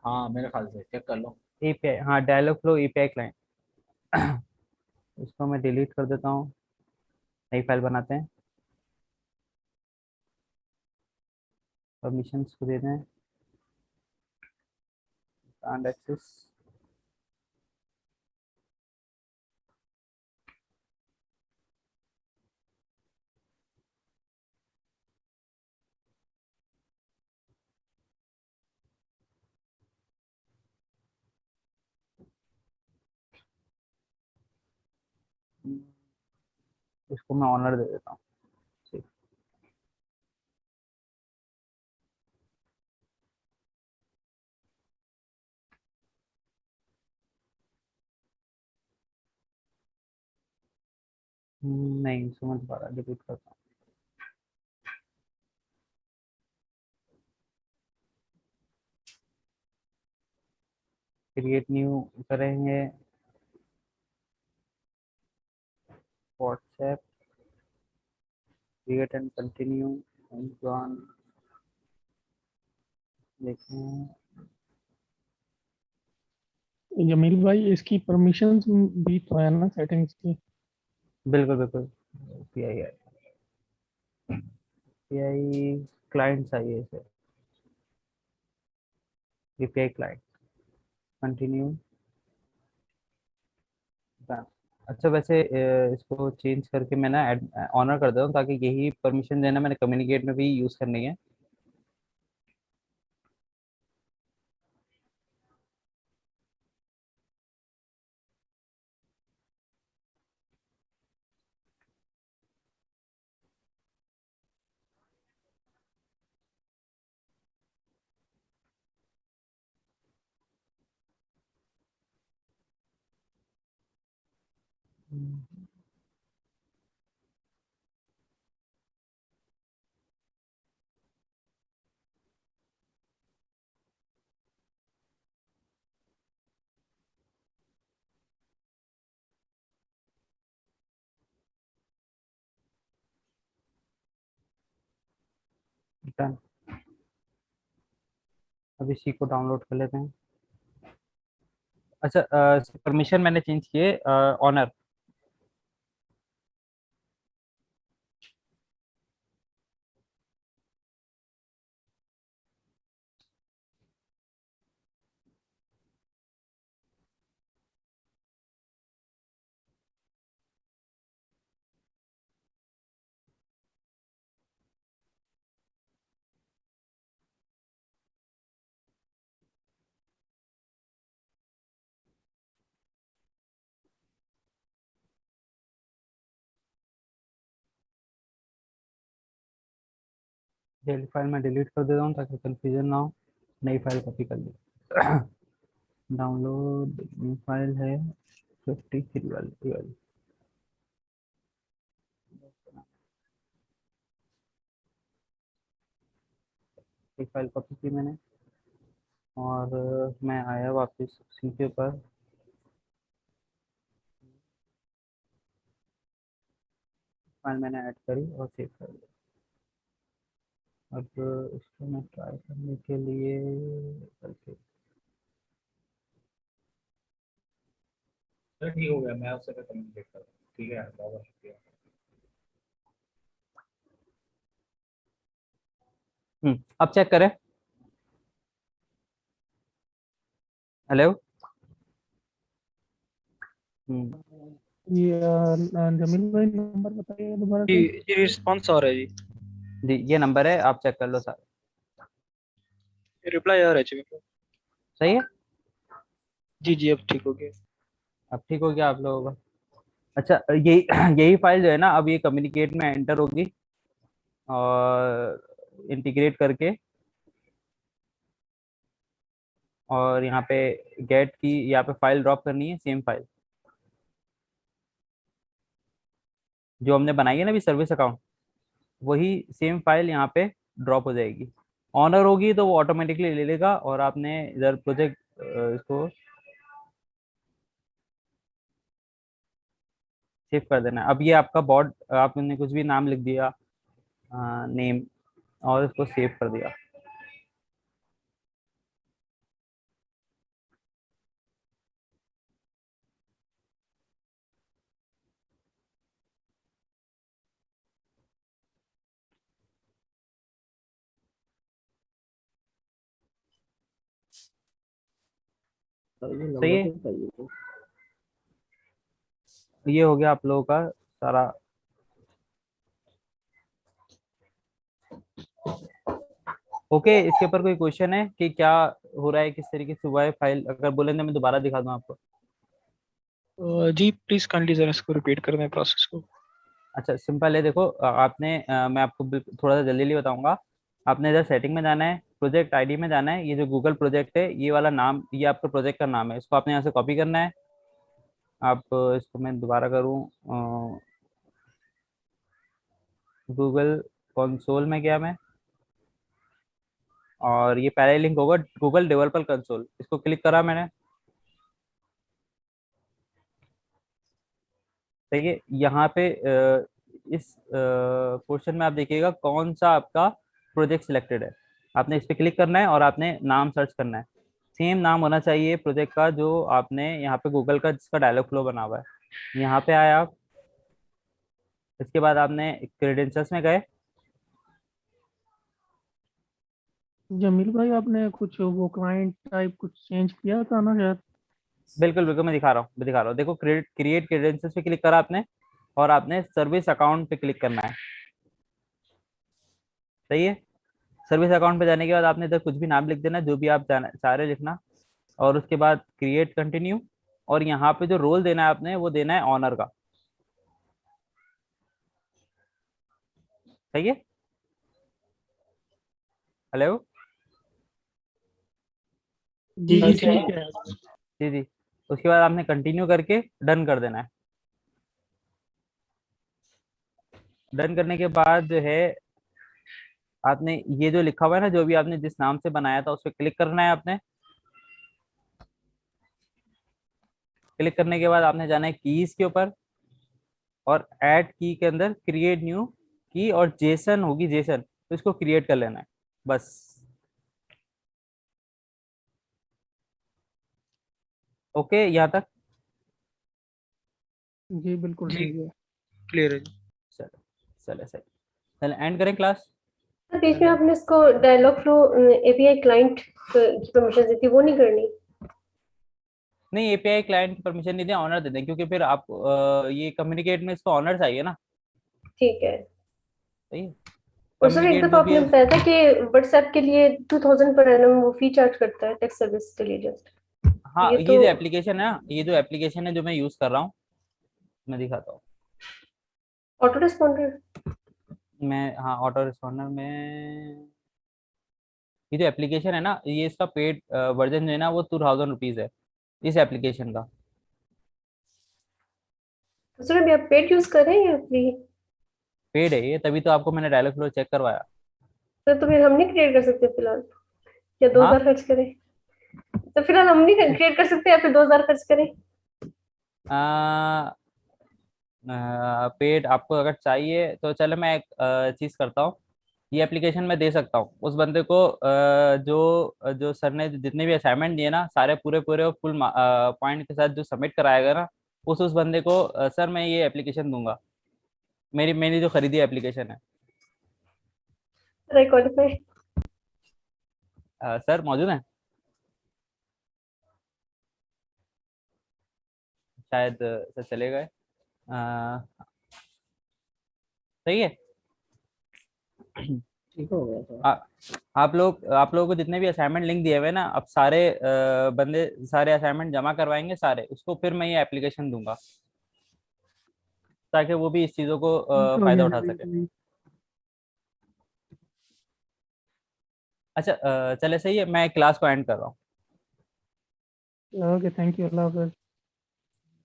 हाँ मेरे ख्याल से चेक कर लो। एपीआई, हाँ डायलॉग फ्लो एपीआई क्लाइंट। इसको मैं डिलीट कर देता हूँ, नई फाइल बनाते हैं। परमिशंस को दे दें, कांट एक्सेस। इसको मैं ऑनर दे देता हूँ। ठीक। नहीं समझ पा रहा, डिलीट करता हूँ। क्रिएट न्यू करेंगे, WhatsApp, create and continue and John, देखें। जमील भाई इसकी परमिशंस भी तो है ना सेटिंग्स की? बिल्कुल बिल्कुल, पीआई है, पीआई क्लाइंट चाहिए इसे, एपीआई क्लाइंट, कंटिन्यू। अच्छा वैसे इसको चेंज करके मैं ना ऑनर कर देता हूँ, ताकि यही परमिशन देना मैंने कम्युनिकेट में भी यूज़ करनी है। डन। अब इसी को डाउनलोड कर लेते हैं। अच्छा परमिशन मैंने चेंज किए, ऑनर। पहली फाइल मैं डिलीट कर देता हूँ ताकि कंफ्यूजन ना हो, नई फाइल कॉपी कर ली। डाउनलोड न्यू फाइल है 53 वाली। एक फाइल कॉपी की मैंने, और मैं आया वापस सी के ऊपर, फाइल मैंने ऐड करी और सेव कर दिया। अब इसको मैं ट्राई करने के लिए करके, चलो ठीक हो गया, मैं उससे कम्युनिकेट करता हूँ। ठीक है, बहुत बहुत शुक्रिया। अब चेक करें। हेलो। ये जमील भाई नंबर बताइए दोबारा जी से। जी रिस्पॉन्स आ रहा है जी, जी ये नंबर है, आप चेक कर लो सारे। रिप्लाई आ रहा है जी मेरे को। सही है, जी जी अब ठीक हो गया। अब ठीक हो गया आप लोगों का। अच्छा यही यही फाइल जो है ना, अब ये कम्युनिकेट में एंटर होगी और इंटीग्रेट करके, और यहाँ पे गेट की, यहाँ पे फाइल ड्रॉप करनी है, सेम फाइल जो हमने बनाई है ना अभी सर्विस अकाउंट, वही सेम फाइल यहाँ पे ड्रॉप हो जाएगी। ऑनर होगी तो वो ऑटोमेटिकली ले लेगा, और आपने इधर प्रोजेक्ट इसको सेव कर देना है। अब ये आपका बॉट, आपने कुछ भी नाम लिख दिया, नेम, और इसको सेव कर दिया। सही है, ये हो गया आप लोगों का सारा। ओके, इसके ऊपर कोई क्वेश्चन है कि क्या हो रहा है, किस तरीके से हुआ है फाइल? अगर बोले तो मैं दोबारा दिखा दूं आपको। जी प्लीज काइंडली जरा इसको रिपीट कर दें प्रोसेस को। अच्छा सिंपल है, देखो आपने मैं आपको थोड़ा सा जल्दी जल्दी बताऊंगा। आपने इधर सेटिंग में जाना है, प्रोजेक्ट आईडी में जाना है, ये जो गूगल प्रोजेक्ट है ये वाला नाम, ये आपका प्रोजेक्ट का नाम है, इसको आपने यहाँ से कॉपी करना है। आप इसको मैं दोबारा करूँ, गूगल कंसोल में गया मैं, और ये पहले लिंक होगा गूगल डेवलपर कंसोल, इसको क्लिक करा मैंने। ठीक है, यहाँ पे इस पोर्शन में आप देखिएगा कौन सा आपका प्रोजेक्ट सिलेक्टेड है। आपने इस पे क्लिक करना है और आपने नाम सर्च करना है। सेम नाम होना चाहिए प्रोजेक्ट का जो आपने यहाँ पे गूगल का जिसका डायलॉग फ्लो बना हुआ है। यहाँ पे आए आप, इसके बाद आपने क्रेडेंशियल्स में गए। जमील भाई आपने कुछ वो क्लाइंट टाइप कुछ चेंज किया था ना शायद? बिल्कुल बिल्कुल, मैं दिखा रहा हूँ। देखो, क्रिएट क्रेडेंशियल्स पे क्लिक करा आपने और आपने सर्विस अकाउंट पे क्लिक करना है। सही है। सर्विस अकाउंट पे जाने के बाद आपने इधर कुछ भी नाम लिख देना, जो भी आप चाह रहे लिखना, और उसके बाद क्रिएट कंटिन्यू, और यहाँ पे जो रोल देना है आपने वो देना है ऑनर का। सही है। हेलो जी जी ठीक है। जी जी। उसके बाद आपने कंटिन्यू करके डन कर देना है। डन करने के बाद जो है आपने ये जो लिखा हुआ है ना, जो भी आपने जिस नाम से बनाया था उस पर क्लिक करना है आपने। क्लिक करने के बाद आपने जाना है कीज के ऊपर, और ऐड की के अंदर क्रिएट न्यू की, और जेसन होगी जेसन, तो इसको क्रिएट कर लेना है बस। ओके यहाँ तक? जी बिल्कुल जी ठीक है। क्लियर है। चलो चलो सही। चलो एंड करें क्लास। तो बीच में आपने इसको डायलॉग फ्लो एपीआई क्लाइंट की परमिशन दी थी, वो नहीं करनी? नहीं, एपीआई क्लाइंट की परमिशन नहीं दें, ऑनर दे दें, क्योंकि फिर आप ये कम्युनिकेट में इसको ऑनर चाहिए ना। ठीक है। सही है। और सर एक कम्युनिकेट दफा जो भी आपने है, बताया था कि व्हाट्सएप के लिए 2000 पर एनम वो फी चार्ज करता है टेक्स्ट सर्विस के लिए जस्ट। हाँ, ये ये तो जो एप्लीकेशन है ना, ये जो एप्लीकेशन है जो मैं यूज कर रहा हूँ, मैं दिखाता हूँ। Auto responder. मैं, हाँ, ऑटो रिस्पॉन्डर में ये जो एप्लीकेशन है ना, ये इसका पेड वर्जन जो है ना वो 2000 रुपीज है इस एप्लीकेशन का। तो सर अभी आप पेड यूज कर रहे हैं या फ्री? पेड है ये, तभी तो आपको मैंने डायलॉग फ्लो चेक करवाया। सर तो फिर हम नहीं क्रिएट कर सकते फिलहाल, या 2000 हाँ, खर्च करें? तो फिलहाल हम नहीं क्रिएट कर सकते या फिर 2000 खर्च करें? पेड आपको अगर चाहिए तो चलो मैं एक चीज करता हूँ। ये एप्लीकेशन मैं दे सकता हूँ उस बंदे को जो जो सर ने जितने भी असाइनमेंट दिए ना, सारे पूरे पूरे फुल पॉइंट के साथ जो सबमिट कराएगा ना, उस बंदे को सर मैं ये एप्लीकेशन दूंगा। मेरी मैंने जो खरीदी एप्लीकेशन है। Sir I qualify? सर मौजूद है शायद, सर चले गए। सही है। ठीक हो गया सर। आप लोगों को जितने भी असाइनमेंट लिंक दिए हुए ना, अब सारे बंदे सारे असाइनमेंट जमा करवाएंगे सारे, उसको फिर मैं ये एप्लीकेशन दूंगा ताकि वो भी इस चीज़ों को ठीक हो फायदा गया उठा जमील सके। भाई। अच्छा, चले सही है, मैं क्लास को एंड कर रहा हूँ। Okay thank you, Allah Hafiz.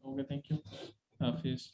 Okay, thank you. Hafiz.